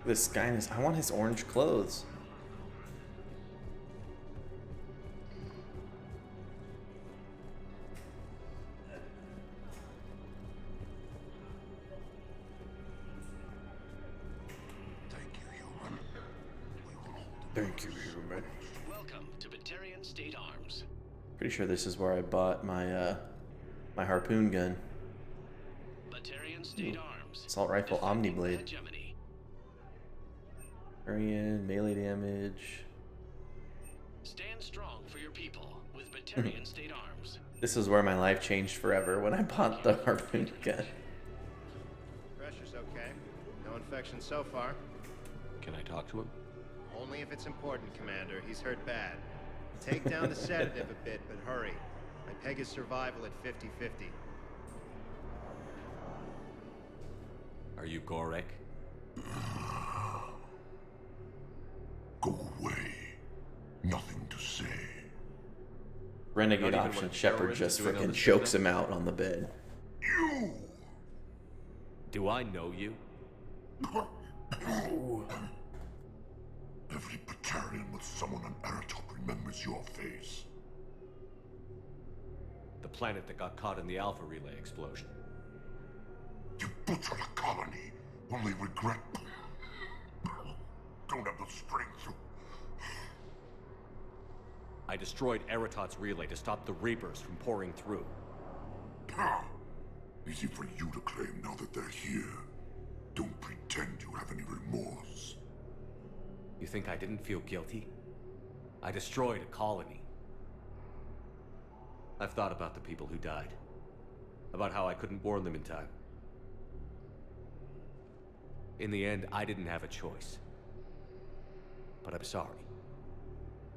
This guy is... I want his orange clothes. Thank you, human. Welcome to Batarian State Arms. Pretty sure this is where I bought my my harpoon gun. Batarian State Arms. Assault rifle Omni Blade. Hegemony. Varian, melee damage. Stand strong for your people with Batarian State Arms. This is where my life changed forever when I bought the harpoon gun. Pressure's okay. No infection so far. Can I talk to him? Only if it's important, Commander. He's hurt bad. Take down the sedative a bit, but hurry. I peg his survival at 50-50. Are you Gorek? Go away. Nothing to say. Renegade Not even option. what Shepard terrorists just are doing on freaking the chokes Citadel? him out on the bed. You! Do I know you? Every Batarian with someone on Eratop remembers your face. The planet that got caught in the Alpha Relay explosion. You butchered a colony. Only regret. Don't have the strength to... I destroyed Eratot's relay to stop the Reapers from pouring through. Easy for you to claim now that they're here. Don't pretend you have any remorse. You think I didn't feel guilty? I destroyed a colony. I've thought about the people who died. About how I couldn't warn them in time. In the end, I didn't have a choice. But I'm sorry.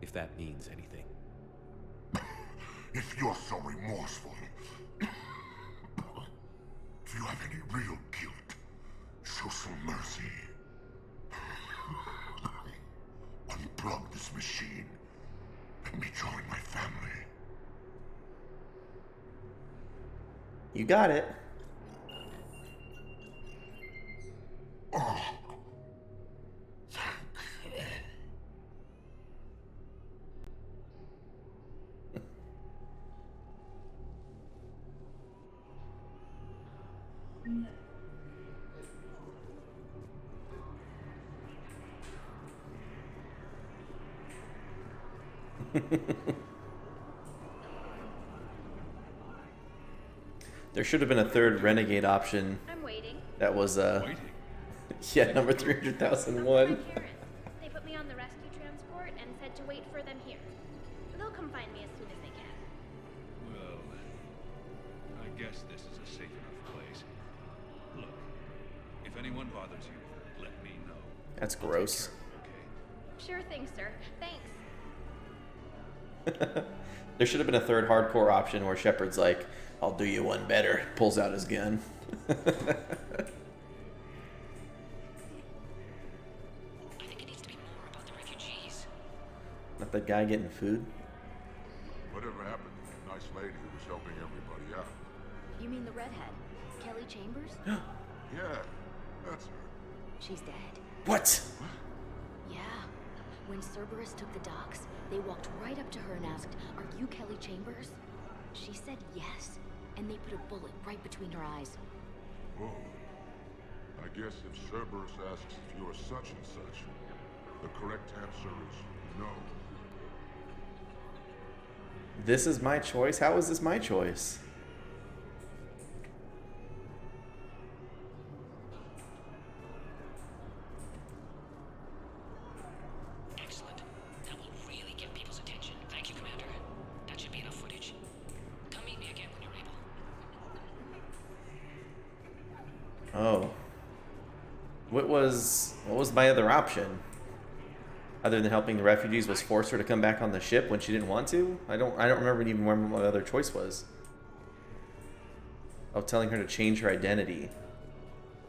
If that means anything. If you're so remorseful, if you have any real guilt, show some mercy. Unplug this machine. Let me join my family. You got it. Oh. There should have been a third renegade option. I'm waiting. That was yeah, number 300,001. They put me on the rescue transport and said to wait for them here. They'll come find me as soon as they can. Well, I guess this is a safe enough place. Look, if anyone bothers you, let me know. That's gross. Sure thing, sir. Thanks. There should have been a third hardcore option where Shepard's like, I'll do you one better. Pulls out his gun. I think it needs to be more about the refugees. Not that guy getting food. Whatever happened to the nice lady who was helping everybody out? You mean the redhead? Kelly Chambers? Yeah, that's her. She's dead. What? Yeah. When Cerberus took the docks, they walked right up to her and asked, "Are you Kelly Chambers?" She said yes, and they put a bullet right between her eyes. Whoa. I guess if Cerberus asks if you're such and such, the correct answer is no. This is my choice? How is this my choice? Excellent. That will really get people's attention. Thank you, Commander. That should be enough footage. Come meet me again when you're able. Oh. What was my other option? Other than helping the refugees, was force her to come back on the ship when she didn't want to? I don't remember even what my other choice was. Oh, telling her to change her identity.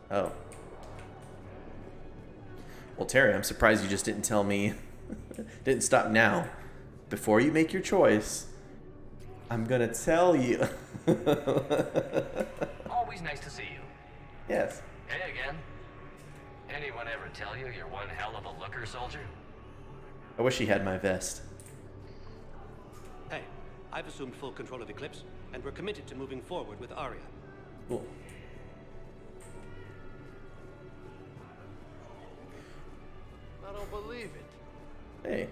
Oh. Well, Terry, I'm surprised you just didn't tell me. Didn't stop now. Before you make your choice, I'm gonna tell you. Always nice to see you. Yes. Hey again. Anyone ever tell you you're one hell of a looker, soldier? I wish he had my vest. Hey, I've assumed full control of Eclipse, and we're committed to moving forward with Aria. Cool. I don't believe it. Hey.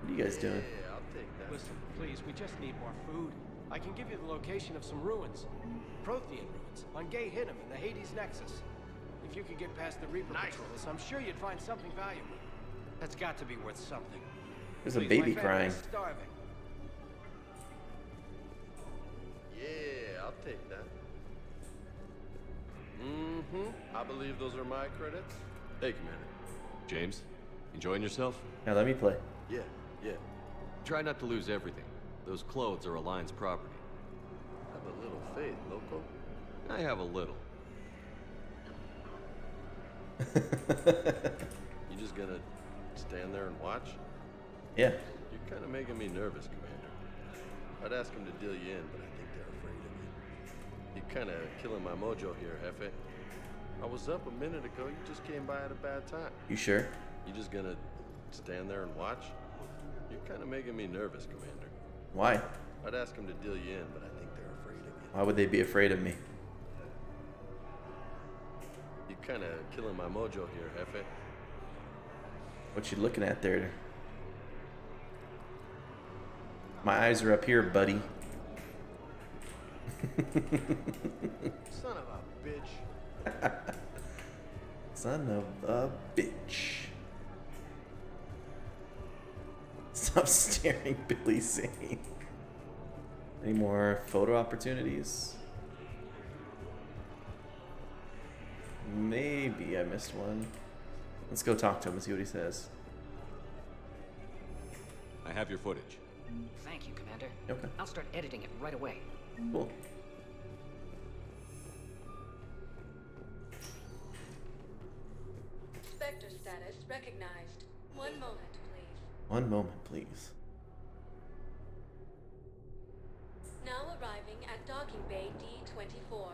What are you guys doing? Yeah, I'll take that. Listen, please, we just need more food. I can give you the location of some ruins. Prothean ruins on Gay Hinnom in the Hades Nexus. If you could get past the Reaper patrols, I'm sure you'd find something valuable. That's got to be worth something. There's a Please, baby my crying. family's starving. Yeah, I'll take that. Mm-hmm. I believe those are my credits. Hey, Commander. James, enjoying yourself? Now let me play. Yeah. Try not to lose everything. Those clothes are Alliance property. Have a little faith, loco. I have a little. You just gonna stand there and watch? Yeah. You're kind of making me nervous, Commander. I'd ask them to deal you in, but I think they're afraid of you. You're kind of killing my mojo here, Jefe. I was up a minute ago. You just came by at a bad time. You sure? You just gonna stand there and watch? You're kind of making me nervous, Commander. Why? I'd ask them to deal you in, but I think they're afraid of you. Why would they be afraid of me? You're kind of killing my mojo here, Jefe. What you looking at there? My eyes are up here, buddy. Son of a bitch. Son of a bitch. Stop staring, Billy Zane. Any more photo opportunities? Maybe I missed one. Let's go talk to him and see what he says. I have your footage. Thank you, Commander. Okay. I'll start editing it right away. Cool. Spectre status recognized. One moment, please. One moment, please. Now arriving at docking bay D-24.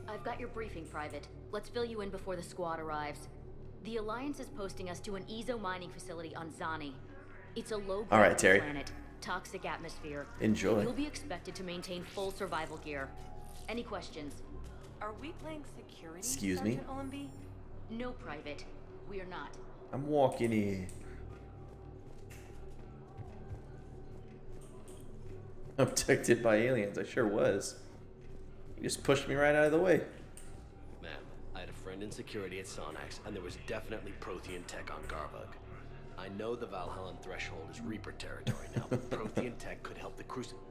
I've got your briefing, Private. Let's fill you in before the squad arrives. The Alliance is posting us to an Ezo mining facility on Zani. It's a low-gravity Terry. planet, toxic atmosphere. Enjoy. You'll be expected to maintain full survival gear. Any questions? Are we playing security, Excuse me? Sergeant Olenby? No, Private. We are not. I'm walking in. Abducted by aliens. I sure was. You just pushed me right out of the way. Ma'am, I had a friend in security at Sonax, and there was definitely Prothean tech on Garbug. I know the Valhallan threshold is Reaper territory now, but Prothean tech could help the Crucible.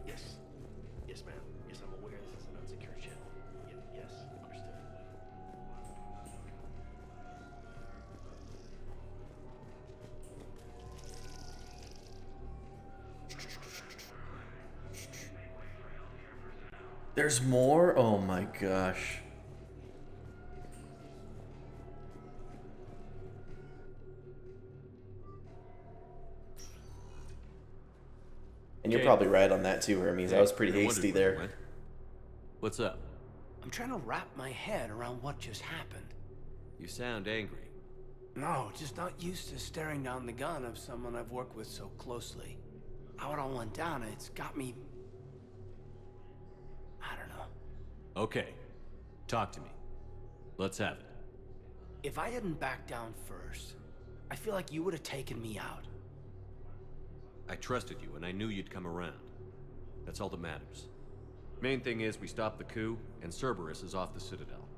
Yes. Yes, ma'am. Yes, I'm aware this is an unsecured channel. Yes, understood. There's more? Oh my gosh. And you're probably right on that too, Hermes. I was pretty hasty there. What's up? I'm trying to wrap my head around what just happened. You sound angry. No, just not used to staring down the gun of someone I've worked with so closely. How it all went down, it's got me... I don't know. Okay. Talk to me. Let's have it. If I hadn't backed down first, I feel like you would have taken me out. I trusted you, and I knew you'd come around. That's all that matters. Main thing is, we stopped the coup, and Cerberus is off the Citadel.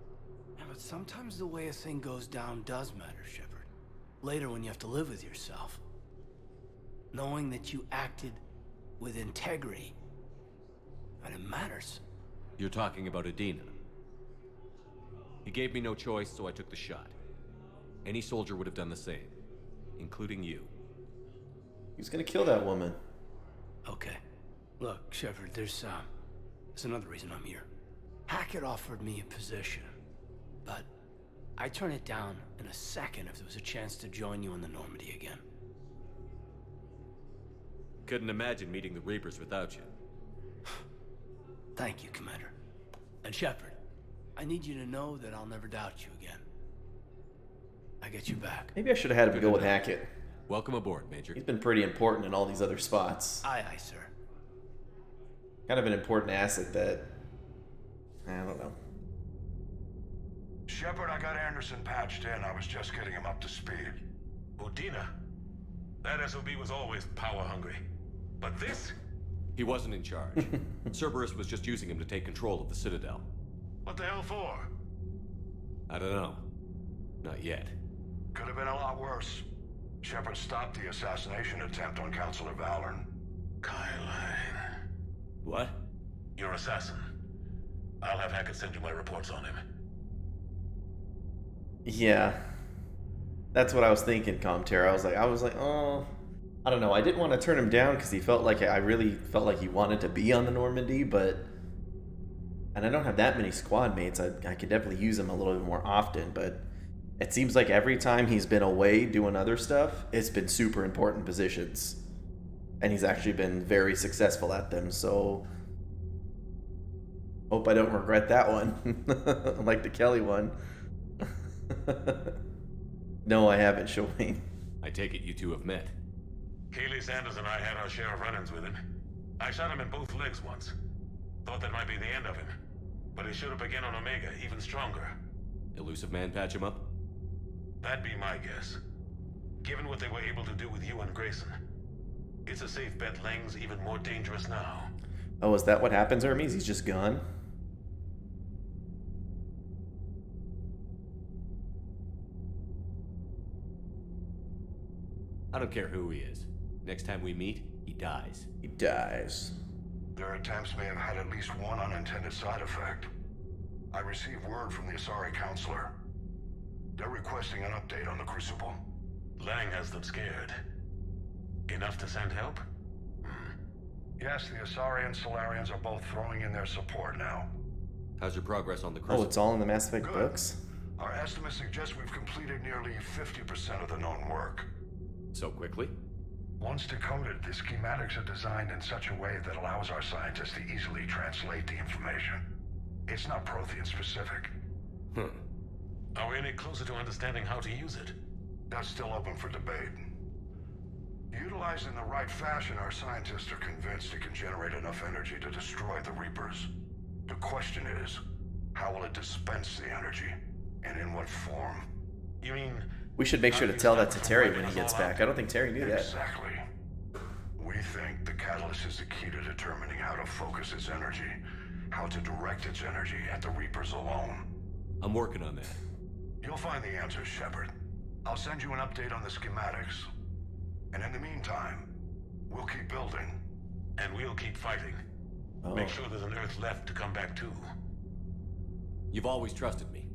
Yeah, but sometimes the way a thing goes down does matter, Shepard. Later when you have to live with yourself. Knowing that you acted with integrity, and it matters. You're talking about Adina. He gave me no choice, so I took the shot. Any soldier would have done the same, including you. He's gonna kill that woman. Okay. Look, Shepard, there's another reason I'm here. Hackett offered me a position, but I'd turn it down in a second if there was a chance to join you in the Normandy again. Couldn't imagine meeting the Reapers without you. Thank you, Commander. And Shepard, I need you to know that I'll never doubt you again. I get you back. Maybe I should have had him go with Hackett. Welcome aboard, Major. He's been pretty important in all these other spots. Aye, aye, sir. Kind of an important asset that... I don't know. Shepard, I got Anderson patched in. I was just getting him up to speed. Udina? That SOB was always power hungry. But this? He wasn't in charge. Cerberus was just using him to take control of the Citadel. What the hell for? I don't know. Not yet. Could have been a lot worse. Shepard stopped the assassination attempt on Councilor Valorn. Kyline. What? Your assassin. I'll have Hackett send you my reports on him. Yeah. That's what I was thinking, Comter. I was like, oh... I don't know. I didn't want to turn him down because he felt like... I really felt like he wanted to be on the Normandy, but... And I don't have that many squad mates. I could definitely use him a little bit more often, but... It seems like every time he's been away doing other stuff, it's been super important positions. And he's actually been very successful at them, so... Hope I don't regret that one. Like the Kelly one. No, I haven't, Showing. I take it you two have met. Keely Sanders and I had our share of run-ins with him. I shot him in both legs once. Thought that might be the end of him. But he showed up again on Omega, even stronger. Elusive Man patch him up? That'd be my guess. Given what they were able to do with you and Grayson, it's a safe bet Lang's even more dangerous now. Oh, is that what happens, Hermes? He's just gone? I don't care who he is. Next time we meet, he dies. He dies. Their attempts may have had at least one unintended side effect. I received word from the Asari counselor. They're requesting an update on the Crucible. Lang has them scared. Enough to send help? Yes, the Asari and Solarians are both throwing in their support now. How's your progress on the Crucible? Oh, it's all in the Mass Effect Good. books? Our estimates suggest we've completed nearly 50% of the known work. So quickly? Once decoded, the schematics are designed in such a way that allows our scientists to easily translate the information. It's not Prothean specific. Are we any closer to understanding how to use it? That's still open for debate. Utilized in the right fashion, our scientists are convinced it can generate enough energy to destroy the Reapers. The question is, how will it dispense the energy? And in what form? You mean... We should make sure to tell that to Terry when he gets back. I don't think Terry knew that. Exactly. We think the catalyst is the key to determining how to focus its energy, how to direct its energy at the Reapers alone. I'm working on that. You'll find the answers, Shepard. I'll send you an update on the schematics. And in the meantime, we'll keep building. And we'll keep fighting. Oh. Make sure there's an Earth left to come back to. You've always trusted me.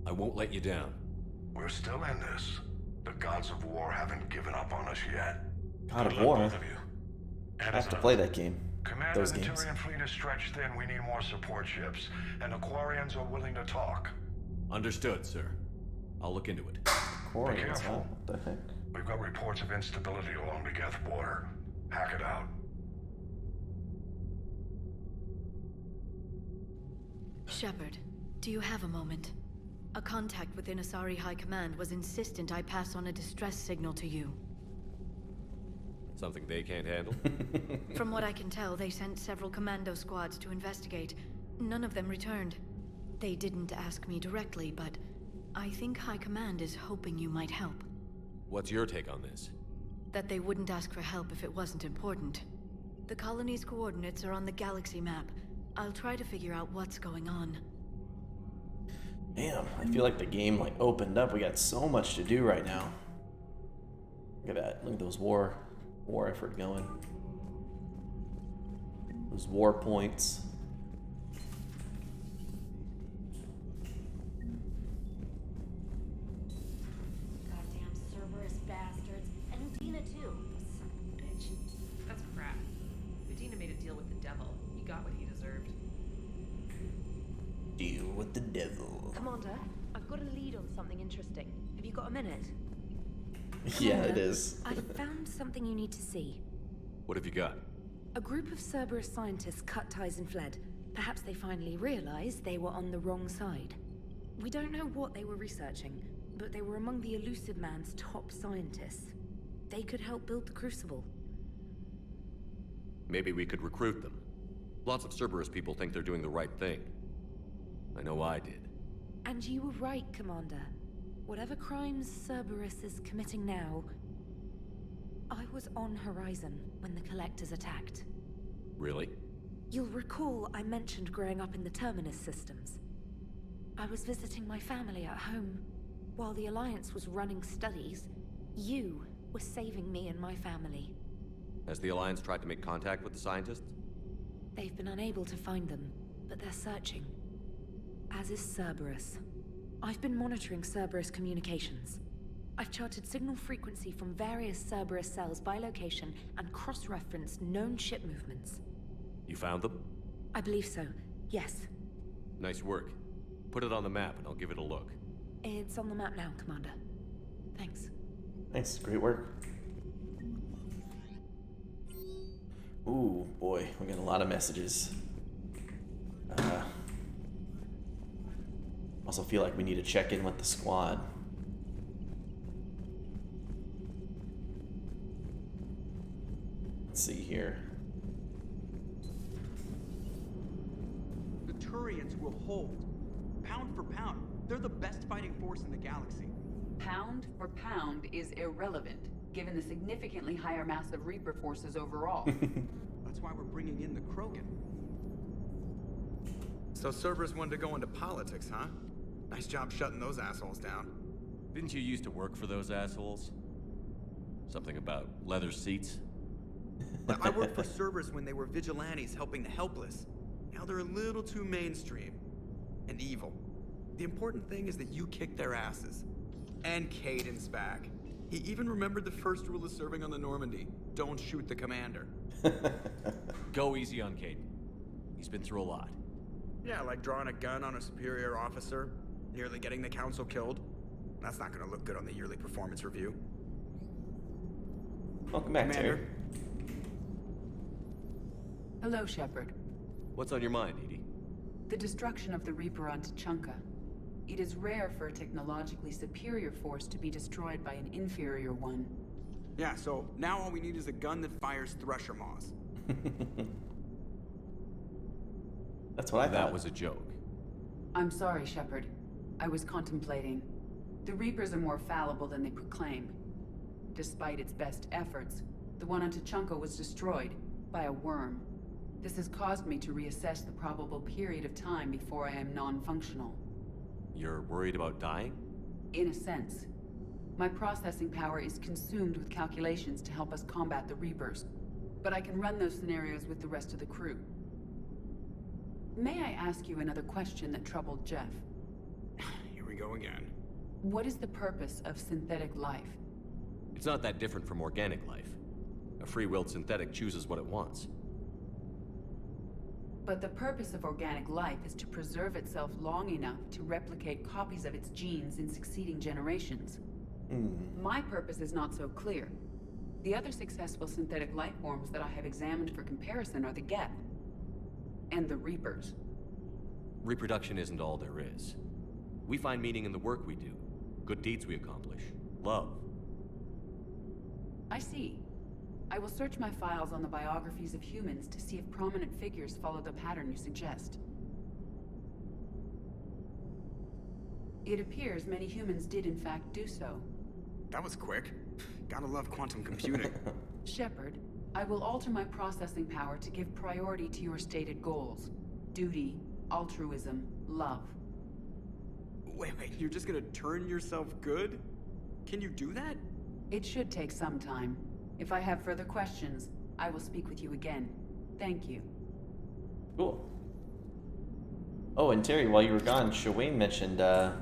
I won't let you down. We're still in this. The gods of war haven't given up on us yet. God of War? Both of you. I have to play that game. Commander, Those the games. Tyrian fleet is stretched thin. We need more support ships. And the Quarians are willing to talk. Understood, sir. I'll look into it. Quarians, Be huh? careful. What the heck? We've got reports of instability along the Geth border. Hack it out. Shepard, do you have a moment? A contact within Asari High Command was insistent I pass on a distress signal to you. Something they can't handle? From what I can tell, they sent several commando squads to investigate. None of them returned. They didn't ask me directly, but I think High Command is hoping you might help. What's your take on this? That they wouldn't ask for help if it wasn't important. The colony's coordinates are on the galaxy map. I'll try to figure out what's going on. Damn, I feel like the game like opened up. We got so much to do right now. Look at that. Look at those war effort going. Those war points. Goddamn Cerberus bastards. And Udina too. Son of a bitch. That's crap. Udina made a deal with the devil. He got what he deserved. Deal with the devil. Commander, I've got a lead on something interesting. Have you got a minute? Yeah, it is. I found something you need to see. What have you got? A group of Cerberus scientists cut ties and fled. Perhaps they finally realized they were on the wrong side. We don't know what they were researching, but they were among the Elusive Man's top scientists. They could help build the Crucible. Maybe we could recruit them. Lots of Cerberus people think they're doing the right thing. I know I did. And you were right, Commander. Whatever crimes Cerberus is committing now, I was on Horizon when the Collectors attacked. Really? You'll recall I mentioned growing up in the Terminus systems. I was visiting my family at home. While the Alliance was running studies, you were saving me and my family. Has the Alliance tried to make contact with the scientists? They've been unable to find them, but they're searching. As is Cerberus. I've been monitoring Cerberus communications. I've charted signal frequency from various Cerberus cells by location and cross-referenced known ship movements. You found them? I believe so, yes. Nice work. Put it on the map and I'll give it a look. It's on the map now, Commander. Thanks. Nice, great work. Ooh, boy, we got a lot of messages. Also feel like we need to check in with the squad. Let's see here. The Turians will hold. Pound for pound, they're the best fighting force in the galaxy. Pound for pound is irrelevant, given the significantly higher mass of Reaper forces overall. That's why we're bringing in the Krogan. So Cerberus wanted to go into politics, huh? Nice job shutting those assholes down. Didn't you used to work for those assholes? Something about leather seats? I worked for Cerberus when they were vigilantes helping the helpless. Now they're a little too mainstream. And evil. The important thing is that you kicked their asses. And Caden's back. He even remembered the first rule of serving on the Normandy. Don't shoot the commander. Go easy on Caden. He's been through a lot. Yeah, like drawing a gun on a superior officer, nearly getting the council killed. That's not gonna look good on the yearly performance review. Welcome back, Commander. Terry. Hello, Shepard. What's on your mind, Edie? The destruction of the Reaper on Tuchanka. It is rare for a technologically superior force to be destroyed by an inferior one. Yeah, so now all we need is a gun that fires thresher maws. That's what I thought. That was a joke. I'm sorry, Shepard. I was contemplating. The Reapers are more fallible than they proclaim. Despite its best efforts, the one on Tuchanka was destroyed by a worm. This has caused me to reassess the probable period of time before I am non-functional. You're worried about dying? In a sense. My processing power is consumed with calculations to help us combat the Reapers, but I can run those scenarios with the rest of the crew. May I ask you another question that troubled Jeff? Here we go again. What is the purpose of synthetic life? It's not that different from organic life. A free-willed synthetic chooses what it wants. But the purpose of organic life is to preserve itself long enough to replicate copies of its genes in succeeding generations. My purpose is not so clear. The other successful synthetic life forms that I have examined for comparison are the Geth and the Reapers. Reproduction isn't all there is. We find meaning in the work we do, good deeds we accomplish, love. I see. I will search my files on the biographies of humans to see if prominent figures follow the pattern you suggest. It appears many humans did in fact do so. That was quick. Gotta love quantum computing. Shepard, I will alter my processing power to give priority to your stated goals. Duty, altruism, love. Wait, you're just gonna turn yourself good? Can you do that? It should take some time. If I have further questions, I will speak with you again. Thank you. Cool. Oh, and Terry, while you were gone, Shawayne mentioned that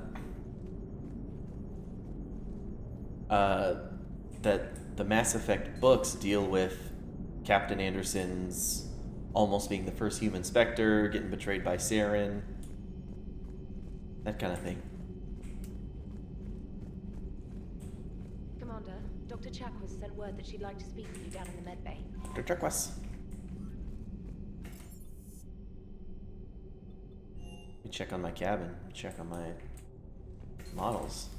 the Mass Effect books deal with Captain Anderson's almost being the first human Spectre, getting betrayed by Saren, that kind of thing. Commander, Dr. Chakwas sent word that she'd like to speak with you down in the med bay. Dr. Chakwas. Let me check on my cabin. Check on my models.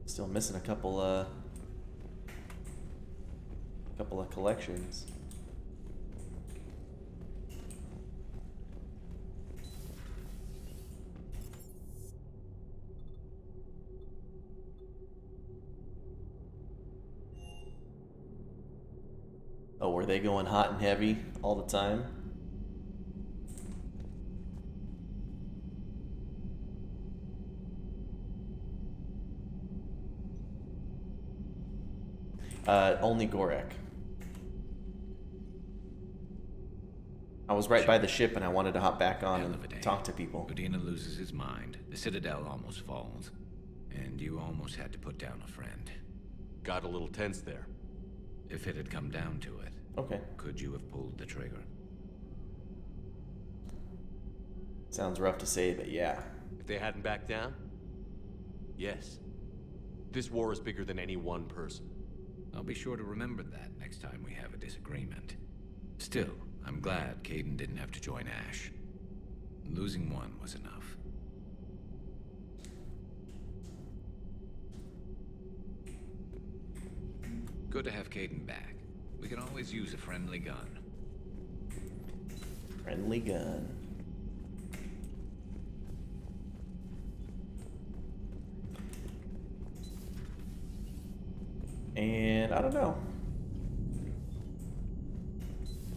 Still missing a couple of collections. Oh, were they going hot and heavy all the time? Only Gorek. I was right by the ship and I wanted to hop back on and talk to people. Udina loses his mind. The Citadel almost falls. And you almost had to put down a friend. Got a little tense there. If it had come down to it. Okay. Could you have pulled the trigger? Sounds rough to say, but yeah. If they hadn't backed down? Yes. This war is bigger than any one person. I'll be sure to remember that next time we have a disagreement. Still, I'm glad Caden didn't have to join Ash. Losing one was enough. Good to have Caden back. We can always use a friendly gun. Friendly gun. And I don't know.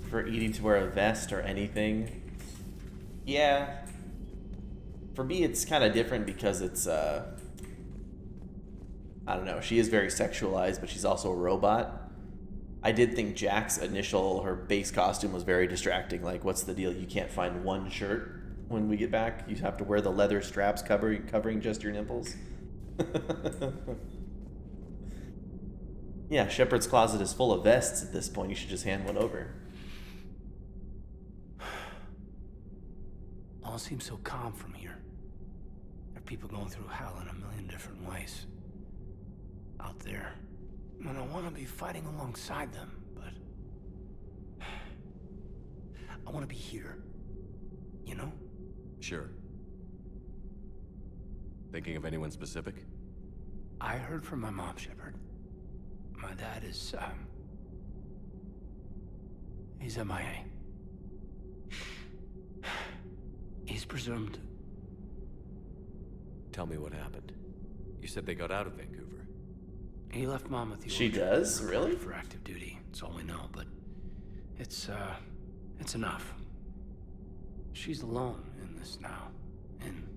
For eating to wear a vest or anything. Yeah. For me, it's kind of different because it's, I don't know. She is very sexualized, but she's also a robot. I did think Jack's her base costume was very distracting. Like, what's the deal? You can't find one shirt when we get back. You have to wear the leather straps covering just your nipples. Yeah, Shepard's closet is full of vests at this point. You should just hand one over. All seems so calm from here. There are people going through hell in a million different ways. Out there. And I want to be fighting alongside them, but... I want to be here. You know? Sure. Thinking of anyone specific? I heard from my mom, Shepard. My dad is, he's MIA. He's presumed. Tell me what happened. You said they got out of Vancouver. He left Mom with the She does? Really? For active duty. That's all we know, but it's enough. She's alone in this now. In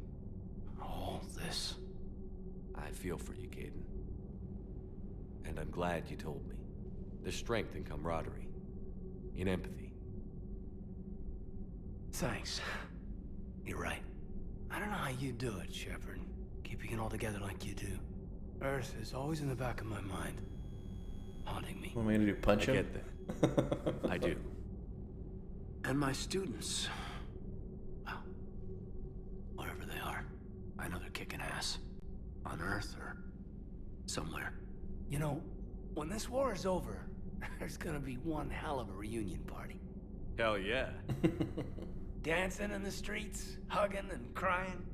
all this. I feel for you, Caden. And I'm glad you told me. There's strength in camaraderie. In empathy. Thanks. You're right. I don't know how you do it, Shepard. Keeping it all together like you do. Earth is always in the back of my mind. Haunting me. What am I gonna do, punch him? I get that. I do. And my students... well, whatever they are. I know they're kicking ass. On Earth or somewhere. You know, when this war is over, there's gonna be one hell of a reunion party. Hell yeah. Dancing in the streets, hugging and crying.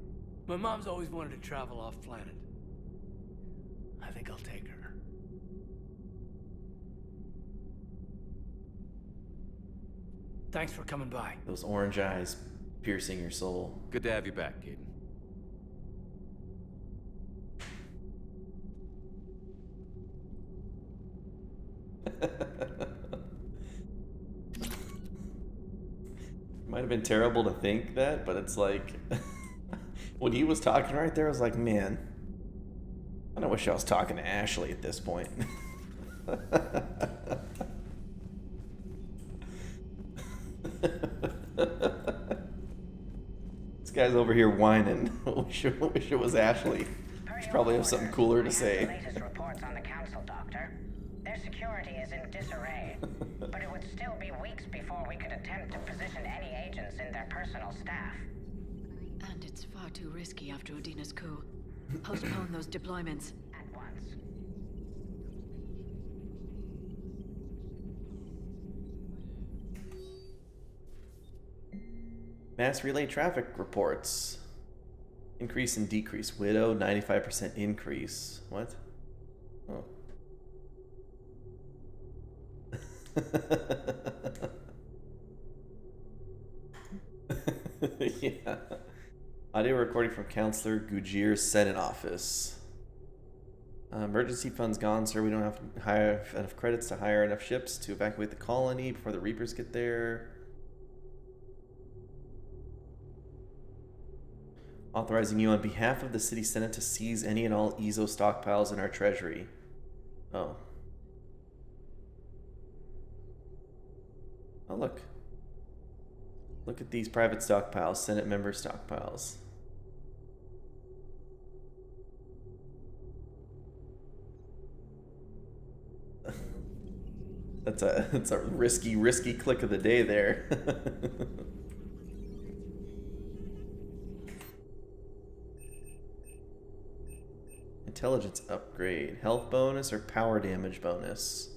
My mom's always wanted to travel off planet. I think I'll take her. Thanks for coming by. Those orange eyes piercing your soul. Good to have you back, Caden. Might have been terrible to think that, but it's like when he was talking right there, I was like, man, I don't wish I was talking to Ashley at this point. This guy's over here whining. wish it was Ashley. She probably has something cooler to say. Latest reports on the council, Doctor. Their security is in disarray, but it would still be weeks before we could attempt to position any agents in their personal staff. And it's far too risky after Udina's coup. Postpone those deployments. At once. Mass relay traffic reports. Increase and decrease. Widow, 95% increase. What? Oh. Yeah. Audio recording from Counselor Gujir's Senate office. Emergency funds gone, sir. We don't have to hire enough credits to hire enough ships to evacuate the colony before the Reapers get there. Authorizing you on behalf of the City Senate to seize any and all EZO stockpiles in our treasury. Oh. Oh, look. Look at these private stockpiles, Senate member stockpiles. That's a risky click of the day there. Intelligence upgrade. Health bonus or power damage bonus?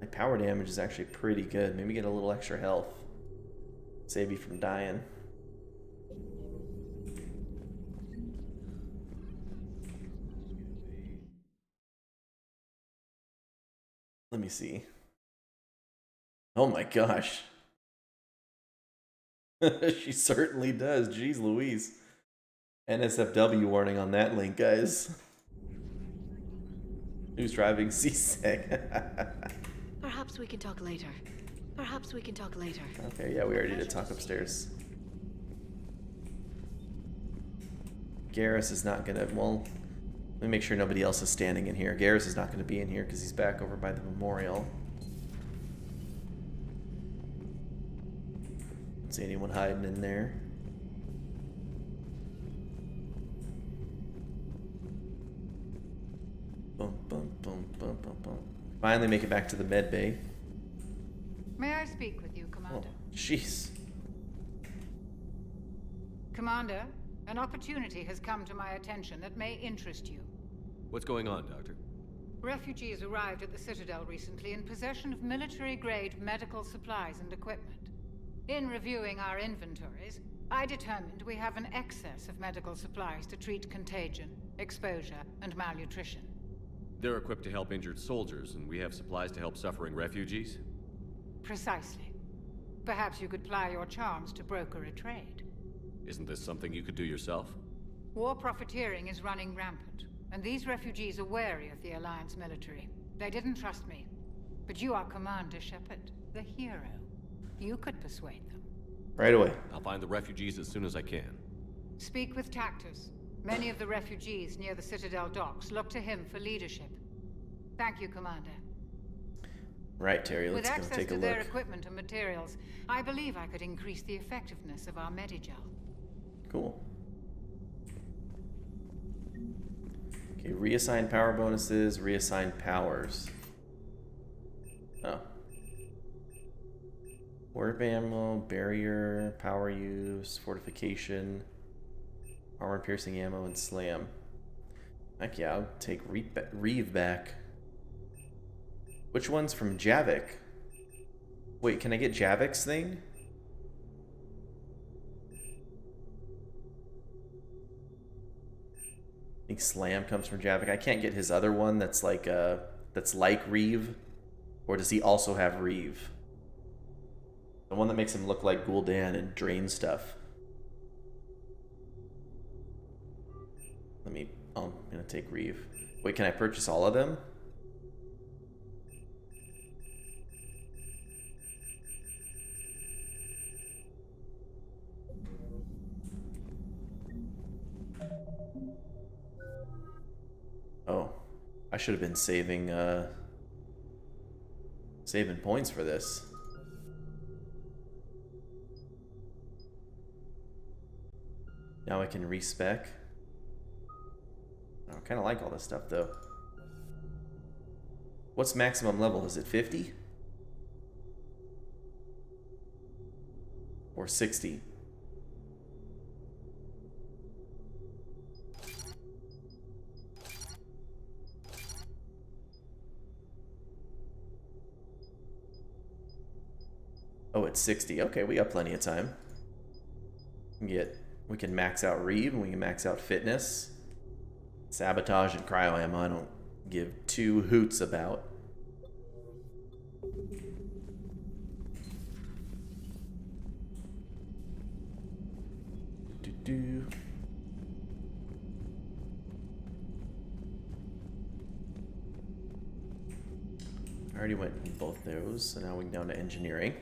My power damage is actually pretty good. Maybe get a little extra health. Save you from dying. Let me see. Oh my gosh. She certainly does. Jeez Louise. NSFW warning on that link, guys. Who's driving CSEC? Perhaps we can talk later. Perhaps we can talk later. Okay, yeah, we already did talk upstairs. Garrus is not gonna, well, let me make sure nobody else is standing in here. Garrus is not gonna be in here because he's back over by the memorial. Don't see anyone hiding in there. Boom, boom, boom, boom, boom, boom. Finally make it back to the med bay. May I speak with you, Commander? Oh, jeez. Commander, an opportunity has come to my attention that may interest you. What's going on, Doctor? Refugees arrived at the Citadel recently in possession of military-grade medical supplies and equipment. In reviewing our inventories, I determined we have an excess of medical supplies to treat contagion, exposure, and malnutrition. They're equipped to help injured soldiers, and we have supplies to help suffering refugees? Precisely. Perhaps you could ply your charms to broker a trade. Isn't this something you could do yourself? War profiteering is running rampant, and these refugees are wary of the Alliance military. They didn't trust me. But you are Commander Shepard, the hero. You could persuade them. Right away. I'll find the refugees as soon as I can. Speak with Tactus. Many of the refugees near the Citadel docks look to him for leadership. Thank you, Commander. Right, Terry, let's go take a look. With access to their equipment and materials, I believe I could increase the effectiveness of our Medigel. Cool. Okay, reassign power bonuses, reassign powers. Oh. Warp ammo, barrier, power use, fortification, armor piercing ammo, and slam. Heck yeah, I'll take Reeve back. Which one's from Javik? Wait, can I get Javik's thing? I think Slam comes from Javik. I can't get his other one that's like Reeve. Or does he also have Reeve? The one that makes him look like Gul'dan and drain stuff. Oh, I'm gonna take Reeve. Wait, can I purchase all of them? Oh, I should have been saving points for this. Now I can respec. I kind of like all this stuff though. What's maximum level? Is it 50? Or 60? Oh, it's 60. Okay, we got plenty of time. We can max out Reeve and we can max out fitness. Sabotage and cryo ammo I don't give two hoots about. I already went in both those, so now we can down to engineering.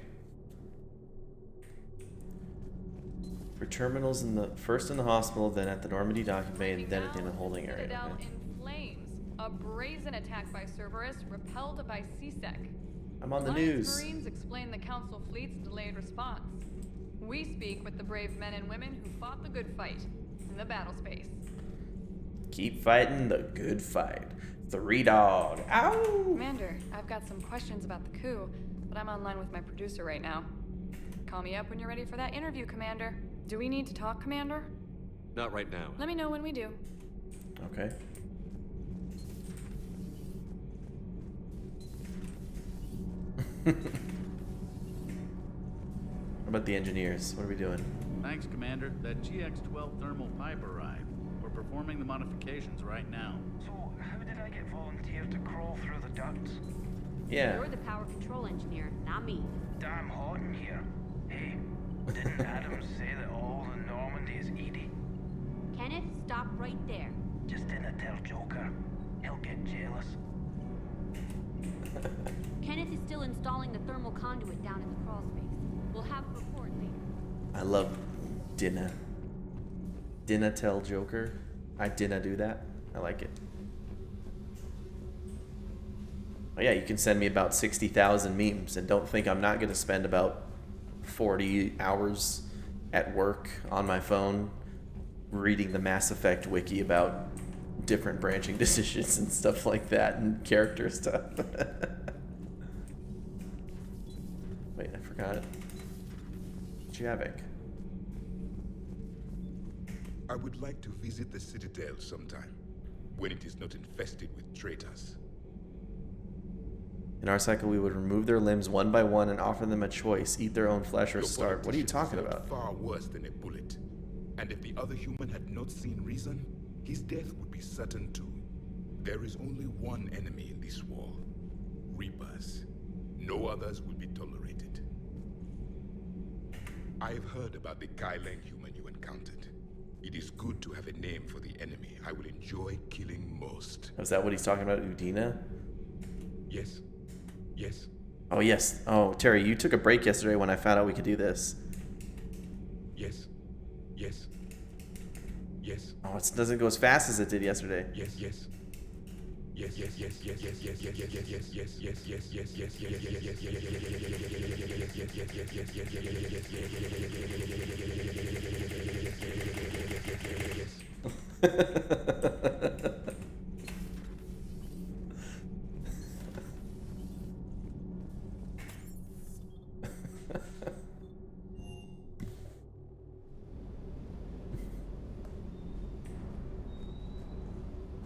For terminals first in the hospital, then at the Normandy docking bay, and then at the end of the holding area. Citadel Okay. in flames. A brazen attack by Cerberus repelled by CSEC. I'm on the Alliance news. Marines explain the Council fleet's delayed response. We speak with the brave men and women who fought the good fight in the battle space. Keep fighting the good fight. 3 Dog. Ow! Commander, I've got some questions about the coup, but I'm online with my producer right now. Call me up when you're ready for that interview, Commander. Do we need to talk, Commander? Not right now. Let me know when we do. Okay. What about the engineers? What are we doing? Thanks, Commander. That GX-12 thermal pipe arrived. We're performing the modifications right now. So, how did I get volunteered to crawl through the ducts? Yeah. You're the power control engineer, not me. Damn hot in here. Hey, didn't Adams say that all the Normandy is Edie? Kenneth, stop right there. Just didn't tell Joker. He'll get jealous. Kenneth is still installing the thermal conduit down in the crawl space. We'll have a report later. I love dinner. Dinner tell Joker. I dinna do that. I like it. Oh yeah, you can send me about 60,000 memes, and don't think I'm not going to spend about 40 hours at work on my phone reading the Mass Effect wiki about different branching decisions and stuff like that, and character stuff. Wait, I forgot it. Javik. I would like to visit the Citadel sometime, when it is not infested with traitors. In our cycle, we would remove their limbs one by one and offer them a choice: eat their own flesh or Your starve. What are you talking politician about? said far worse than a bullet. And if the other human had not seen reason, his death would be certain too. There is only one enemy in this war: Reapers. No others will be tolerated. I've heard about the Kyleng human you encountered. It is good to have a name for the enemy I will enjoy killing most. Is that what he's talking about, Udina? Yes. Yes. Oh, yes. Oh, Terry, you took a break yesterday when I found out we could do this. Yes. Yes. Yes. Oh, it doesn't go as fast as it did yesterday. Yes, yes. Yes, yes, yes, yes, yes, yes, yes, yes, yes, yes, yes, yes, yes, yes, yes,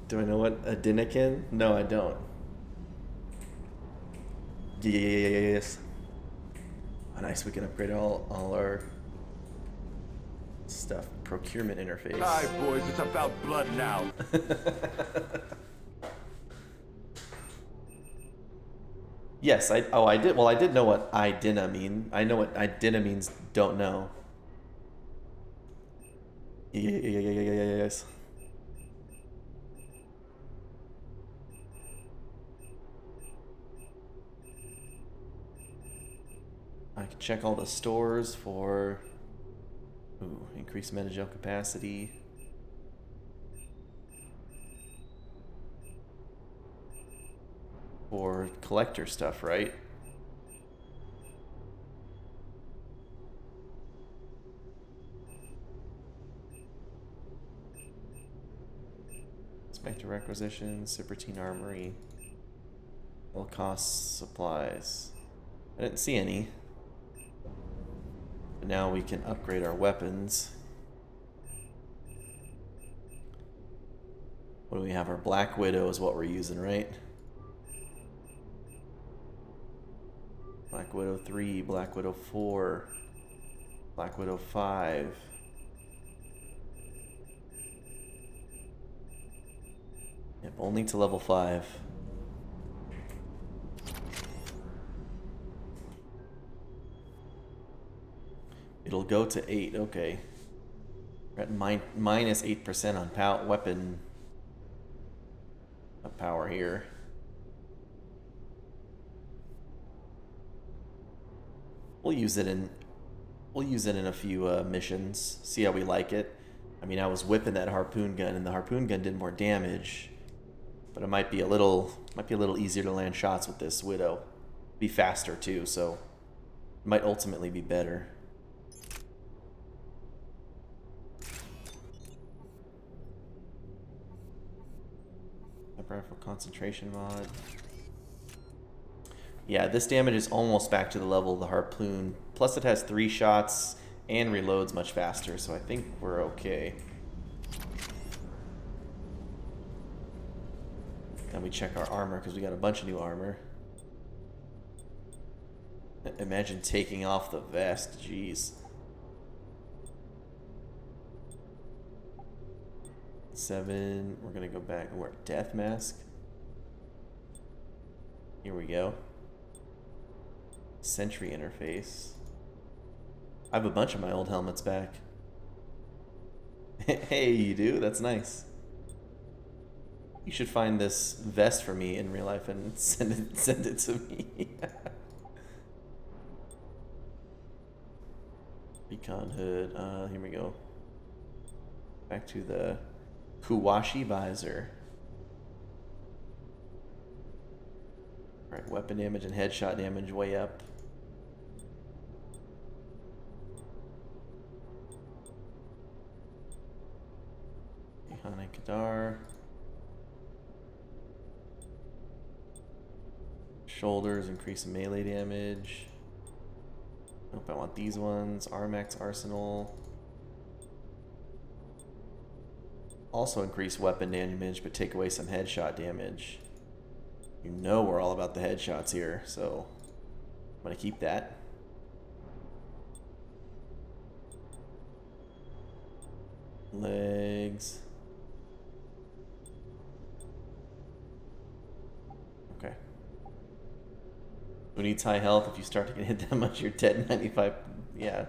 Do I know what a Dinakin? No, I don't. Yes. Oh, nice. We can upgrade all our stuff. Procurement interface. All right, boys, it's about blood now. Yes, I did. Well, I did know what I dinna mean. I know what I dinna means. Don't know. Yes. I can check all the stores for increased metagel capacity. For collector stuff, right? Inspector requisitions, Supertine Armory, low cost supplies. I didn't see any. But now we can upgrade our weapons. What do we have? Our Black Widow is what we're using, right? Black Widow 3, Black Widow 4, Black Widow 5. Yep, only to level 5. It'll go to 8, okay. We're at minus 8% on weapon power here. We'll use it in a few missions. See how we like it. I mean, I was whipping that harpoon gun, and the harpoon gun did more damage, but it might be a little easier to land shots with this Widow. Be faster too, so it might ultimately be better. Rifle concentration mod. Yeah, this damage is almost back to the level of the harpoon. Plus it has 3 shots and reloads much faster, so I think we're okay. Then we check our armor, because we got a bunch of new armor. Imagine taking off the vest, jeez. 7, we're gonna go back and wear a death mask. Here we go. Sentry interface. I have a bunch of my old helmets back. Hey, you do? That's nice. You should find this vest for me in real life and send it to me. Recon hood. Here we go. Back to the Kuwashi visor. Alright, weapon damage and headshot damage way up. Mechanic Kadar. Shoulders increase melee damage. Nope, I want these ones. Armax Arsenal. Also increase weapon damage, but take away some headshot damage. You know we're all about the headshots here, so I'm gonna keep that. Legs. Okay. Who needs high health? If you start to get hit that much, you're dead 95. Yeah.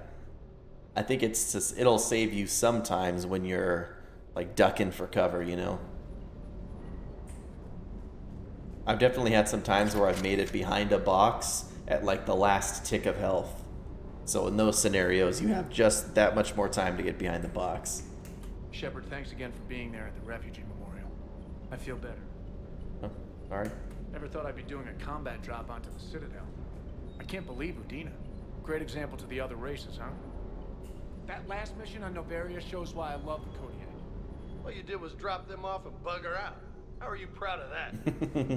I think it's just, it'll save you sometimes when you're like ducking for cover, you know? I've definitely had some times where I've made it behind a box at like the last tick of health. So in those scenarios, you have just that much more time to get behind the box. Shepard, thanks again for being there at the refugee memorial. I feel better. Oh, sorry. Never thought I'd be doing a combat drop onto the Citadel. I can't believe Udina. Great example to the other races, huh? That last mission on Noveria shows why I love the Kodiak. All you did was drop them off and bugger out. How are you proud of that?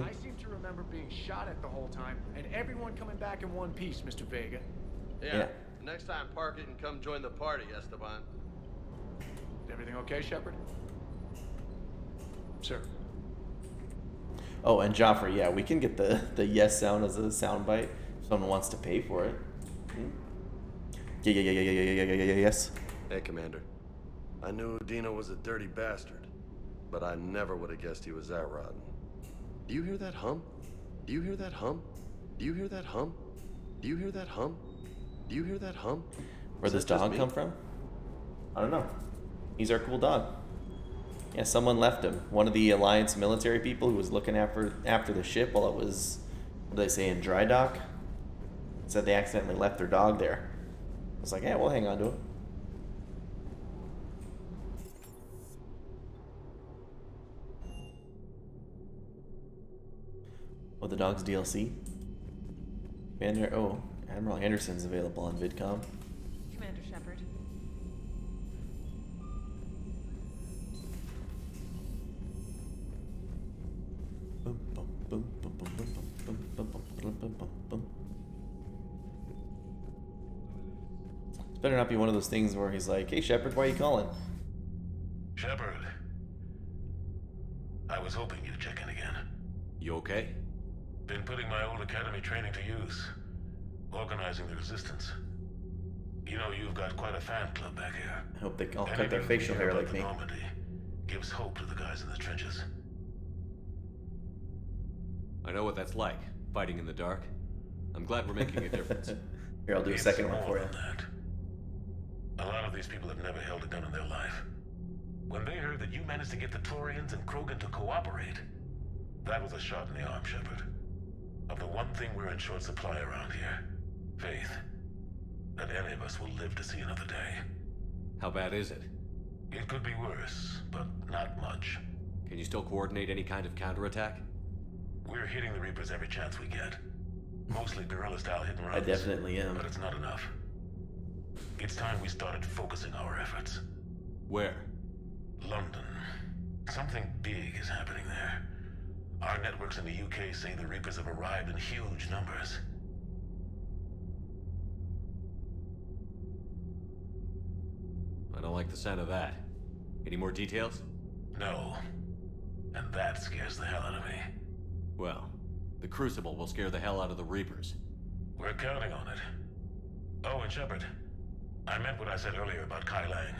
I seem to remember being shot at the whole time, and everyone coming back in one piece, Mr. Vega. Yeah. Next time, park it and come join the party, Esteban. Everything okay, Shepard? Sir. Oh, and Joffrey, yeah, we can get the yes sound as a sound bite if someone wants to pay for it. Yes. Hey, Commander. I knew Udina was a dirty bastard, but I never would have guessed he was that rotten. Do you hear that hum? Do you hear that hum? Do you hear that hum? Do you hear that hum? Do you hear that hum? Where'd this dog come from? I don't know. He's our cool dog. Yeah, someone left him. One of the Alliance military people who was looking after the ship while it was, what did they say, in dry dock? Said they accidentally left their dog there. I was like, yeah, we'll hang on to it. Oh, the dog's DLC? Admiral Anderson's available on VidCom. Commander Shepard. It's better not be one of those things where he's like, hey Shepard, why are you calling? Shepard. I was hoping you'd check in again. You okay? Been putting my old academy training to use. Organizing the resistance. You know, you've got quite a fan club back here. I hope they all cut their facial hair like me. Normandy gives hope to the guys in the trenches. I know what that's like, fighting in the dark. I'm glad we're making a difference. Here, I'll do a second one for you. A lot of these people have never held a gun in their life. When they heard that you managed to get the Turians and Krogan to cooperate, that was a shot in the arm, Shepard. Of the one thing we're in short supply around here, faith. That any of us will live to see another day. How bad is it? It could be worse, but not much. Can you still coordinate any kind of counterattack? We're hitting the Reapers every chance we get. Mostly guerrilla-style hit and runs. I definitely am. But it's not enough. It's time we started focusing our efforts. Where? London. Something big is happening there. Our networks in the UK say the Reapers have arrived in huge numbers. I don't like the sound of that. Any more details? No. And that scares the hell out of me. Well, the Crucible will scare the hell out of the Reapers. We're counting on it. Oh, and Shepard, I meant what I said earlier about Kai Lang.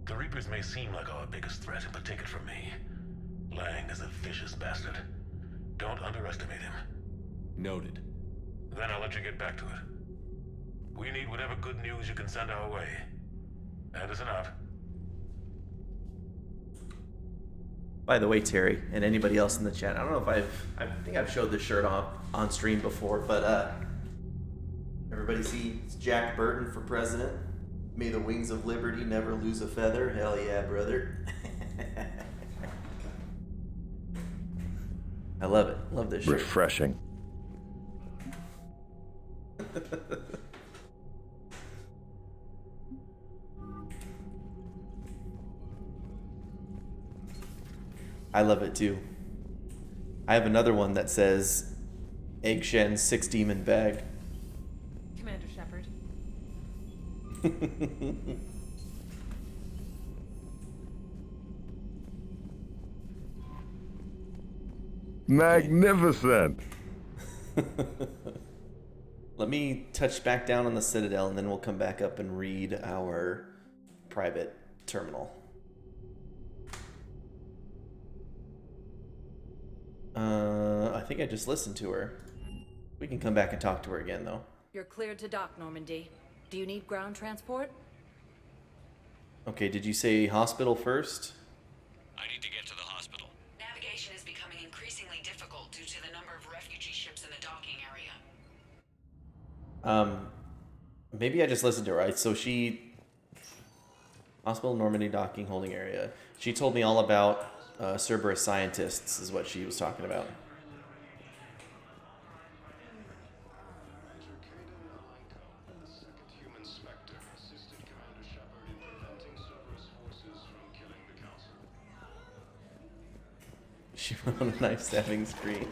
The Reapers may seem like our biggest threat, but take it from me. Lang is a vicious bastard. Don't underestimate him. Noted. Then I'll let you get back to it. We need whatever good news you can send our way. Anderson out. By the way, Terry, and anybody else in the chat, I don't know if I think I've showed this shirt on stream before, but everybody see it's Jack Burton for president. May the wings of liberty never lose a feather. Hell yeah, brother. I love it. Love this shirt. Refreshing. I love it too. I have another one that says Egg Shen 6 Demon Bag. Commander Shepard. Magnificent. Let me touch back down on the Citadel and then we'll come back up and read our private terminal. I think I just listened to her. We can come back and talk to her again, though. You're cleared to dock, Normandy. Do you need ground transport? Okay, did you say hospital first? I need to get to the hospital. Navigation is becoming increasingly difficult due to the number of refugee ships in the docking area. Maybe I just listened to her, right? So she... Hospital, Normandy, docking, holding area. She told me all about Cerberus scientists, is what she was talking about. She went on a knife stabbing spree.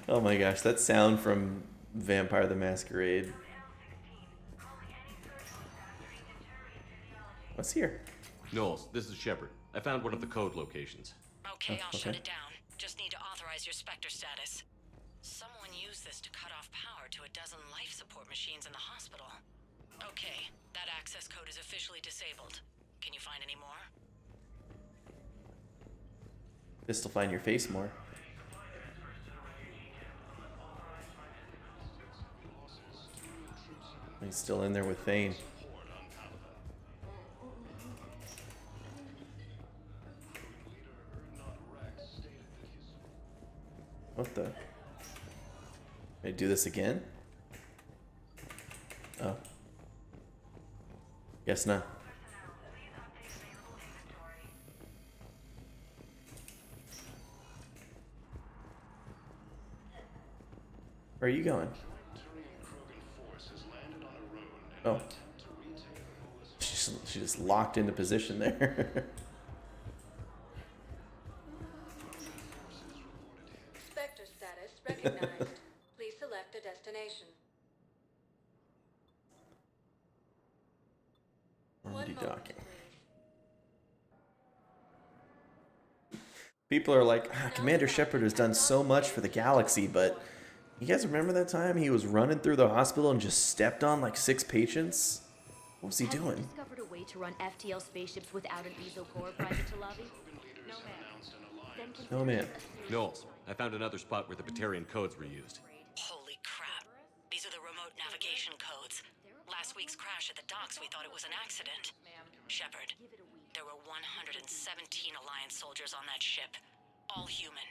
Oh my gosh, that sound from Vampire the Masquerade. What's here? Knowles, this is Shepard. I found one of the code locations. Okay, I'll shut it down. Just need to authorize your Spectre status. Someone used this to cut off power to a dozen life support machines in the hospital. Okay, that access code is officially disabled. Can you find any more? This'll find your face more. He's still in there with Thane. What the? May I do this again? Oh. Guess not. Where are you going? Oh. She just locked into position there. Spectre status recognized. Please select a destination. Already docking. People are like, Commander Shepard has done so much for the galaxy, but you guys remember that time he was running through the hospital and just stepped on like 6 patients? What was he doing? Have you discovered a way to run FTL spaceships without an ESO core, Private Talavi? No, man. Knowles, I found another spot where the Batarian codes were used. Holy crap. These are the remote navigation codes. Last week's crash at the docks, we thought it was an accident. Shepard, there were 117 Alliance soldiers on that ship. All human.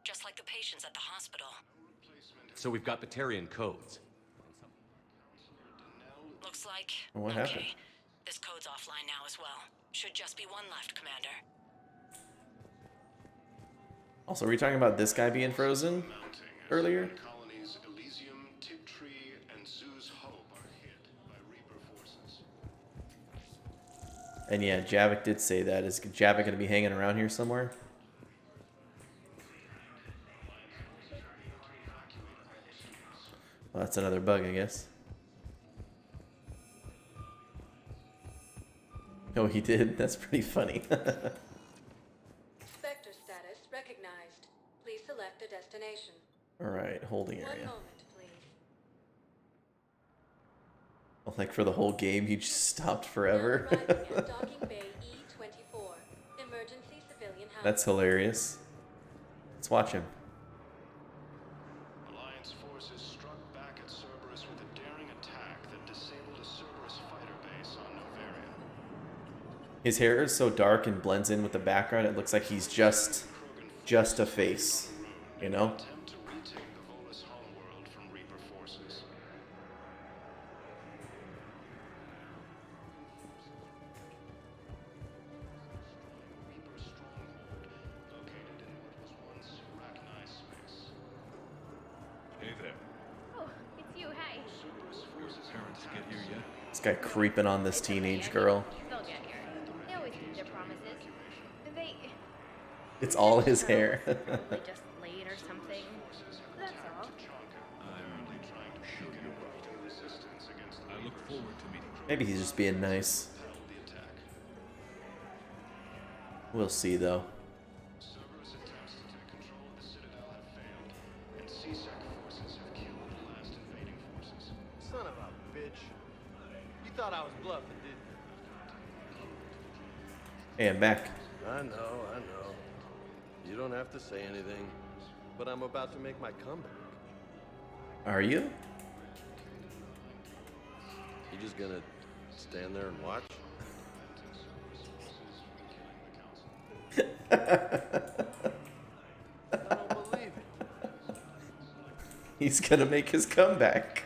Just like the patients at the hospital. So we've got Batarian codes. Looks like... What happened? This code's offline now as well. Should just be one left, Commander. Also, were you talking about this guy being frozen earlier? Colonies Elysium, Tiptree, and Zoo's Hope are hit by Reaper forces. And yeah, Javik did say that. Is Javik going to be hanging around here somewhere? Well, that's another bug, I guess. Oh, he did? That's pretty funny. Spectre status recognized. Please select a destination. Alright, holding One area. moment, please. Like for the whole game, you just stopped forever. Docking Bay E-24. Emergency civilian housing. That's hilarious. Let's watch him. Alliance forces struck back at Cerberus with a daring attack that disabled a Cerberus fighter base on Noveria. His hair is so dark and blends in with the background, it looks like he's just a face, you know? Attempt to retake the Volus homeworld from Reaper forces. Reaper stronghold, located in what was once Arachni space. Hey there. Oh, it's you, hey. Cerberus forces Parents get here yet? This guy creeping on this teenage girl. They'll get here. They always keep their promises. They... It's all his hair. Probably just late or something. That's all. I look forward to meeting you. Maybe he's just being nice. We'll see, though. Cerberus attempts to take control of the Citadel have failed, and CSEC forces have killed the last invading forces. Son of a bitch. You thought I was bluffing, didn't you? Hey, I'm back. I know. You don't have to say anything, but I'm about to make my comeback. Are you? You just gonna stand there and watch? I don't believe it. He's gonna make his comeback.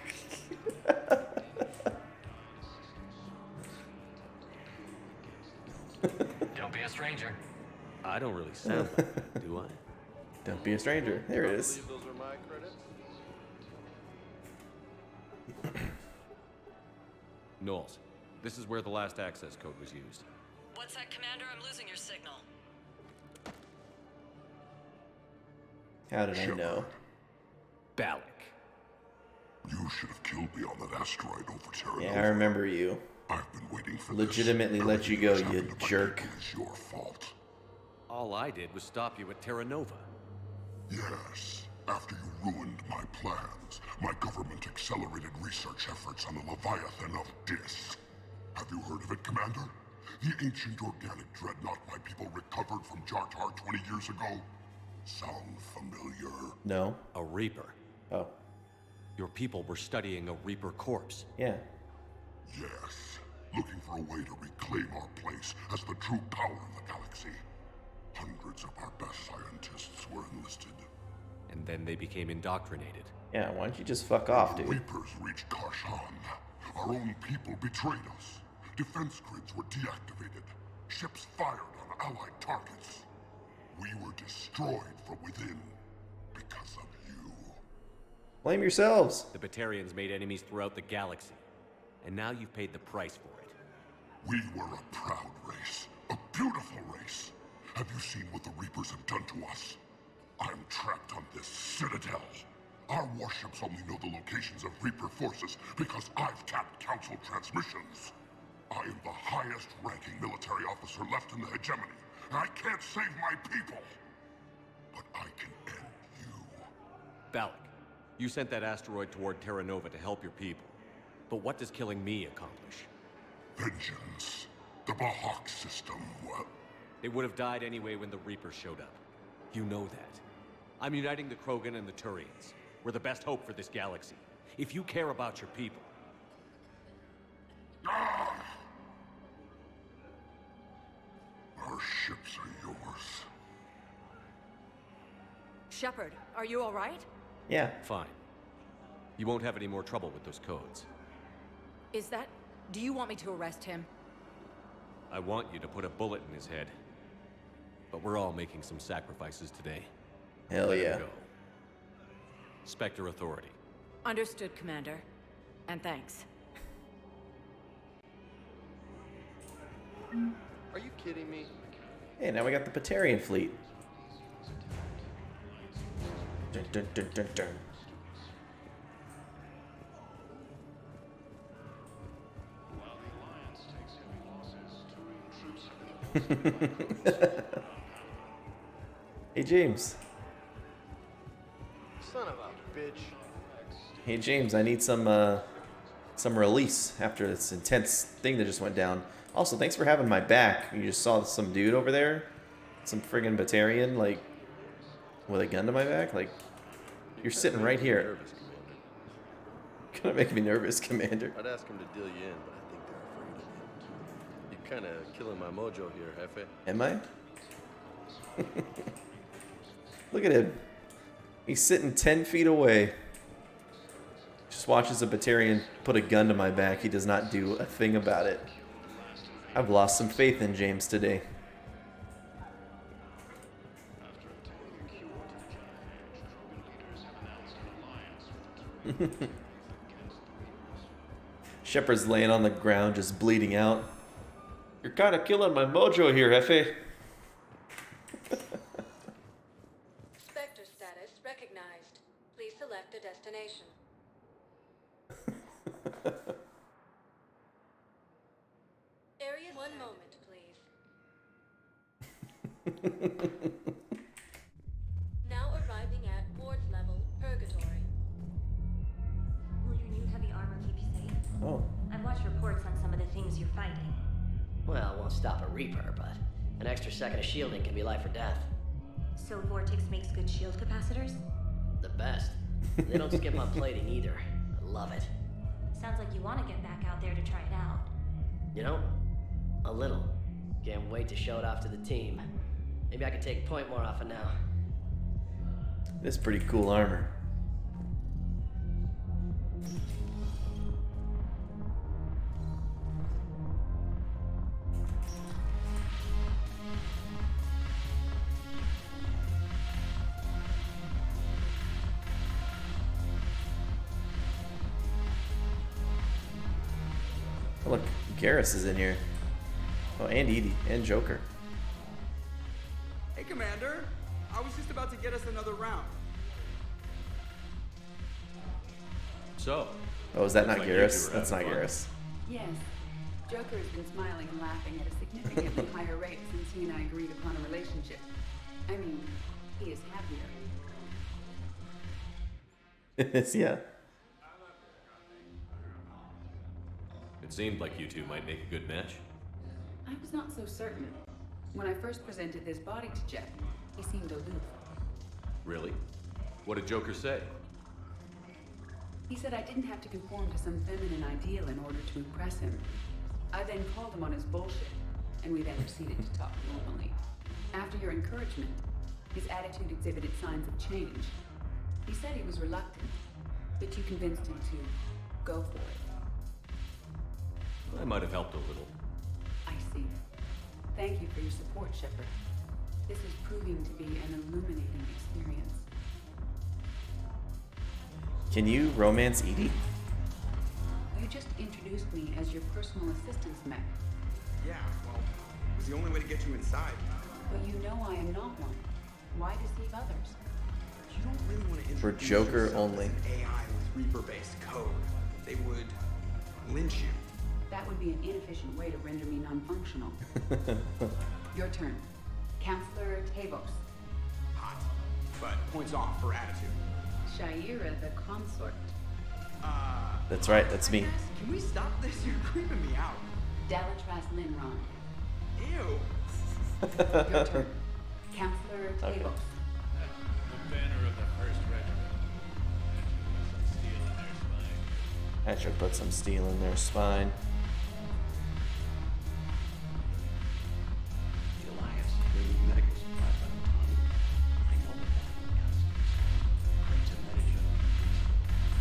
Don't be a stranger. I don't really sound like that, do I? Don't be a stranger. There it I is. believe those are my credits. Knowles, this is where the last access code was used. What's that, Commander? I'm losing your signal. How did I know? Balak. You should have killed me on that asteroid over Terra Yeah, Nova. I remember you. I've been waiting for Legitimately this. let you go, Everything you that's happened to my jerk. people is your fault. All I did was stop you at Terra Nova. Yes. After you ruined my plans, my government accelerated research efforts on the Leviathan of Dis. Have you heard of it, Commander? The ancient organic dreadnought my people recovered from Jartar 20 years ago? Sound familiar? No. A Reaper. Oh. Your people were studying a Reaper corpse. Yeah. Yes. Looking for a way to reclaim our place as the true power of the galaxy. Hundreds of our best scientists were enlisted. And then they became indoctrinated. Yeah, why don't you just fuck off, When dude? the Reapers reached Karshan, our own people betrayed us. Defense grids were deactivated. Ships fired on allied targets. We were destroyed from within because of you. Blame yourselves. The Batarians made enemies throughout the galaxy. And now you've paid the price for it. We were a proud race. A beautiful race. Have you seen what the Reapers have done to us? I'm trapped on this Citadel. Our warships only know the locations of Reaper forces because I've tapped Council transmissions. I am the highest-ranking military officer left in the hegemony, and I can't save my people. But I can end you. Balak, you sent that asteroid toward Terra Nova to help your people. But what does killing me accomplish? Vengeance. The Bahak system, well... They would have died anyway when the Reapers showed up. You know that. I'm uniting the Krogan and the Turians. We're the best hope for this galaxy. If you care about your people... Ah! Our ships are yours. Shepard, are you all right? Yeah. Fine. You won't have any more trouble with those codes. Is that... Do you want me to arrest him? I want you to put a bullet in his head. But we're all making some sacrifices today. Hell Let him yeah. go. Spectre Authority. Understood, Commander. And thanks. Are you kidding me? Hey, now we got the Batarian fleet. Dun, dun, dun, dun, dun. While the Alliance takes heavy losses, Turian Hey, James. Son of a bitch. Hey, James, I need some release after this intense thing that just went down. Also, thanks for having my back. You just saw some dude over there, some friggin' Batarian, like, with a gun to my back. Like, you're sitting right here. Gonna make me nervous, Commander. I'd ask him to deal you in, but I think they're afraid of you. You're kind of killing my mojo here, Jefe. Am I? Look at him. He's sitting 10 feet away. Just watches a Batarian put a gun to my back. He does not do a thing about it. I've lost some faith in James today. Shepard's laying on the ground, just bleeding out. You're kind of killing my mojo here, Jefe. Spectre status recognized. Please select a destination. Area, one moment, please. Now arriving at ward level purgatory. Will your new heavy armor keep you safe? Oh. I've watched reports on some of the things you're fighting. Well, it won't stop a Reaper, but an extra second of shielding can be life or death. So Vortex makes good shield capacitors? The best. They don't skip on plating either. I love it. Sounds like you want to get back out there to try it out. You know? A little. Can't wait to show it off to the team. Maybe I can take point more off it now. This is pretty cool armor. Oh, look, Garrus is in here. Oh, and Edie, and Joker. Hey, Commander. I was just about to get us another round. So. Oh, is that not like Garrus? you two were That's not having fun. Garrus. Yes. Joker has been smiling and laughing at a significantly higher rate since he and I agreed upon a relationship. I mean, he is happier. Yeah. It seemed like you two might make a good match. I was not so certain. When I first presented this body to Jeff, he seemed aloof. Really? What did Joker say? He said I didn't have to conform to some feminine ideal in order to impress him. I then called him on his bullshit, and we then proceeded to talk normally. After your encouragement, his attitude exhibited signs of change. He said he was reluctant, but you convinced him to go for it. I might have helped a little. I see. Thank you for your support, Shepard. This is proving to be an illuminating experience. Can you romance Edie? You just introduced me as your personal assistance mech. Yeah, well, it was the only way to get you inside. But you know I am not one. Why deceive others? You don't really want to For introduce Joker yourself only. as an AI with Reaper-based code. They would lynch you. That would be an inefficient way to render me non-functional. Your turn. Counselor Tavos. Hot, but points off for attitude. Shaira the consort. That's right, that's me. Can we stop this? You're creeping me out. Dalatras Linron. Ew. Your turn. Counselor Tavos. The banner of the 1st Regiment. I should put some steel in their spine. The Alliance bringing medical supplies on autonomy. I know what that constitutes. Crates of Medigen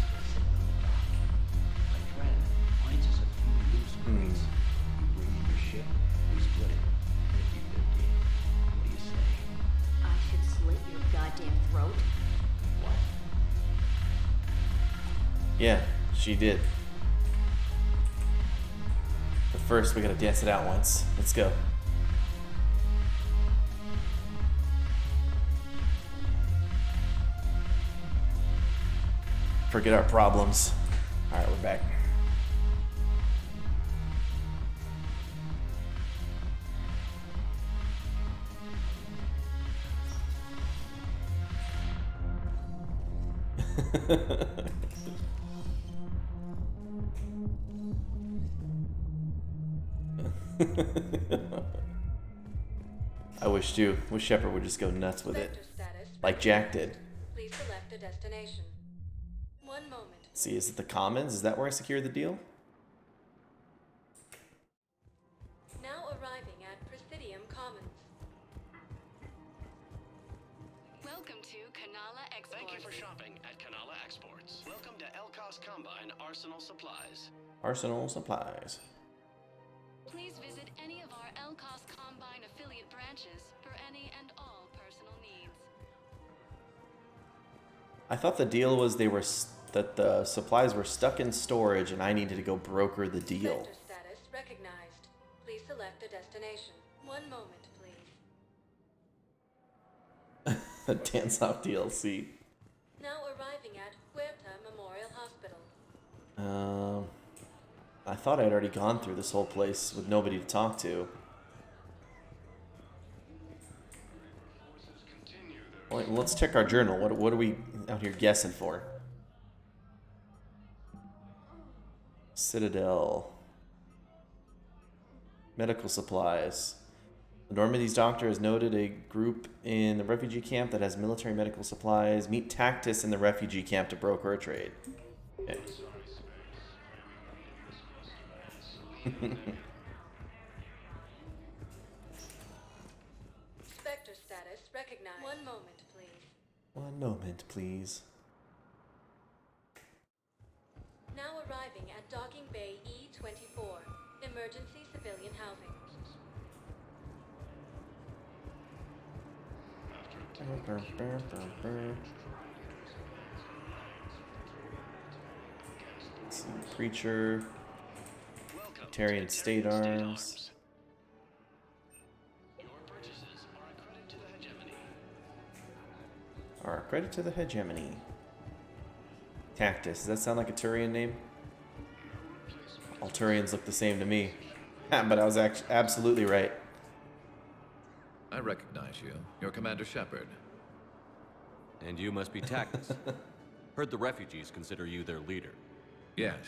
still sitting on the dock. My friend finds us a few loose crates. You bring in your ship, we split it. 50-50. What do you say? I should slit your goddamn throat. What? Yeah, she did. But first, we gotta dance it out once. Let's go. Forget our problems. Alright, we're back. I wish Shepard would just go nuts with it, like Jack did. Please select a destination. One moment. See, is it the Commons? Is that where I secured the deal? Now arriving at Presidium Commons. Welcome to Kanala Exports. Thank you for shopping at Kanala Exports. Welcome to Elkos Combine Arsenal Supplies. Arsenal Supplies. Please visit any of our Elkos Combine affiliate branches for any and all personal needs. I thought the deal was that the supplies were stuck in storage and I needed to go broker the deal. Sector status recognized. Please select a destination. One moment, please. Dance off DLC. Now arriving at Huerta Memorial Hospital. I thought I'd already gone through this whole place with nobody to talk to. Well, let's check our journal. What are we out here guessing for? Citadel. Medical supplies. The Normandy's doctor has noted a group in the refugee camp that has military medical supplies. Meet Tactus in the refugee camp to broker a trade. Okay. Spectre status recognized. One moment, please. One moment, please. Now arriving at Docking Bay E-24. Emergency civilian housing. Let's see, Preacher. Tarian State Arms. Are a credit to the hegemony. Tactus. Does that sound like a Turian name? All Turians look the same to me. But I was absolutely right. I recognize you. You're Commander Shepard. And you must be Tactus. Heard the refugees consider you their leader. Yes.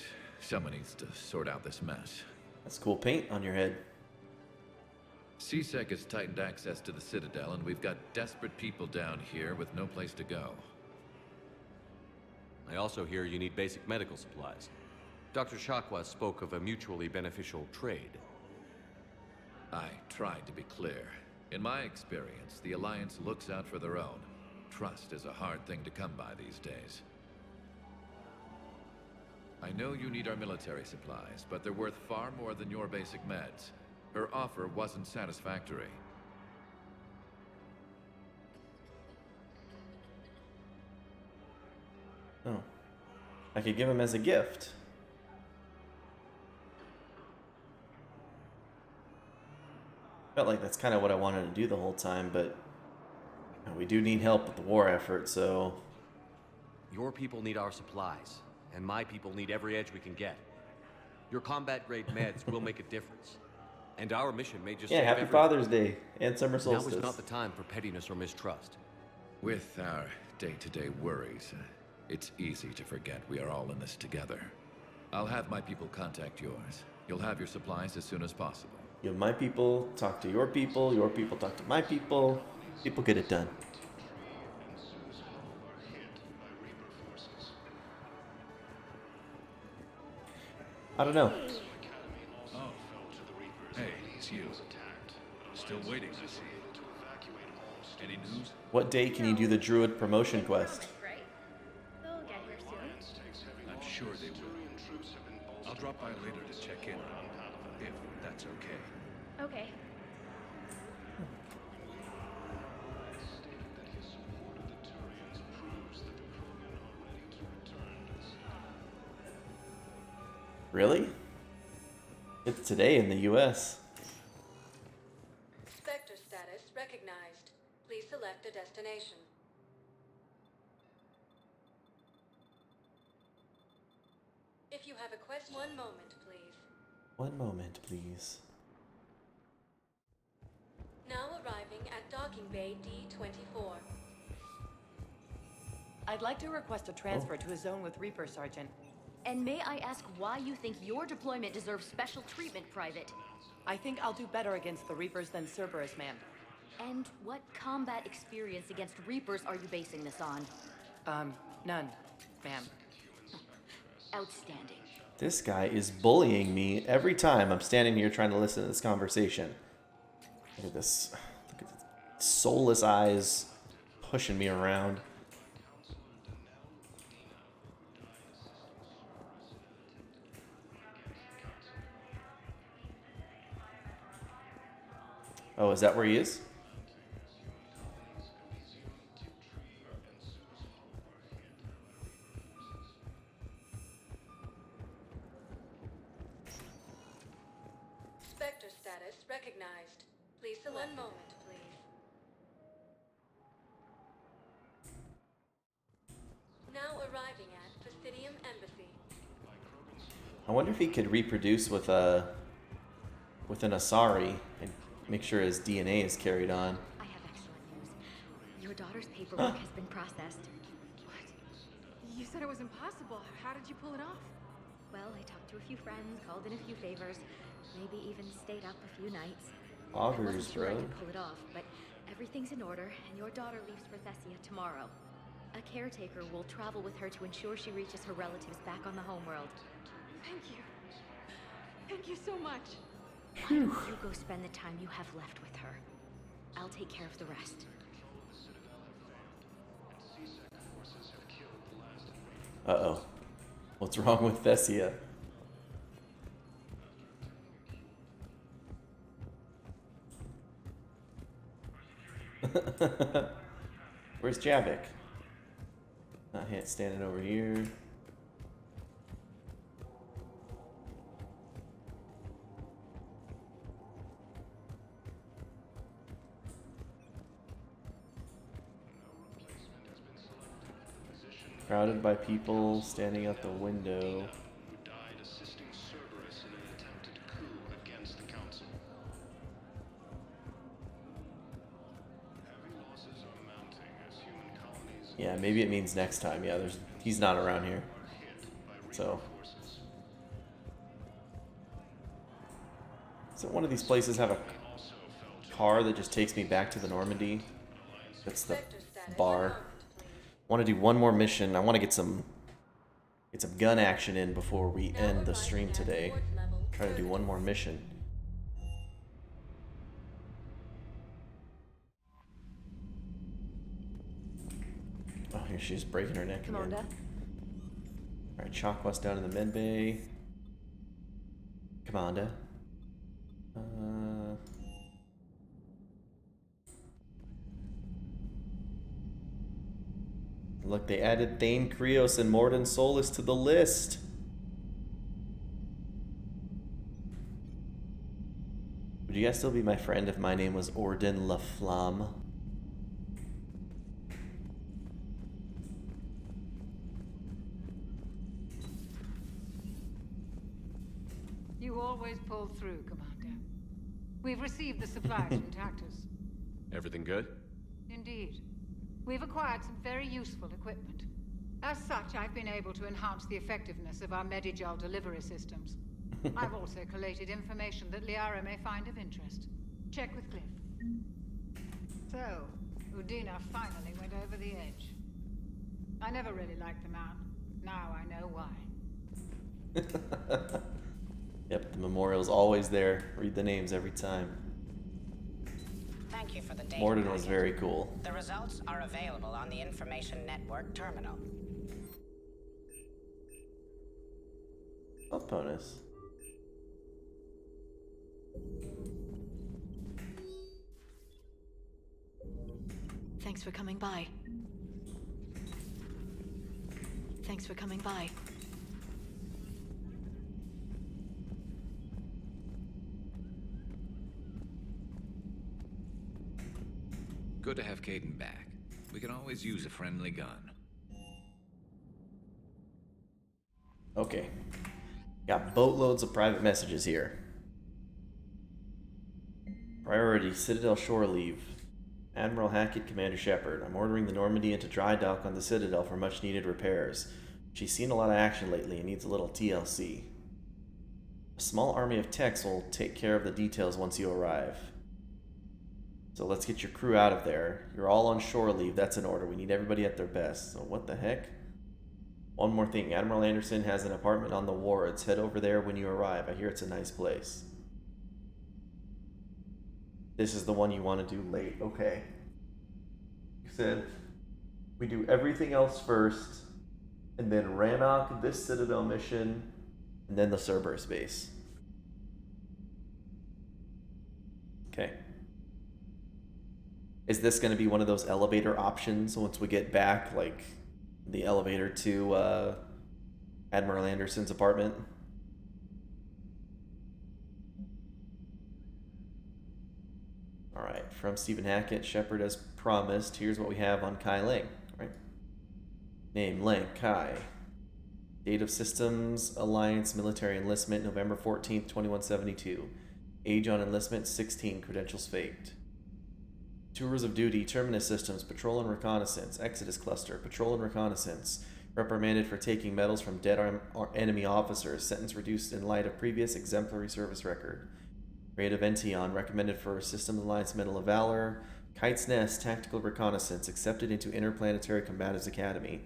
Someone needs to sort out this mess. That's cool paint on your head. CSEC has tightened access to the Citadel, and we've got desperate people down here with no place to go. I also hear you need basic medical supplies. Dr. Shakwa spoke of a mutually beneficial trade. I tried to be clear. In my experience, the Alliance looks out for their own. Trust is a hard thing to come by these days. I know you need our military supplies, but they're worth far more than your basic meds. Her offer wasn't satisfactory. Oh. I could give him as a gift. Felt like that's kind of what I wanted to do the whole time, but we do need help with the war effort, so... Your people need our supplies, and my people need every edge we can get. Your combat-grade meds will make a difference. And our mission may just yeah, happy Father's Day and summer solstice. Now is not the time for pettiness or mistrust. With our day-to-day worries, it's easy to forget we are all in this together. I'll have my people contact yours. You'll have your supplies as soon as possible. You have my people talk to your people talk to my people. People get it done. I don't know. Oh. Hey, it's you. Still waiting, I see. Any news? What day can you do the Druid promotion quest? They'll get here soon. I'm sure they will. I'll drop by later to check in, if that's okay. Okay. Really? It's today in the US. Spectre status recognized. Please select a destination. If you have a question, one moment, please. One moment, please. Now arriving at Docking Bay D-24. I'd like to request a transfer to a zone with Reaper, Sergeant. And may I ask why you think your deployment deserves special treatment, Private? I think I'll do better against the Reapers than Cerberus, ma'am. And what combat experience against Reapers are you basing this on? None, ma'am. Outstanding. This guy is bullying me every time I'm standing here trying to listen to this conversation. Look at this. Look at the soulless eyes pushing me around. Oh, is that where he is? Spectre status recognized. Please select. 1 moment, please. Now arriving at Presidium Embassy. I wonder if he could reproduce with an Asari and make sure his DNA is carried on. I have excellent news. Your daughter's paperwork has been processed. What? You said it was impossible. How did you pull it off? Well, I talked to a few friends, called in a few favors, maybe even stayed up a few nights. Augers, I wasn't sure I bro. could pull it off, but everything's in order, and your daughter leaves for Thessia tomorrow. A caretaker will travel with her to ensure she reaches her relatives back on the homeworld. Thank you. Thank you so much. Why don't you go spend the time you have left with her? I'll take care of the rest. Uh-oh. What's wrong with Thessia? Where's Javik? Not hit standing over here. Crowded by people standing out the window. Who died assisting Cerberus in an attempted coup against the Council. Heavy losses are mounting as human colonies Yeah, maybe it means next time. Yeah, he's not around here. So. Doesn't one of these places have a car that just takes me back to the Normandy? That's the bar. I want to do one more mission. I want to get some gun action in before we end the stream today. Try to do one more mission. Oh, here she's breaking her neck again. Alright, Chalkwell's down in the med bay. Commander. Look, they added Thane Krios and Morden Solis to the list. Would you guys still be my friend if my name was Orden Laflamme? You always pull through, Commander. We've received the supplies from Tactus. Everything good? Indeed. We've acquired some very useful equipment. As such, I've been able to enhance the effectiveness of our Medigel delivery systems. I've also collated information that Liara may find of interest. Check with Cliff. So, Udina finally went over the edge. I never really liked the man. Now I know why. Yep, the memorial's always there. Read the names every time. Thank you for the data. Morden was very cool. The results are available on the Information Network terminal. Health bonus. Thanks for coming by. Thanks for coming by. Good to have Caden back. We can always use a friendly gun. Okay. Got boatloads of private messages here. Priority, Citadel shore leave. Admiral Hackett, Commander Shepard. I'm ordering the Normandy into dry dock on the Citadel for much needed repairs. She's seen a lot of action lately and needs a little TLC. A small army of techs will take care of the details once you arrive. So let's get your crew out of there. You're all on shore leave. That's an order. We need everybody at their best. So what the heck? One more thing. Admiral Anderson has an apartment on the wards. Head over there when you arrive. I hear it's a nice place. This is the one you want to do late. Okay. You said we do everything else first, and then Rannoch, this Citadel mission, and then the Cerberus base. Okay. Is this going to be one of those elevator options once we get back, like the elevator to Admiral Anderson's apartment? All right, from Stephen Hackett, Shepard as promised. Here's what we have on Kai Lang. Right? Name, Lang, Kai. Date of Systems Alliance Military Enlistment, November 14th, 2172. Age on enlistment, 16. Credentials faked. Tours of duty, Terminus Systems, Patrol and Reconnaissance, Exodus Cluster, Patrol and Reconnaissance. Reprimanded for taking medals from dead enemy officers. Sentence reduced in light of previous exemplary service record. Grade of Ention, recommended for Systems Alliance Medal of Valor. Kite's Nest, Tactical Reconnaissance, accepted into Interplanetary Combatives Academy.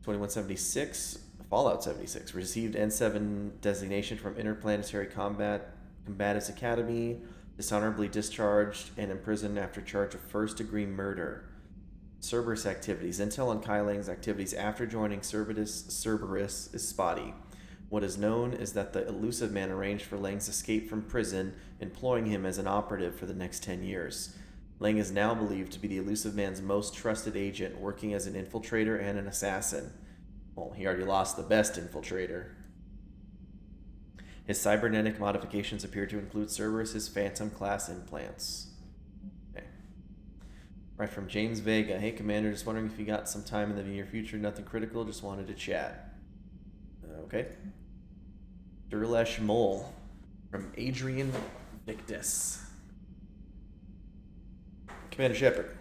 2176, Fallout 76, received N7 designation from Interplanetary Combatives Academy. Dishonorably discharged and imprisoned after charge of first-degree murder. Cerberus activities. Intel on Kai Lang's activities after joining Cerberus is spotty. What is known is that the elusive man arranged for Lang's escape from prison, employing him as an operative for the next 10 years. Lang is now believed to be the elusive man's most trusted agent, working as an infiltrator and an assassin. Well, he already lost the best infiltrator. His cybernetic modifications appear to include Cerberus' Phantom-class implants. Okay. Right, from James Vega. Hey, Commander, just wondering if you got some time in the near future. Nothing critical, just wanted to chat. Okay. Durlesh Mole. From Adrian Victus. Commander Shepard.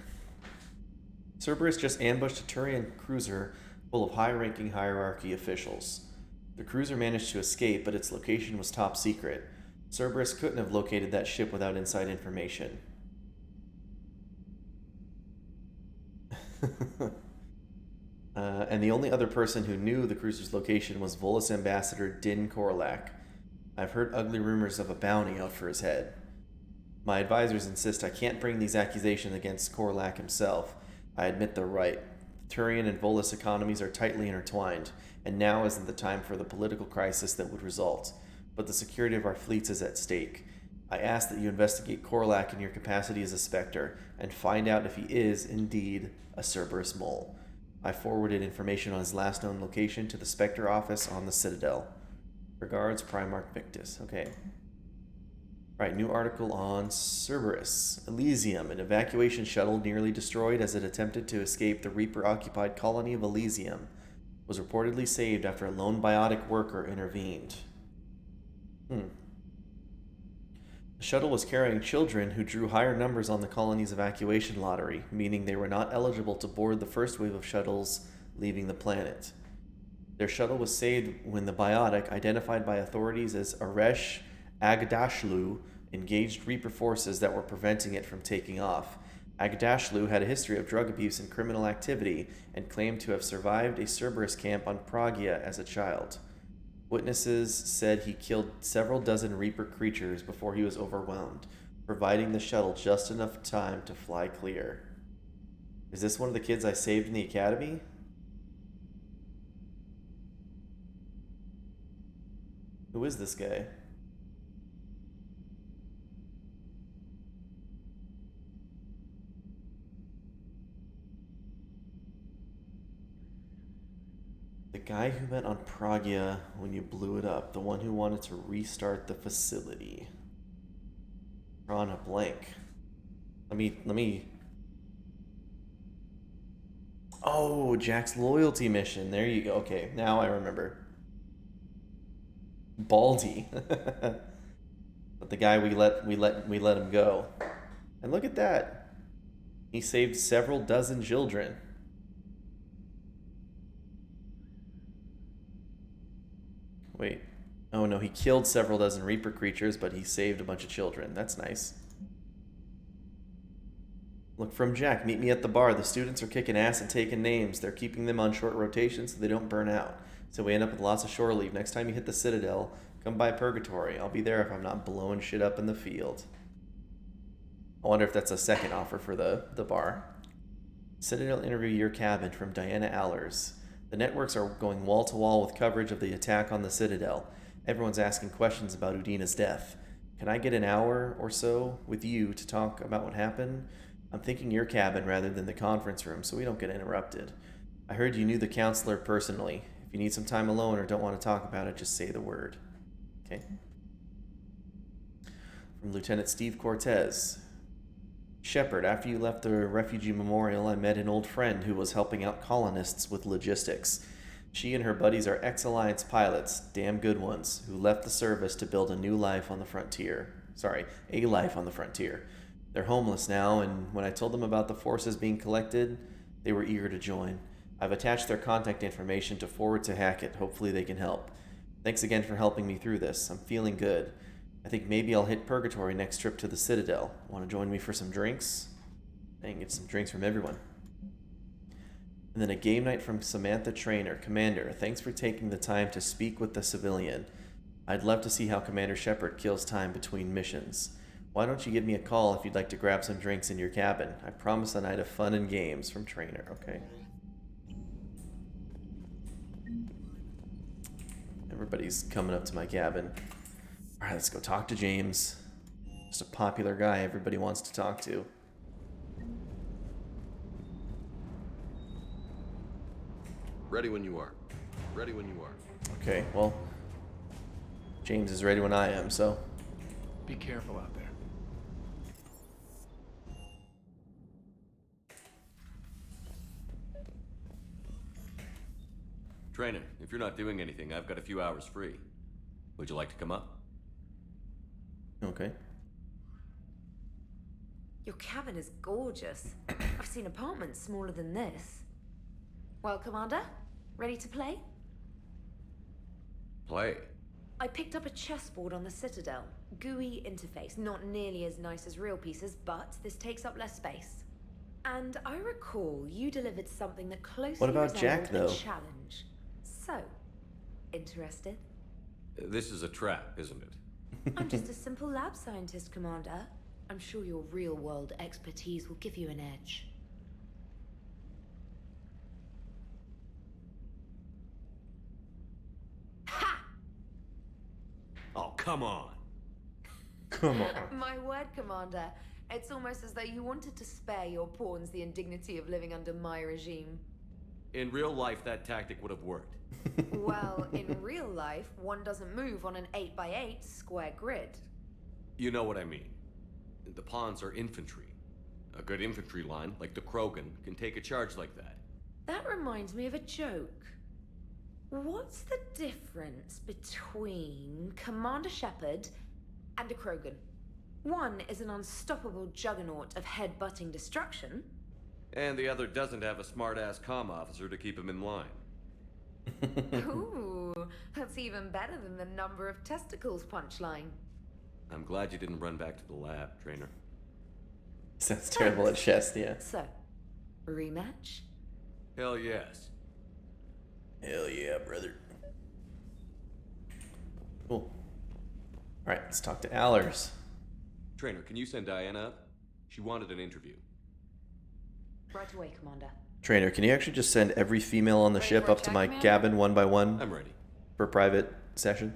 Cerberus just ambushed a Turian cruiser full of high-ranking hierarchy officials. The cruiser managed to escape, but its location was top secret. Cerberus couldn't have located that ship without inside information. And the only other person who knew the cruiser's location was Volus Ambassador Din Korlak. I've heard ugly rumors of a bounty out for his head. My advisors insist I can't bring these accusations against Korlak himself. I admit they're right. The Turian and Volus economies are tightly intertwined, and now isn't the time for the political crisis that would result. But the security of our fleets is at stake. I ask that you investigate Korlak in your capacity as a Spectre, and find out if he is, indeed, a Cerberus mole. I forwarded information on his last known location to the Spectre office on the Citadel. Regards, Primarch Victus. Okay. Right, new article on Cerberus. Elysium, an evacuation shuttle nearly destroyed as it attempted to escape the Reaper-occupied colony of Elysium, was reportedly saved after a lone biotic worker intervened. The shuttle was carrying children who drew higher numbers on the colony's evacuation lottery, meaning they were not eligible to board the first wave of shuttles leaving the planet. Their shuttle was saved when the biotic, identified by authorities as Aresh Agdashlu, engaged Reaper forces that were preventing it from taking off. Agdashlu had a history of drug abuse and criminal activity, and claimed to have survived a Cerberus camp on Pragia as a child. Witnesses said he killed several dozen Reaper creatures before he was overwhelmed, providing the shuttle just enough time to fly clear. Is this one of the kids I saved in the academy? Who is this guy? The guy who met on Pragia when you blew it up. The one who wanted to restart the facility. Drawn a blank. Let me... Oh, Jack's loyalty mission. There you go. Okay, now I remember. Baldy. But the guy we let him go. And look at that. He saved several dozen children. Wait. Oh no, he killed several dozen Reaper creatures, but he saved a bunch of children. That's nice. Look, from Jack, meet me at the bar. The students are kicking ass and taking names. They're keeping them on short rotation so they don't burn out. So we end up with lots of shore leave. Next time you hit the Citadel, come by Purgatory. I'll be there if I'm not blowing shit up in the field. I wonder if that's a second offer for the bar. Citadel interview your cabin from Diana Allers. The networks are going wall to wall with coverage of the attack on the Citadel. Everyone's asking questions about Udina's death. Can I get an hour or so with you to talk about what happened? I'm thinking your cabin rather than the conference room so we don't get interrupted. I heard you knew the counselor personally. If you need some time alone or don't want to talk about it, just say the word. Okay. From Lieutenant Steve Cortez. Shepard, after you left the refugee memorial, I met an old friend who was helping out colonists with logistics. She and her buddies are ex-Alliance pilots, damn good ones, who left the service to build a new life on the frontier. Sorry, a life on the frontier. They're homeless now, and when I told them about the forces being collected, they were eager to join. I've attached their contact information to forward to Hackett. Hopefully they can help. Thanks again for helping me through this. I'm feeling good. I think maybe I'll hit Purgatory next trip to the Citadel. Want to join me for some drinks? I can get some drinks from everyone. And then a game night from Samantha Trainer. Commander, thanks for taking the time to speak with the civilian. I'd love to see how Commander Shepard kills time between missions. Why don't you give me a call if you'd like to grab some drinks in your cabin? I promise a night of fun and games. From Trainer. Okay. Everybody's coming up to my cabin. Alright, let's go talk to James. Just a popular guy everybody wants to talk to. Ready when you are. Ready when you are. Okay, well, James is ready when I am, so. Be careful out there. Trainer, if you're not doing anything, I've got a few hours free. Would you like to come up? Okay. Your cabin is gorgeous. I've seen apartments smaller than this. Well, Commander, ready to play? Play? I picked up a chessboard on the Citadel. GUI interface, not nearly as nice as real pieces, but this takes up less space. And I recall you delivered something that closely What about Jack, resembled though? a challenge. So, interested? This is a trap, isn't it? I'm just a simple lab scientist, Commander. I'm sure your real-world expertise will give you an edge. Oh, come on. Come on. My word, Commander. It's almost as though you wanted to spare your pawns the indignity of living under my regime. In real life, that tactic would have worked. Well, in real life, one doesn't move on an 8x8 square grid. You know what I mean. The pawns are infantry. A good infantry line, like the Krogan, can take a charge like that. That reminds me of a joke. What's the difference between Commander Shepard and a Krogan? One is an unstoppable juggernaut of head-butting destruction. And the other doesn't have a smart-ass comm officer to keep him in line. Ooh, that's even better than the number of testicles punchline. I'm glad you didn't run back to the lab, Trainer. Sounds terrible at chess, yeah. So, rematch? Hell yes. Hell yeah, brother. Cool. Alright, let's talk to Allers. Trainer, can you send Diana up? She wanted an interview. Right away, Commander. Trainer, can you actually just send every female on the ship up to my cabin one by one? I'm ready. For a private session?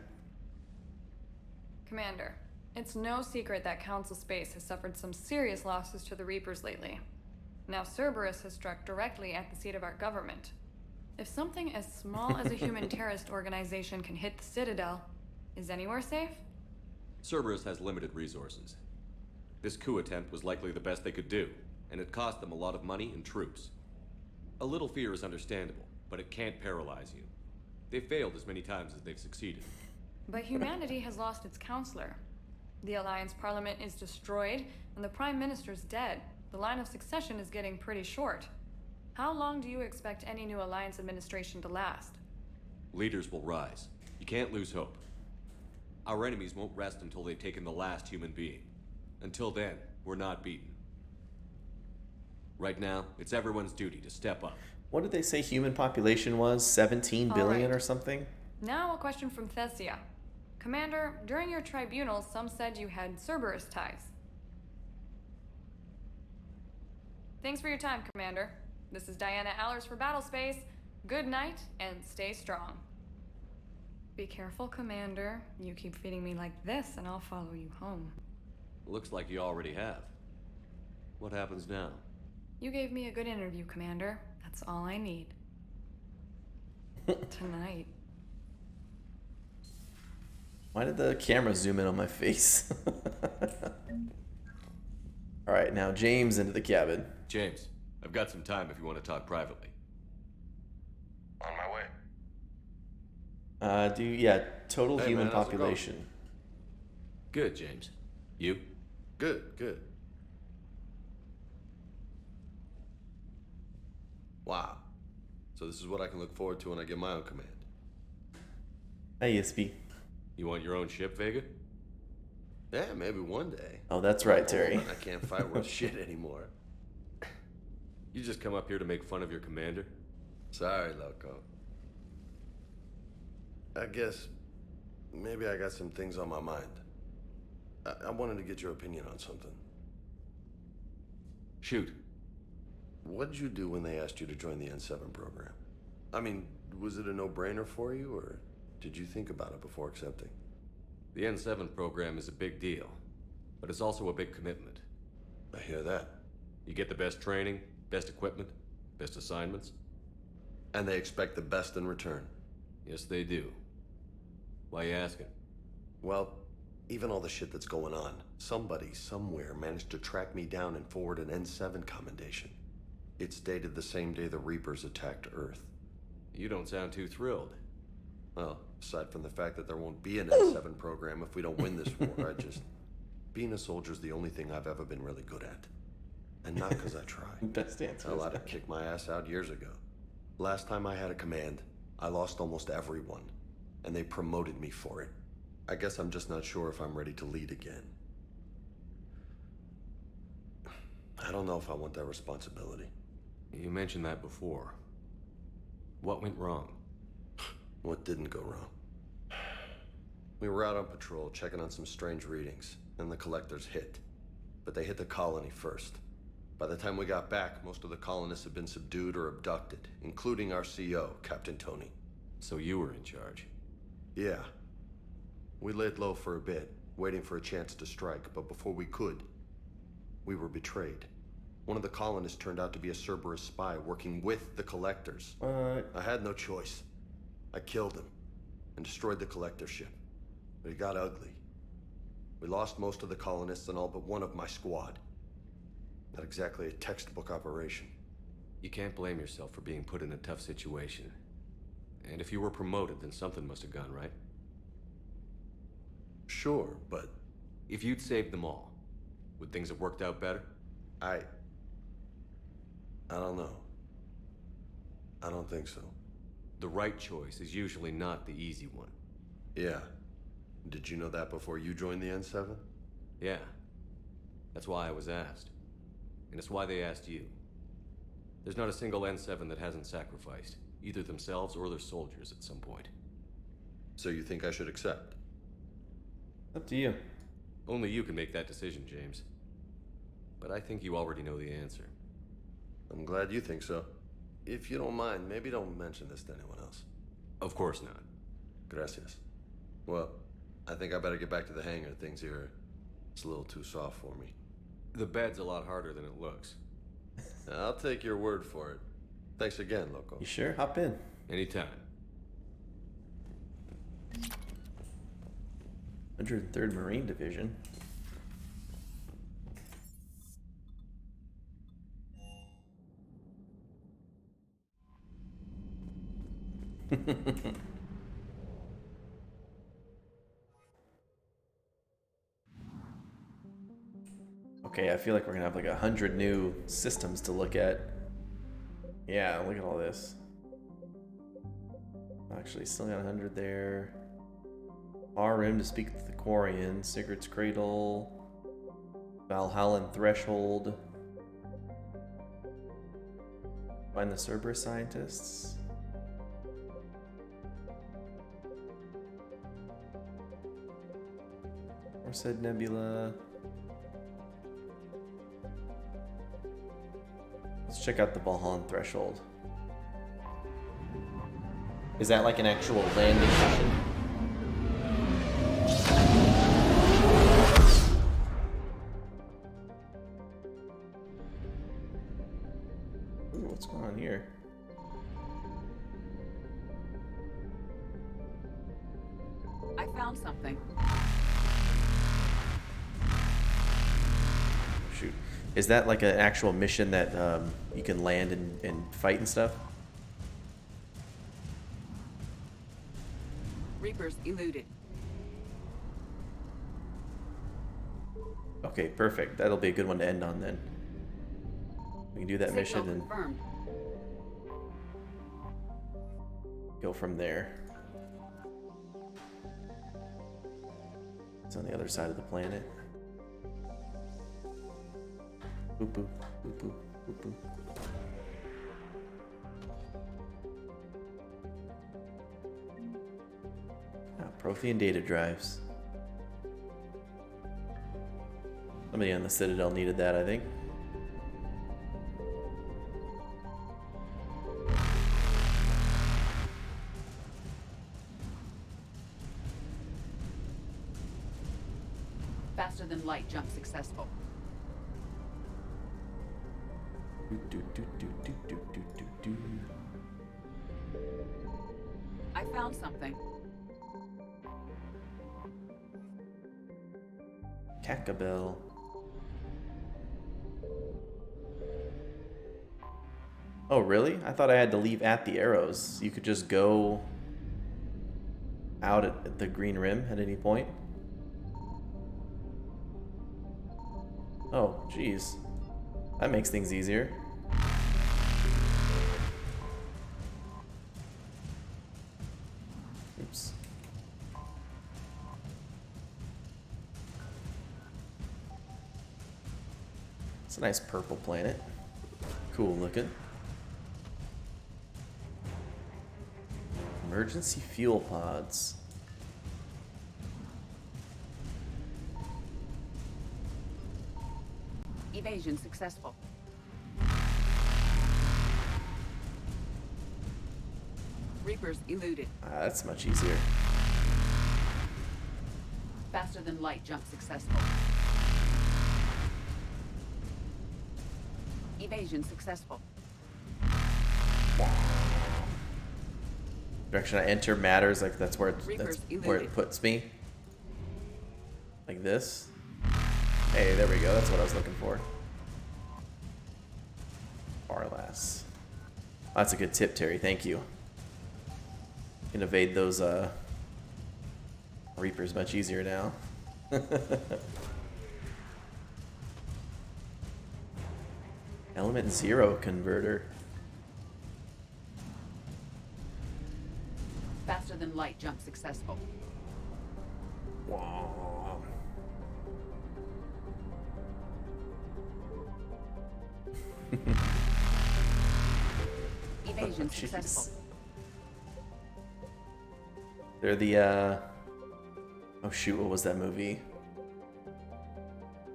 Commander, it's no secret that Council Space has suffered some serious losses to the Reapers lately. Now Cerberus has struck directly at the seat of our government. If something as small as a human terrorist organization can hit the Citadel, is anywhere safe? Cerberus has limited resources. This coup attempt was likely the best they could do, and it cost them a lot of money and troops. A little fear is understandable, but it can't paralyze you. They've failed as many times as they've succeeded. But humanity has lost its counselor. The Alliance Parliament is destroyed, and the Prime Minister's dead. The line of succession is getting pretty short. How long do you expect any new Alliance administration to last? Leaders will rise. You can't lose hope. Our enemies won't rest until they've taken the last human being. Until then, we're not beaten. Right now, it's everyone's duty to step up. What did they say human population was? 17 billion or something? Now a question from Thessia. Commander, during your tribunal, some said you had Cerberus ties. Thanks for your time, Commander. This is Diana Allers for Battlespace. Good night, and stay strong. Be careful, Commander. You keep feeding me like this, and I'll follow you home. Looks like you already have. What happens now? You gave me a good interview, Commander. That's all I need. Tonight. Why did the camera zoom in on my face? Alright, now James into the cabin. James, I've got some time if you want to talk privately. On my way. Total Hey, human man, how's it population. Good, James. You? Good, good. Wow. So this is what I can look forward to when I get my own command. Hey, ESP. You want your own ship, Vega? Yeah, maybe one day. Oh, that's right, Terry. I can't fight worth shit anymore. You just come up here to make fun of your commander? Sorry, Loco. I guess maybe I got some things on my mind. I wanted to get your opinion on something. Shoot. What did you do when they asked you to join the N7 program? I mean, was it a no-brainer for you, or did you think about it before accepting? The N7 program is a big deal, but it's also a big commitment. I hear that. You get the best training, best equipment, best assignments. And they expect the best in return. Yes, they do. Why you asking? Well, even all the shit that's going on, somebody somewhere managed to track me down and forward an N7 commendation. It's dated the same day the Reapers attacked Earth. You don't sound too thrilled. Well, aside from the fact that there won't be an N7 program if we don't win this war, being a soldier's the only thing I've ever been really good at. And not because I try. Best answer. Hell, I'd have kicked my ass out years ago. Last time I had a command, I lost almost everyone, and they promoted me for it. I guess I'm just not sure if I'm ready to lead again. I don't know if I want that responsibility. You mentioned that before. What went wrong? What didn't go wrong? We were out on patrol, checking on some strange readings, and the collectors hit. But they hit the colony first. By the time we got back, most of the colonists had been subdued or abducted, including our CO, Captain Tony. So you were in charge? Yeah. We laid low for a bit, waiting for a chance to strike, but before we could, we were betrayed. One of the colonists turned out to be a Cerberus spy working with the collectors. I had no choice. I killed him and destroyed the collector ship. But it got ugly. We lost most of the colonists and all but one of my squad. Not exactly a textbook operation. You can't blame yourself for being put in a tough situation. And if you were promoted, then something must have gone right. Sure, but... If you'd saved them all, would things have worked out better? I don't know. I don't think so. The right choice is usually not the easy one. Yeah. Did you know that before you joined the N7? Yeah. That's why I was asked. And it's why they asked you. There's not a single N7 that hasn't sacrificed, either themselves or their soldiers at some point. So you think I should accept? Up to you. Only you can make that decision, James. But I think you already know the answer. I'm glad you think so. If you don't mind, maybe don't mention this to anyone else. Of course not. Gracias. Well, I think I better get back to the hangar. Things here, it's a little too soft for me. The bed's a lot harder than it looks. I'll take your word for it. Thanks again, Loco. You sure? Hop in. Anytime. 103rd Marine Division. Okay, I feel like we're gonna have like 100 new systems to look at. Yeah, look at all this. Actually, still got 100 there. R-Rim to speak to the Quarian. Sigurd's Cradle. Valhallan Threshold. Find the Cerberus scientists. Said Nebula. Let's check out the Valhallan Threshold. Is that like an actual landing mission? Ooh, what's going on here? I found something. Shoot. Is that like an actual mission that you can land and fight and stuff? Reapers eluded. Okay, perfect. That'll be a good one to end on then. We can do that mission and confirmed. Go from there. It's on the other side of the planet. Boop boop, boop boop, boop boop. Prothean data drives. Somebody on the Citadel needed that, I think. Faster than light jump successful. I found something. Kakabel. Oh, really? I thought I had to leave at the arrows. You could just go out at the green rim at any point. Oh, geez. That makes things easier. Oops. It's a nice purple planet. Cool looking. Emergency fuel pods. Evasion successful. Reapers eluded. That's much easier. Faster than light jump successful. Evasion successful. Direction I enter matters, like that's where Reapers where it puts me. Like this. Hey, there we go. That's what I was looking for. Barlass. Oh, that's a good tip, Terry. Thank you. You can evade those Reapers much easier now. Element 0 converter. Faster than light jump successful. Wow. Evasion Jeez. successful. They're the oh shoot, what was that movie?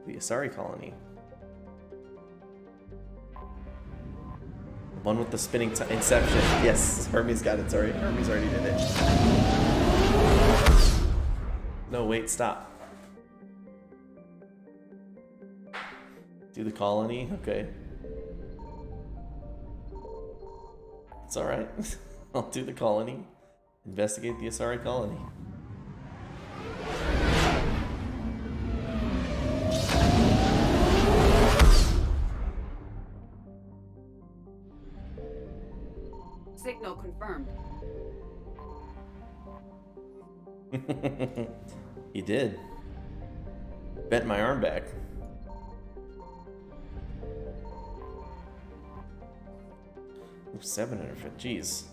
The Asari colony. The one with the spinning Inception. Yes, Hermes got it, sorry. Hermes already did it. No, wait, stop. Do the colony? Okay. It's alright. I'll do the colony. Investigate the Asari colony. Signal confirmed. You did. Bent my arm back. 750. Jeez.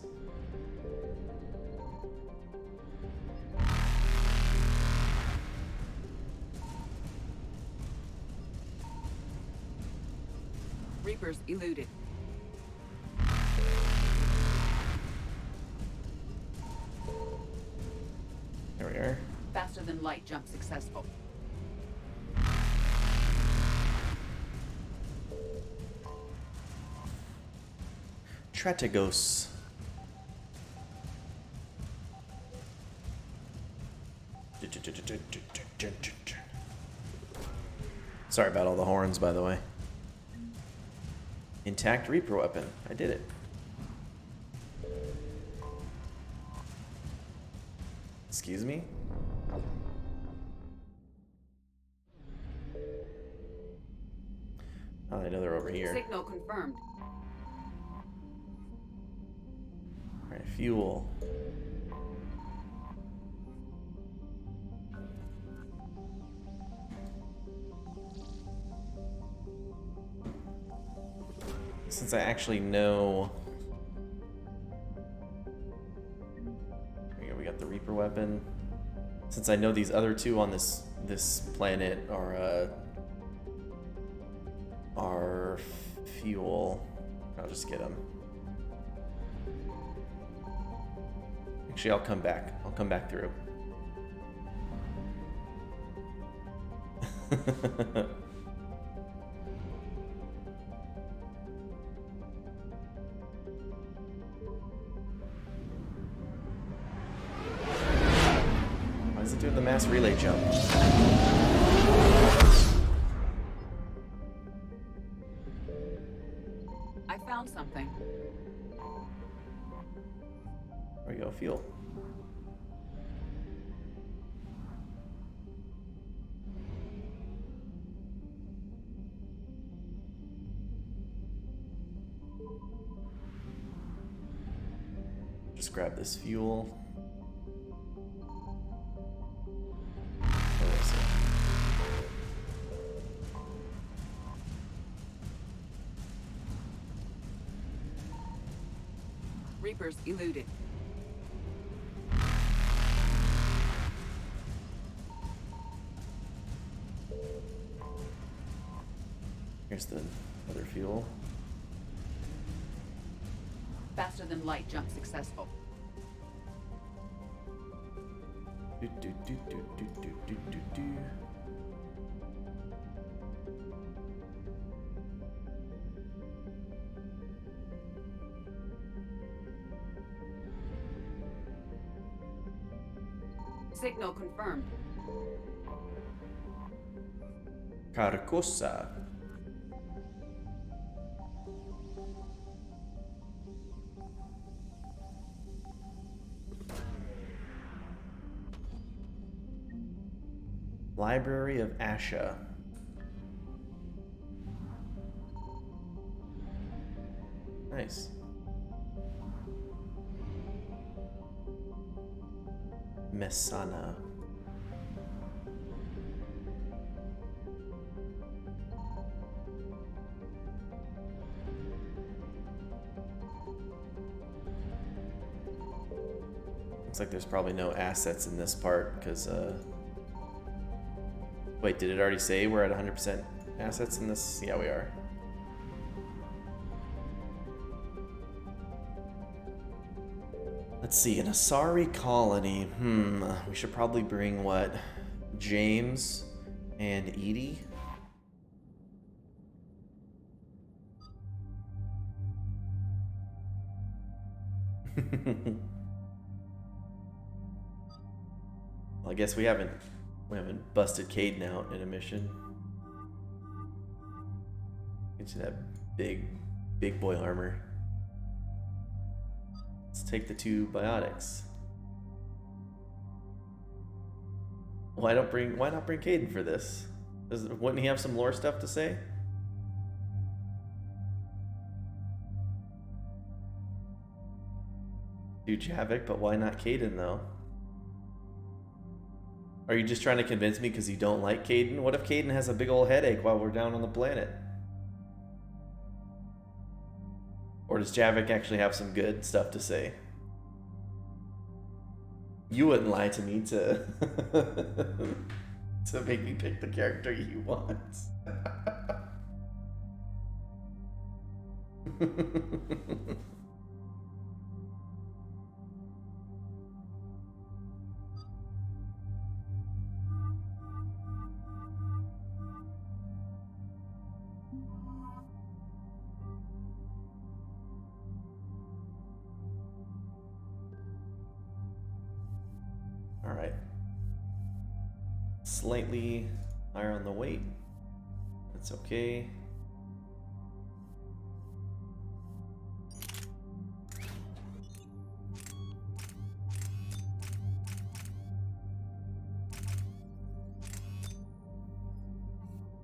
Reapers eluded. There we are. Faster than light jump successful. Strategos. Sorry about all the horns, by the way. Intact Reaper weapon. I did it. Excuse me? Oh, I know they're over here. Signal confirmed. Alright, fuel. Since I actually know... There we go, we got the Reaper weapon. Since I know these other two on this planet are fuel, I'll just get them. Actually, I'll come back. I'll come back through. Why is it doing the mass relay jump? I found something. There we go, fuel. Just grab this fuel. Where was it? Reapers eluded. Here's the other fuel. Faster than light jump successful. Do, do, do, do, do, do, do, do, do. Signal confirmed. Carcosa. Library of Asha. Nice. Messana. Looks like there's probably no assets in this part because wait, did it already say we're at 100% assets in this? Yeah, we are. Let's see, an Asari colony. We should probably bring what? James and Edie? Well, I guess we haven't busted Caden out in a mission. Get you that big boy armor. Let's take the 2 biotics. Why not bring Caden for this? Wouldn't he have some lore stuff to say? Do Javik, but why not Caden though? Are you just trying to convince me because you don't like Caden? What if Caden has a big old headache while we're down on the planet? Or does Javik actually have some good stuff to say? You wouldn't lie to me to to make me pick the character you want. All right. Slightly higher on the weight. That's okay.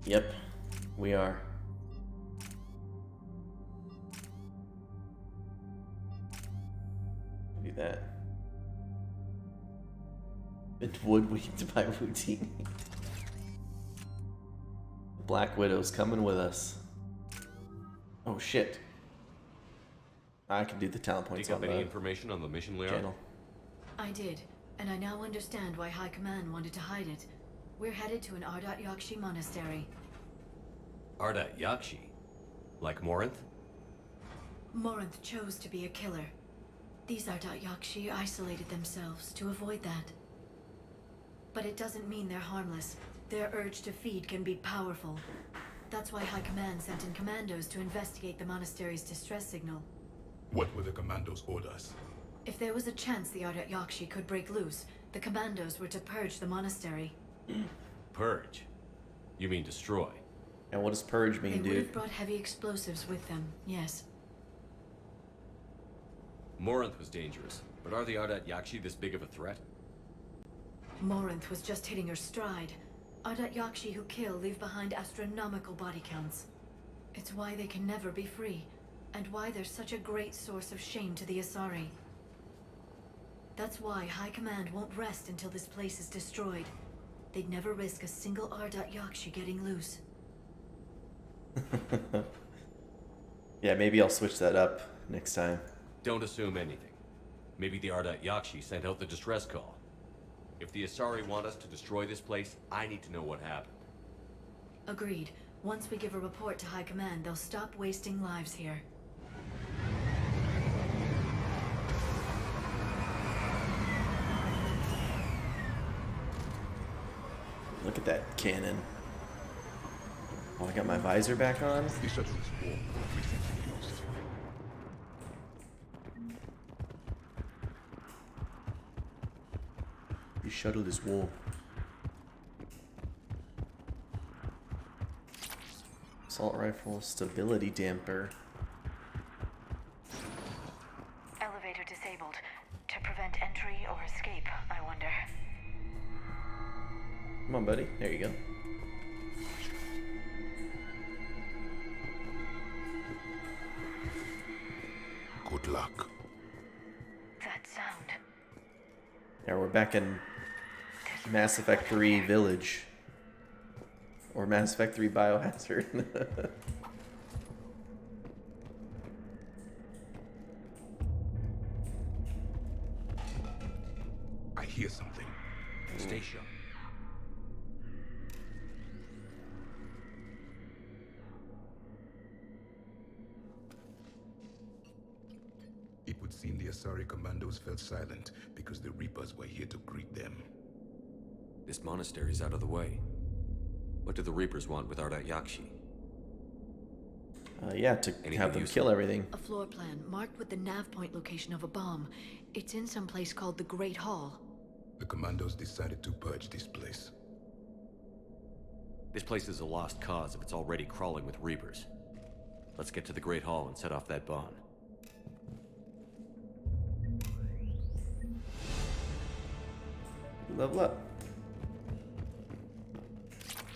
Yep, we are. Do that. Been woodwinked by routine. Black Widow's coming with us. Oh shit. I can do the talent points on any the information on the mission, Liara? channel. I did, and I now understand why High Command wanted to hide it. We're headed to an Ardat Yakshi monastery. Ardat Yakshi? Like Morinth? Morinth chose to be a killer. These Ardat Yakshi isolated themselves to avoid that. But it doesn't mean they're harmless. Their urge to feed can be powerful. That's why High Command sent in commandos to investigate the monastery's distress signal. What were the commandos' orders? If there was a chance the Ardat Yakshi could break loose, the commandos were to purge the monastery. Purge? You mean destroy? And what does purge mean, They would dude? have brought heavy explosives with them, yes. Morinth was dangerous, but are the Ardat Yakshi this big of a threat? Morinth was just hitting her stride. Ardat Yakshi who kill leave behind astronomical body counts. It's why they can never be free, and why they're such a great source of shame to the Asari. That's why High Command won't rest until this place is destroyed. They'd never risk a single Ardat Yakshi getting loose. Yeah, maybe I'll switch that up next time. Don't assume anything. Maybe the Ardat Yakshi sent out the distress call. If the Asari want us to destroy this place, I need to know what happened. Agreed. Once we give a report to High Command, they'll stop wasting lives here. Look at that cannon. Oh, I got my visor back on. The shuttle is warm. Assault rifle, stability damper. Elevator disabled. To prevent entry or escape, I wonder. Come on, buddy. There you go. Good luck. That sound. Yeah, we're back in Mass Effect 3 Village. Or Mass Effect 3 Biohazard. I hear something. Stay sharp. It would seem the Asari commandos fell silent because the Reapers were here to greet them. This monastery's out of the way. What do the Reapers want with Ardat Yakshi? Yeah, to have them kill everything. A floor plan marked with the nav point location of a bomb. It's in some place called the Great Hall. The commandos decided to purge this place. This place is a lost cause if it's already crawling with Reapers. Let's get to the Great Hall and set off that bomb. Level up.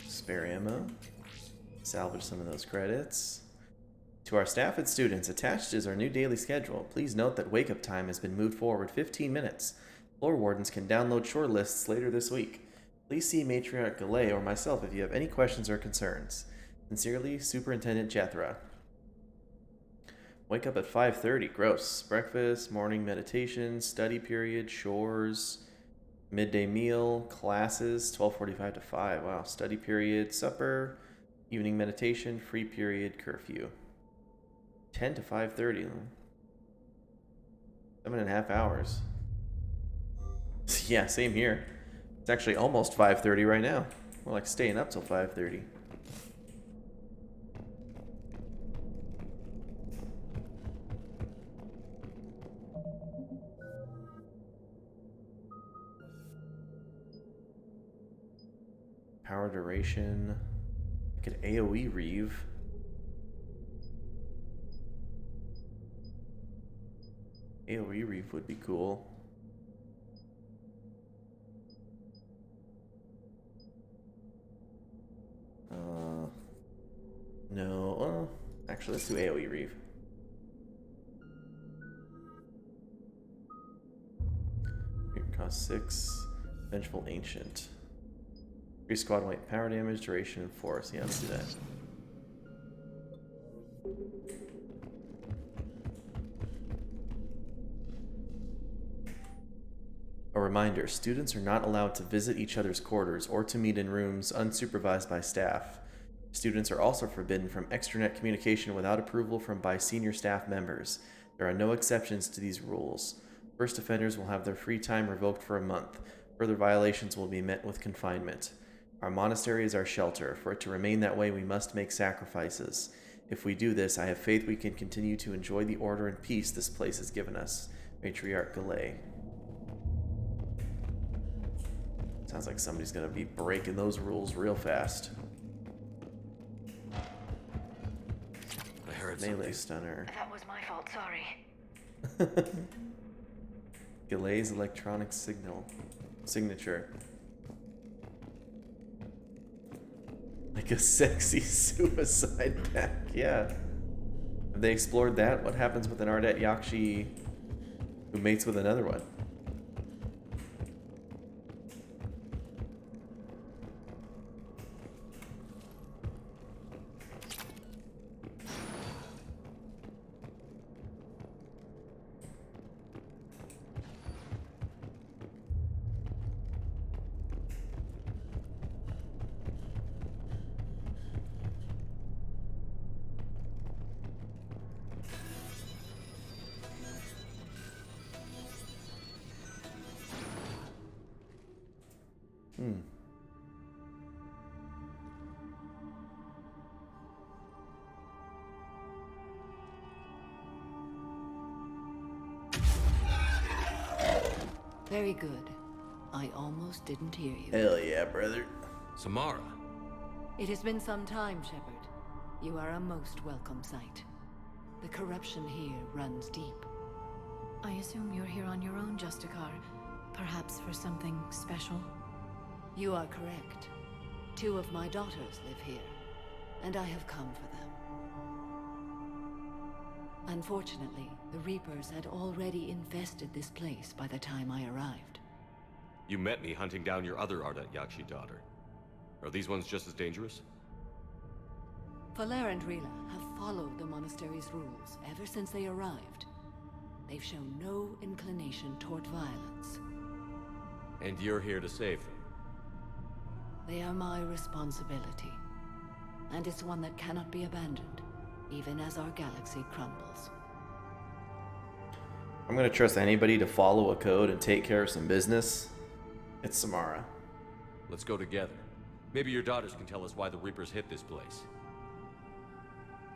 Spare ammo. Salvage some of those credits. To our staff and students, attached is our new daily schedule. Please note that wake-up time has been moved forward 15 minutes. Floor wardens can download short lists later this week. Please see Matriarch Galay or myself if you have any questions or concerns. Sincerely, Superintendent Jethra. Wake up at 5:30. Gross. Breakfast, morning meditation, study period, chores, midday meal, classes, 12:45 to 5. Wow. Study period, supper, evening meditation, free period, curfew. 10 to 5:30. 7.5 hours. Yeah, same here. It's actually almost 5:30 right now. We're like staying up till 5:30. Power duration. I could AoE Reeve. AoE Reeve would be cool. No. Actually, let's do AoE Reeve. It costs 6. Vengeful Ancient. 3 squad weight, power damage, duration, and force. Yeah, let's do that. A reminder, students are not allowed to visit each other's quarters or to meet in rooms unsupervised by staff. Students are also forbidden from extranet communication without approval by senior staff members. There are no exceptions to these rules. First offenders will have their free time revoked for a month. Further violations will be met with confinement. Our monastery is our shelter. For it to remain that way, we must make sacrifices. If we do this, I have faith we can continue to enjoy the order and peace this place has given us. Matriarch Galay. Sounds like somebody's gonna be breaking those rules real fast. I heard Melee something. stunner. That was my fault, sorry. Galay's electronic signature. Like a sexy suicide pack, yeah. Have they explored that? What happens with an Ardet Yakshi who mates with another one? Very good. I almost didn't hear you. Hell yeah, brother. Samara. It has been some time, Shepard. You are a most welcome sight. The corruption here runs deep. I assume you're here on your own, Justicar. Perhaps for something special? You are correct. 2 of my daughters live here, and I have come for them. Unfortunately, the Reapers had already infested this place by the time I arrived. You met me hunting down your other Ardet Yakshi daughter. Are these ones just as dangerous? Valer and Rila have followed the monastery's rules ever since they arrived. They've shown no inclination toward violence. And you're here to save them? They are my responsibility. And it's one that cannot be abandoned, even as our galaxy crumbles. I'm gonna trust anybody to follow a code and take care of some business. It's Samara. Let's go together. Maybe your daughters can tell us why the Reapers hit this place.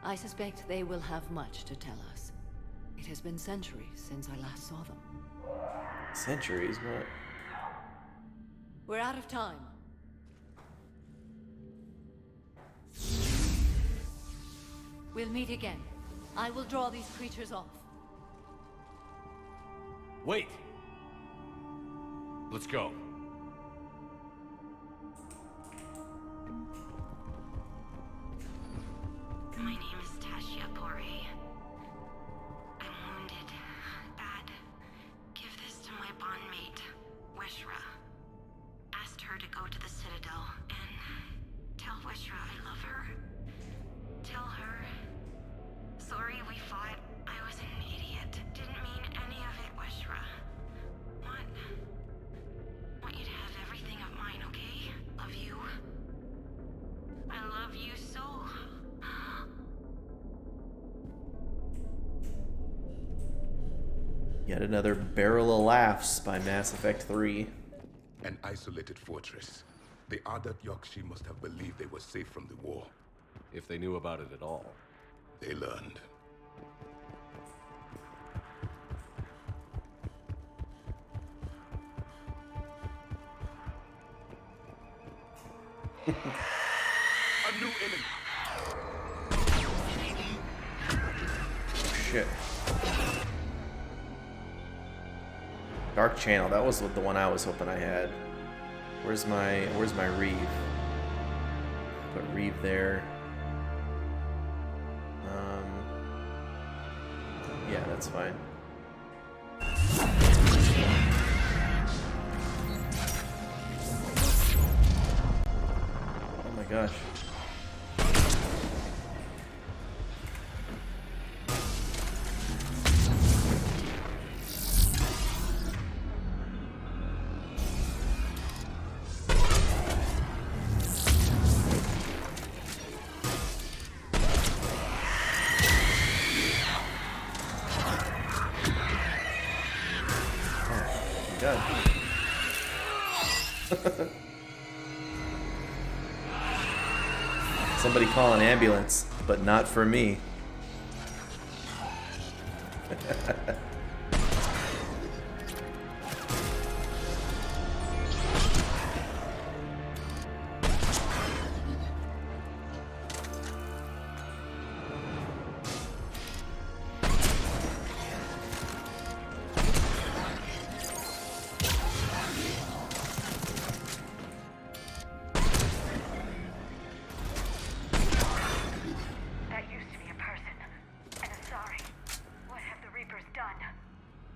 I suspect they will have much to tell us. It has been centuries since I last saw them. Centuries? What? We're out of time. We'll meet again. I will draw these creatures off. Wait! Let's go. My name is Tashia Pore. I'm wounded. Bad. Give this to my bondmate, Weshra. Asked her to go to the Citadel and tell Weshra I love her. Tell her. Sorry we fought. was an idiot. Didn't mean any of it, Wishra. Want you to have everything of mine, okay? Love you. I love you so. Yet another barrel of laughs by Mass Effect 3. An isolated fortress. The Ardat Yakshi must have believed they were safe from the war. If they knew about it at all. They learned. A new enemy. Shit. Dark Channel, that was the one I was hoping I had. Where's my Reeve? Put Reeve there. Yeah, that's fine. Oh my gosh. Somebody call an ambulance, but not for me.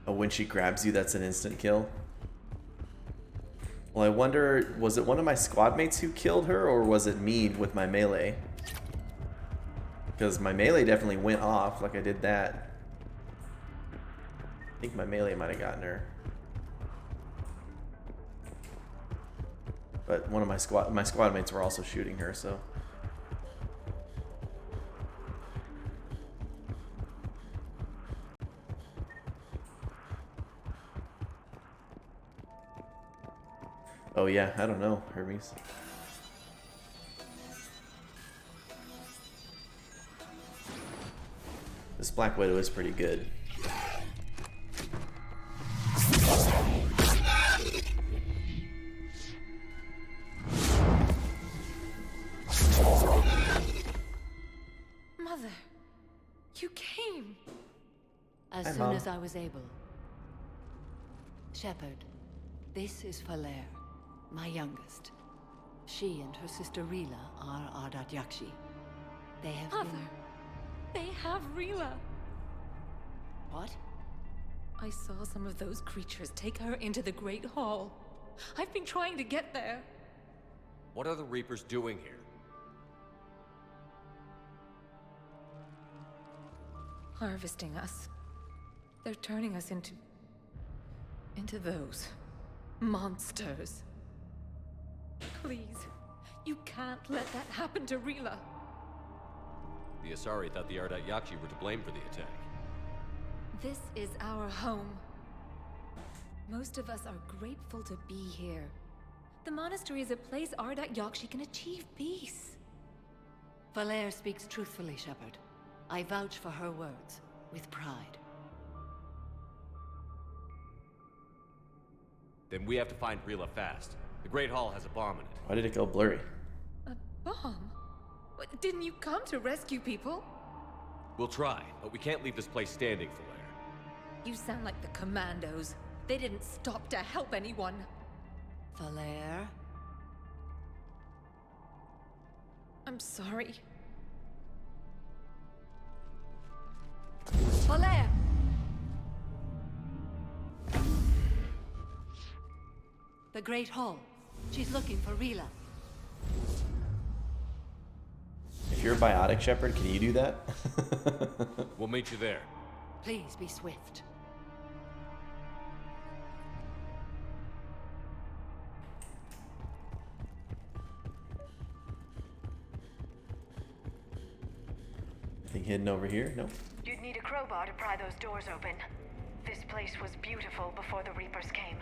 When she grabs you, that's an instant kill. Well, I wonder, was it one of my squad mates who killed her, or was it me with my melee? Because my melee definitely went off, like I did that. I think my melee might have gotten her. But one of my squad mates were also shooting her, so. Oh yeah, I don't know, Hermes. This Black Widow is pretty good. Mother, you came. As Hi, soon Mom. as I was able. Shepard, this is Falair, my youngest. She and her sister Rila are Ardat Yakshi. They have Mother, been... they have Rila. What? I saw some of those creatures take her into the Great Hall. I've been trying to get there. What are the Reapers doing here? Harvesting us. They're turning us into those monsters. Please, you can't let that happen to Rila. The Asari thought the Ardat Yakshi were to blame for the attack. This is our home. Most of us are grateful to be here. The monastery is a place Ardat Yakshi can achieve peace. Falair speaks truthfully, Shepard. I vouch for her words, with pride. Then we have to find Rila fast. The Great Hall has a bomb in it. Why did it go blurry? A bomb? What, didn't you come to rescue people? We'll try, but we can't leave this place standing, Falair. You sound like the Commandos. They didn't stop to help anyone. Falair? I'm sorry. Falair! The Great Hall. She's looking for Rila. If you're a biotic, Shepard, can you do that? We'll meet you there. Please be swift. Anything hidden over here? Nope. You'd need a crowbar to pry those doors open. This place was beautiful before the Reapers came.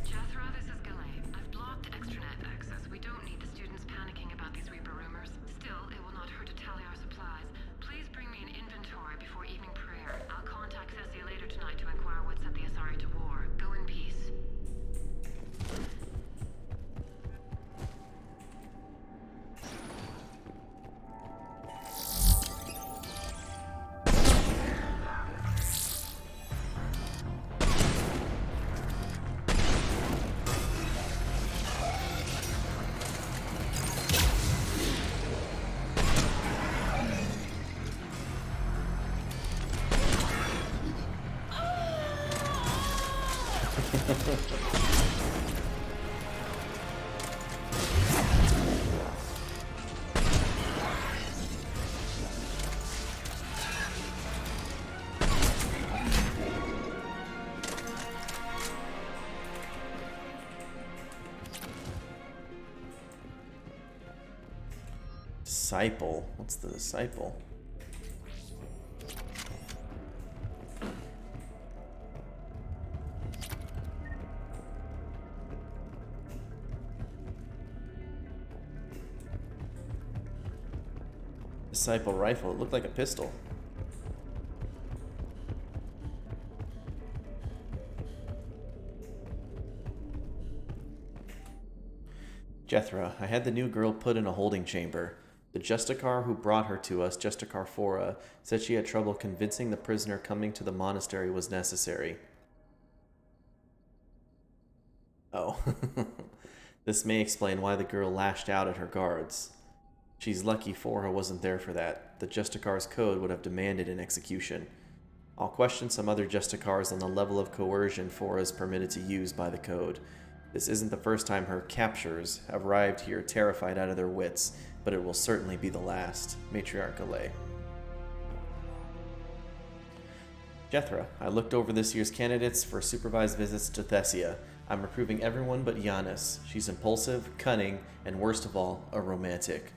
Jethro, this is Galay. I've blocked extranet access. We don't need the students panicking about these Reaper rumors. Still, it will not hurt to tally our supplies. Please bring me an inventory before evening prayer. I'll contact Thessia later tonight to inquire what set the Asari to war. Go in peace. Disciple. What's the disciple? Disciple rifle. It looked like a pistol. Jethro, I had the new girl put in a holding chamber. The Justicar who brought her to us, Justicar Fora, said she had trouble convincing the prisoner coming to the monastery was necessary. Oh. This may explain why the girl lashed out at her guards. She's lucky Fora wasn't there for that. The Justicar's code would have demanded an execution. I'll question some other Justicars on the level of coercion Fora is permitted to use by the code. This isn't the first time her captors have arrived here terrified out of their wits, but it will certainly be the last. Matriarch Galay. Jethro, I looked over this year's candidates for supervised visits to Thessia. I'm approving everyone but Giannis. She's impulsive, cunning, and worst of all, a romantic.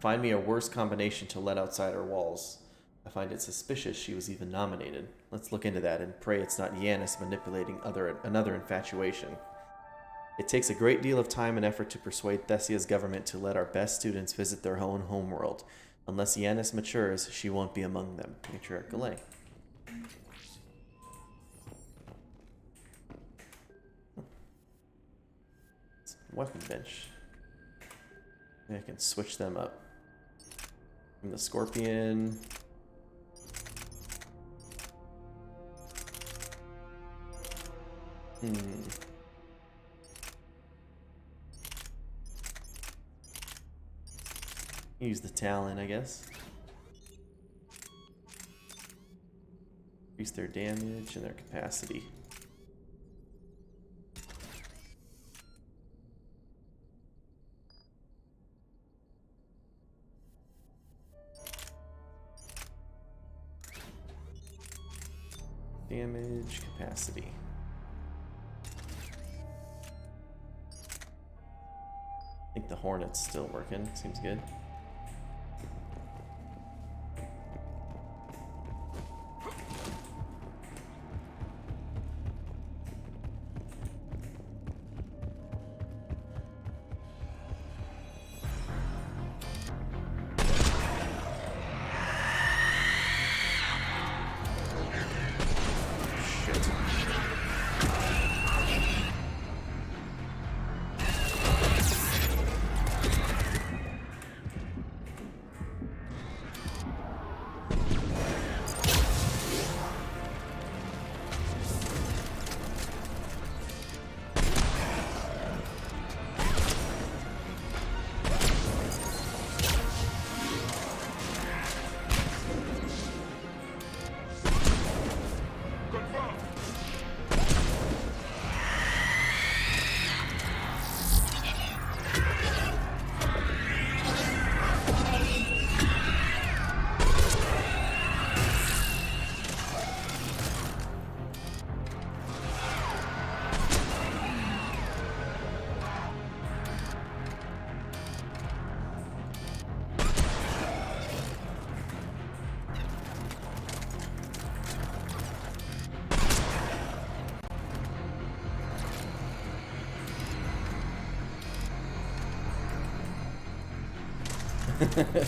Find me a worse combination to let outside our walls. I find it suspicious she was even nominated. Let's look into that and pray it's not Giannis manipulating another infatuation. It takes a great deal of time and effort to persuade Thessia's government to let our best students visit their own homeworld. Unless Giannis matures, she won't be among them. Matriarch Galay. Weapon bench. Maybe I can switch them up. From the Scorpion. Use the Talon, I guess. Increase their damage and their capacity. Damage, capacity. I think the Hornet's still working. Seems good.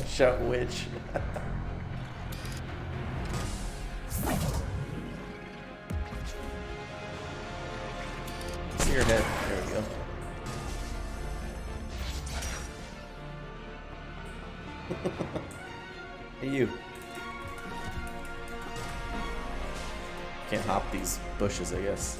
Shout witch. See your head. There we go. Hey, you. Can't hop these bushes, I guess.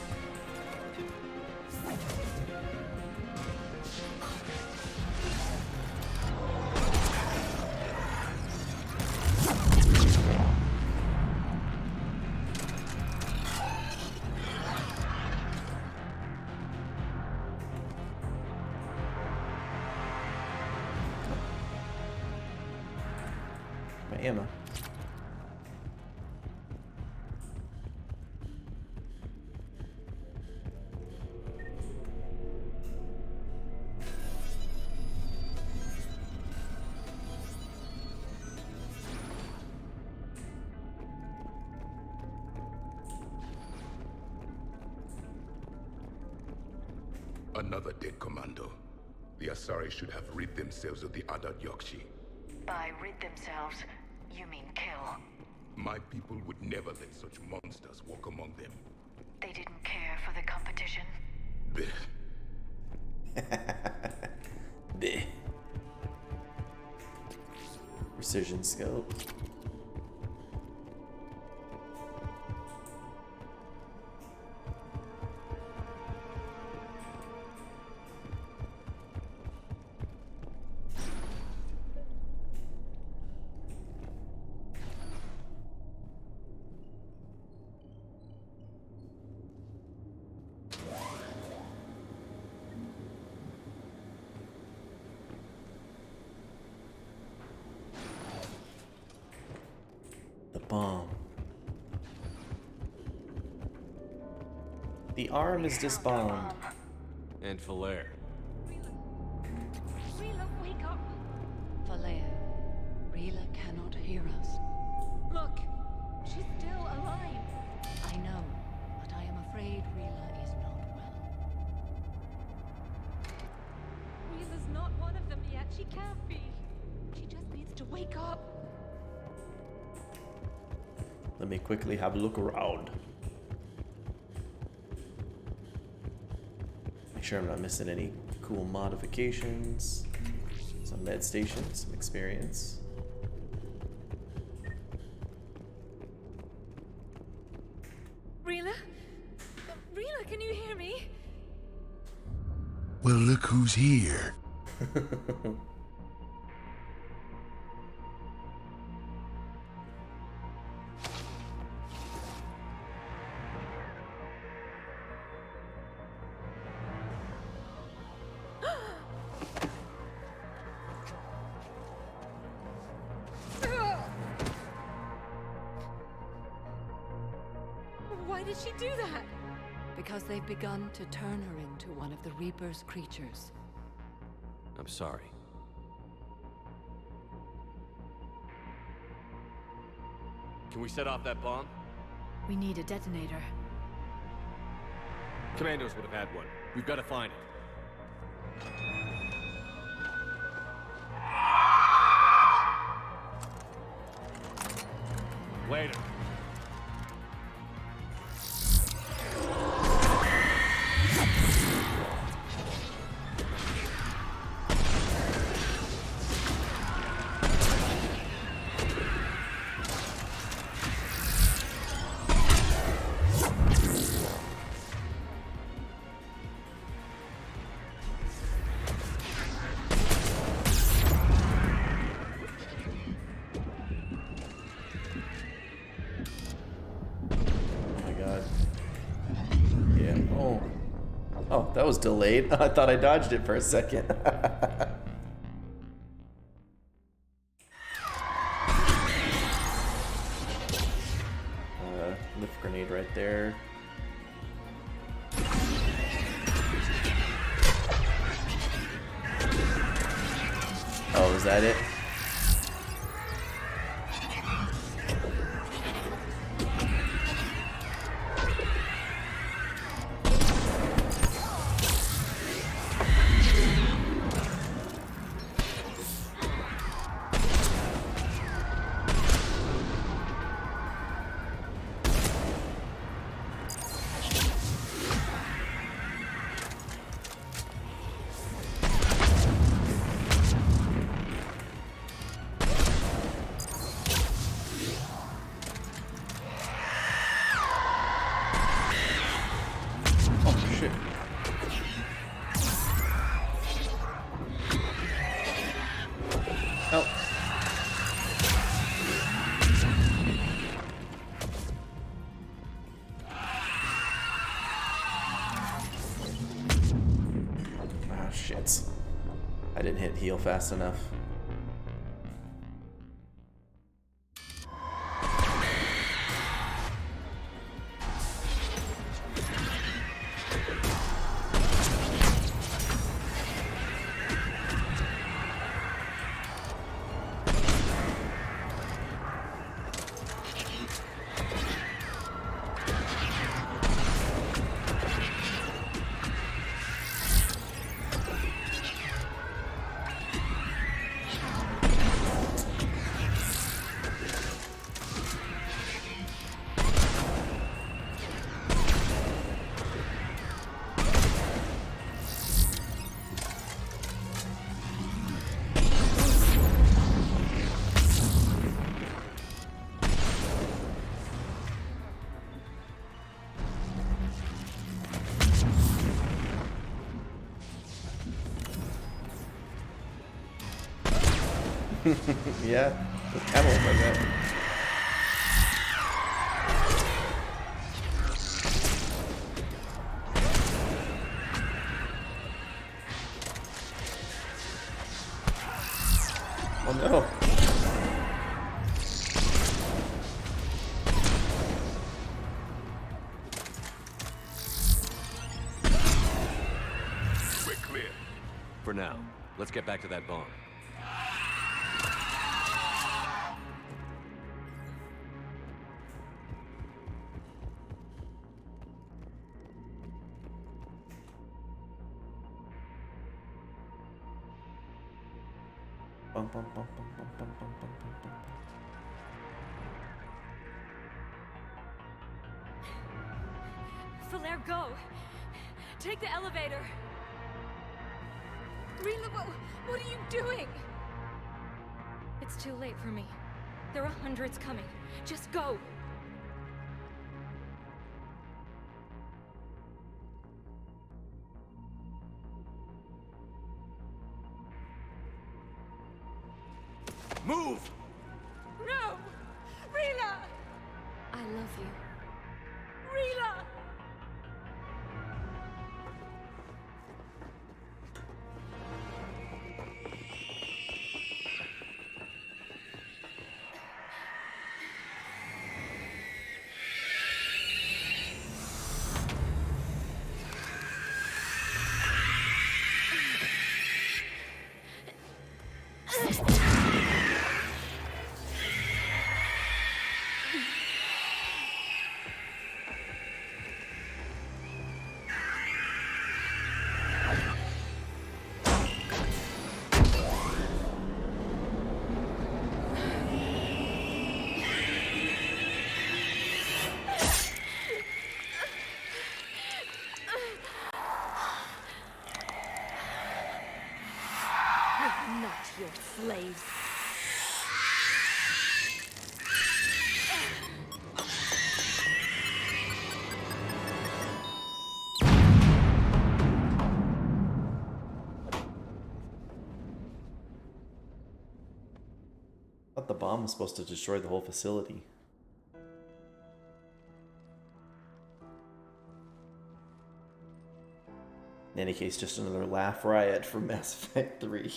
My ammo. Another dead commando. The Asari should have rid themselves of the other Yokshi. By rid themselves, you mean kill. My people would never let such monsters walk among them. They didn't care for the competition. Bleh. Precision scope. Bomb. The arm is disbombed. And Falair. Rila, wake up! Falair, Rila cannot hear us. Look, she's still alive. I know, but I am afraid Rila is not well. Rila's not one of them yet. She can't be. She just needs to wake up. Let me quickly have a look around. Make sure I'm not missing any cool modifications. Some med stations, some experience. Rila? Rila, can you hear me? Well, look who's here. Why did she do that? Because they've begun to turn her into one of the Reaper's creatures. I'm sorry. Can we set off that bomb? We need a detonator. Commandos would have had one. We've got to find it. Later. That was delayed. I thought I dodged it for a second. Lift grenade right there. Oh, is that it? shit. Help. Ah, shit. I didn't hit heal fast enough. Yeah, with camels like that. Oh no. We're clear. For now, let's get back to that bomb. Bum, bum, bum, bum, bum, bum, bum, bum, bum, bum. Falaire, go! Take the elevator! Rila, what are you doing? It's too late for me. There are hundreds coming. Just go! Move! No! Rila! I love you. Rila! Not your slaves. I thought the bomb was supposed to destroy the whole facility. In any case, just another laugh riot from Mass Effect 3.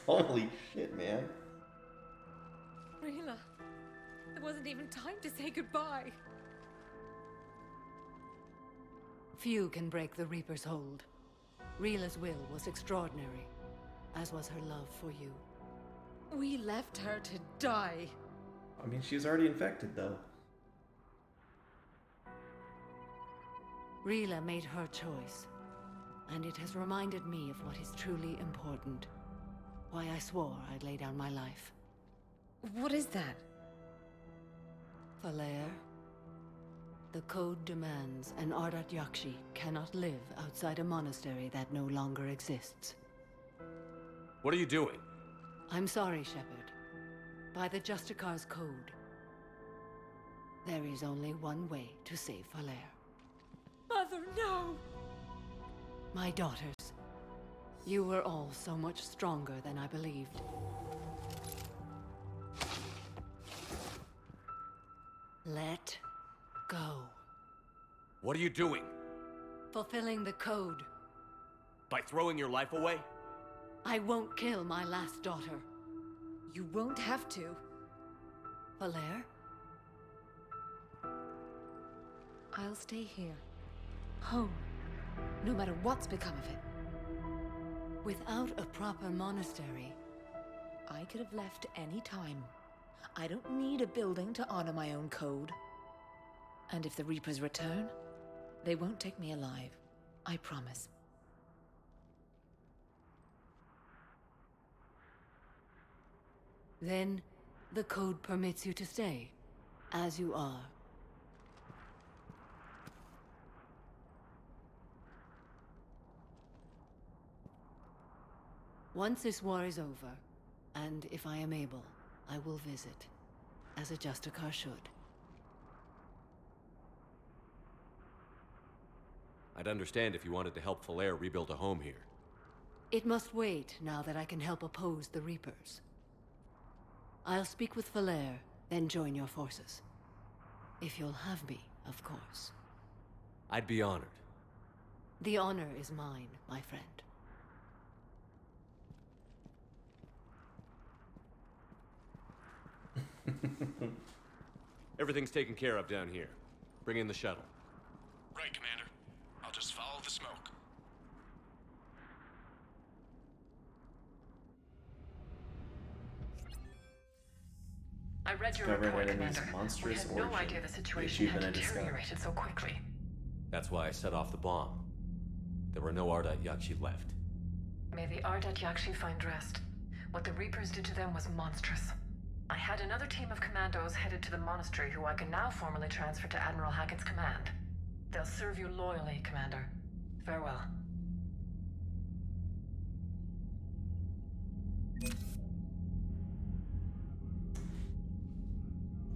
Holy shit, man. Rila, there wasn't even time to say goodbye. Few can break the Reaper's hold. Rila's will was extraordinary, as was her love for you. We left her to die. I mean, she's already infected, though. Rila made her choice, and it has reminded me of what is truly important. Why I swore I'd lay down my life. What is that? Falaire, the code demands an Ardat Yakshi cannot live outside a monastery that no longer exists. What are you doing? I'm sorry, Shepard. By the Justicar's code, there is only one way to save Falaire. Mother, no! My daughters, you were all so much stronger than I believed. Let go. What are you doing? Fulfilling the code. By throwing your life away? I won't kill my last daughter. You won't have to. Valere? I'll stay here. Home. No matter what's become of it. Without a proper monastery, I could have left any time. I don't need a building to honor my own code. And if the Reapers return, they won't take me alive. I promise. then the code permits you to stay, as you are. Once this war is over, and if I am able, I will visit, as a Justicar should. I'd understand if you wanted to help Valere rebuild a home here. It must wait now that I can help oppose the Reapers. I'll speak with Valere, then join your forces. If you'll have me, of course. I'd be honored. The honor is mine, my friend. Everything's taken care of down here. Bring in the shuttle. Right, Commander. I'll just follow the smoke. I read your Discover an report, enemy's Commander. monstrous We had no origin. idea the The situation had achievement I discovered. deteriorated so quickly. That's why I set off the bomb. There were no Ardat Yakshi left. May the Ardat Yakshi find rest. What the Reapers did to them was monstrous. I had another team of commandos headed to the monastery who I can now formally transfer to Admiral Hackett's command. They'll serve you loyally, Commander. Farewell.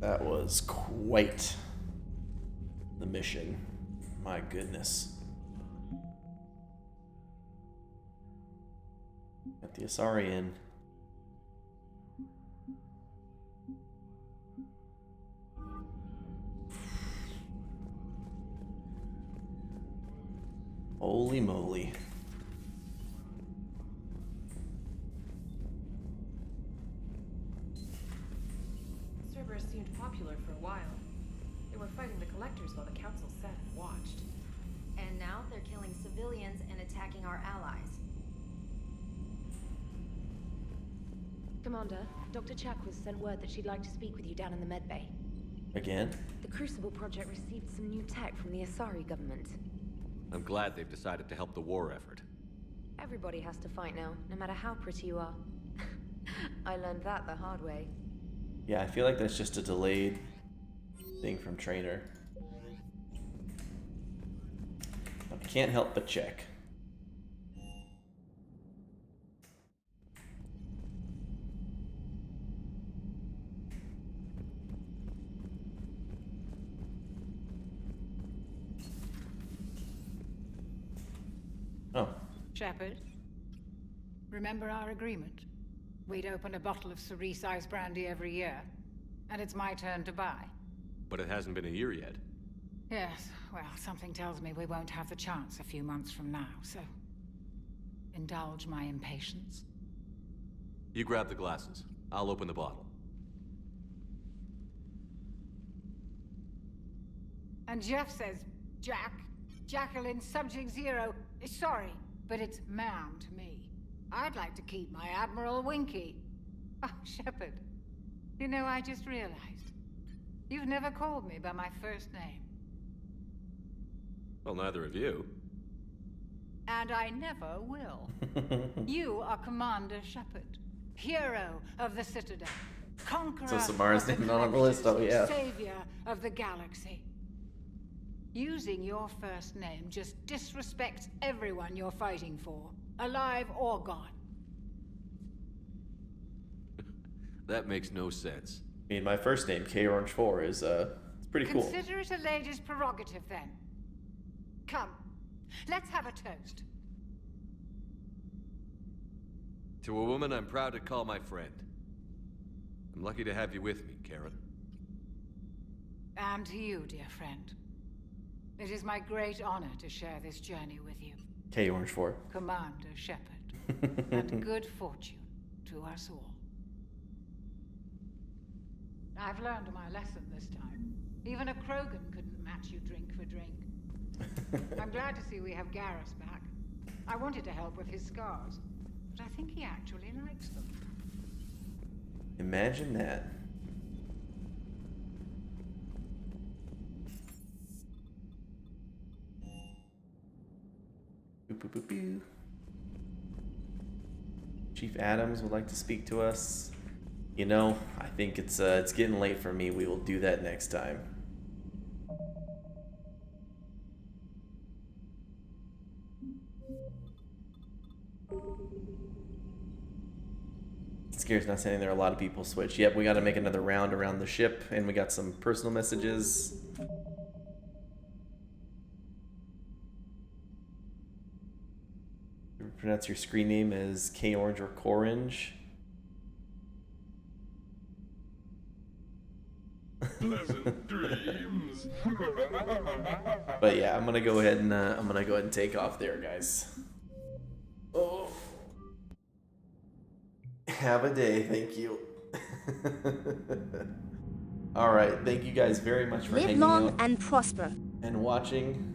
That was quite the mission. My goodness. Got the Asari in. Holy moly. Cerberus seemed popular for a while. They were fighting the Collectors while the Council sat and watched. And now they're killing civilians and attacking our allies. Commander, Dr. Chakwas sent word that she'd like to speak with you down in the medbay. Again? The Crucible Project received some new tech from the Asari government. I'm glad they've decided to help the war effort. Everybody has to fight now, no matter how pretty you are. I learned that the hard way. Yeah, I feel like that's just a delayed thing from Trainer. I can't help but check. Oh. Shepard, remember our agreement? We'd open a bottle of cerise ice brandy every year, and it's my turn to buy. But it hasn't been a year yet. Yes, well, something tells me we won't have the chance a few months from now, so indulge my impatience. You grab the glasses. I'll open the bottle. And Jeff says, Jacqueline Subject Zero is sorry, but it's ma'am to me. I'd like to keep my Admiral Winky. Oh, Shepard, you know, I just realized. You've never called me by my first name. Well, neither of you. And I never will. You are Commander Shepard, hero of the Citadel, conqueror So Samara's of the name not on the list, oh yeah. savior of the galaxy. Using your first name just disrespects everyone you're fighting for, alive or gone. That makes no sense. I mean, my first name, K Orange 4, is it's pretty cool. Consider it a lady's prerogative then. Come, let's have a toast. To a woman I'm proud to call my friend. I'm lucky to have you with me, Karen. And to you, dear friend. It is my great honor to share this journey with you. K Orange 4. Commander Shepard. And good fortune to us all. I've learned my lesson this time. Even a Krogan couldn't match you drink for drink. I'm glad to see we have Garrus back. I wanted to help with his scars, but I think he actually likes them. Imagine that. Boop, boop, boop, boop. Chief Adams would like to speak to us. You know, I think it's getting late for me. We will do that next time. Scare's not saying there are a lot of people switch. Yep, we got to make another round around the ship, and we got some personal messages. You pronounce your screen name as K Orange or Corange. Pleasant dreams. But yeah, I'm gonna go ahead and take off there, guys. Oh. Have a day, thank you. All right, thank you guys very much for hanging Live long out and prosper. and watching.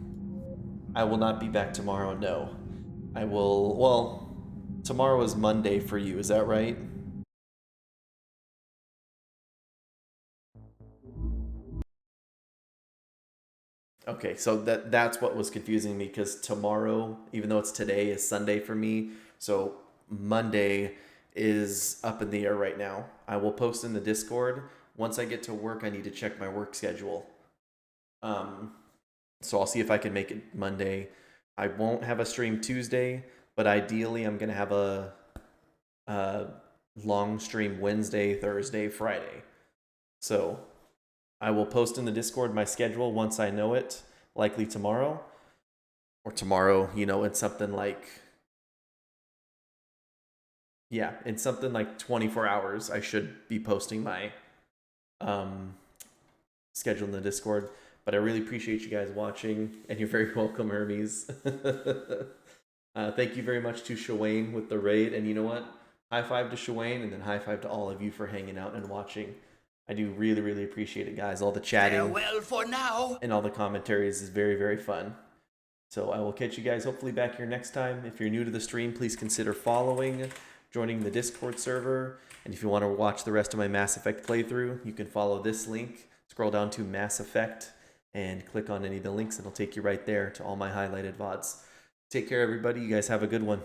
I will not be back tomorrow. No, I will. Well, tomorrow is Monday for you. Is that right? Okay, so that's what was confusing me, because tomorrow, even though it's today, is Sunday for me. So Monday is up in the air right now. I will post in the Discord. Once I get to work, I need to check my work schedule. So I'll see if I can make it Monday. I won't have a stream Tuesday, but ideally I'm gonna have a long stream Wednesday, Thursday, Friday. So I will post in the Discord my schedule once I know it, likely tomorrow. Or tomorrow, you know, it's something like... Yeah, in something like 24 hours, I should be posting my schedule in the Discord. But I really appreciate you guys watching, and you're very welcome, Hermes. Thank you very much to Shawane with the raid, and you know what? High five to Shawane, and then high five to all of you for hanging out and watching. I do really, really appreciate it, guys. All the chatting Farewell for now. and all the commentaries is very, very fun. So I will catch you guys hopefully back here next time. If you're new to the stream, please consider following, joining the Discord server, and if you want to watch the rest of my Mass Effect playthrough, you can follow this link, scroll down to Mass Effect, and click on any of the links, and it'll take you right there to all my highlighted VODs. Take care, everybody. You guys have a good one.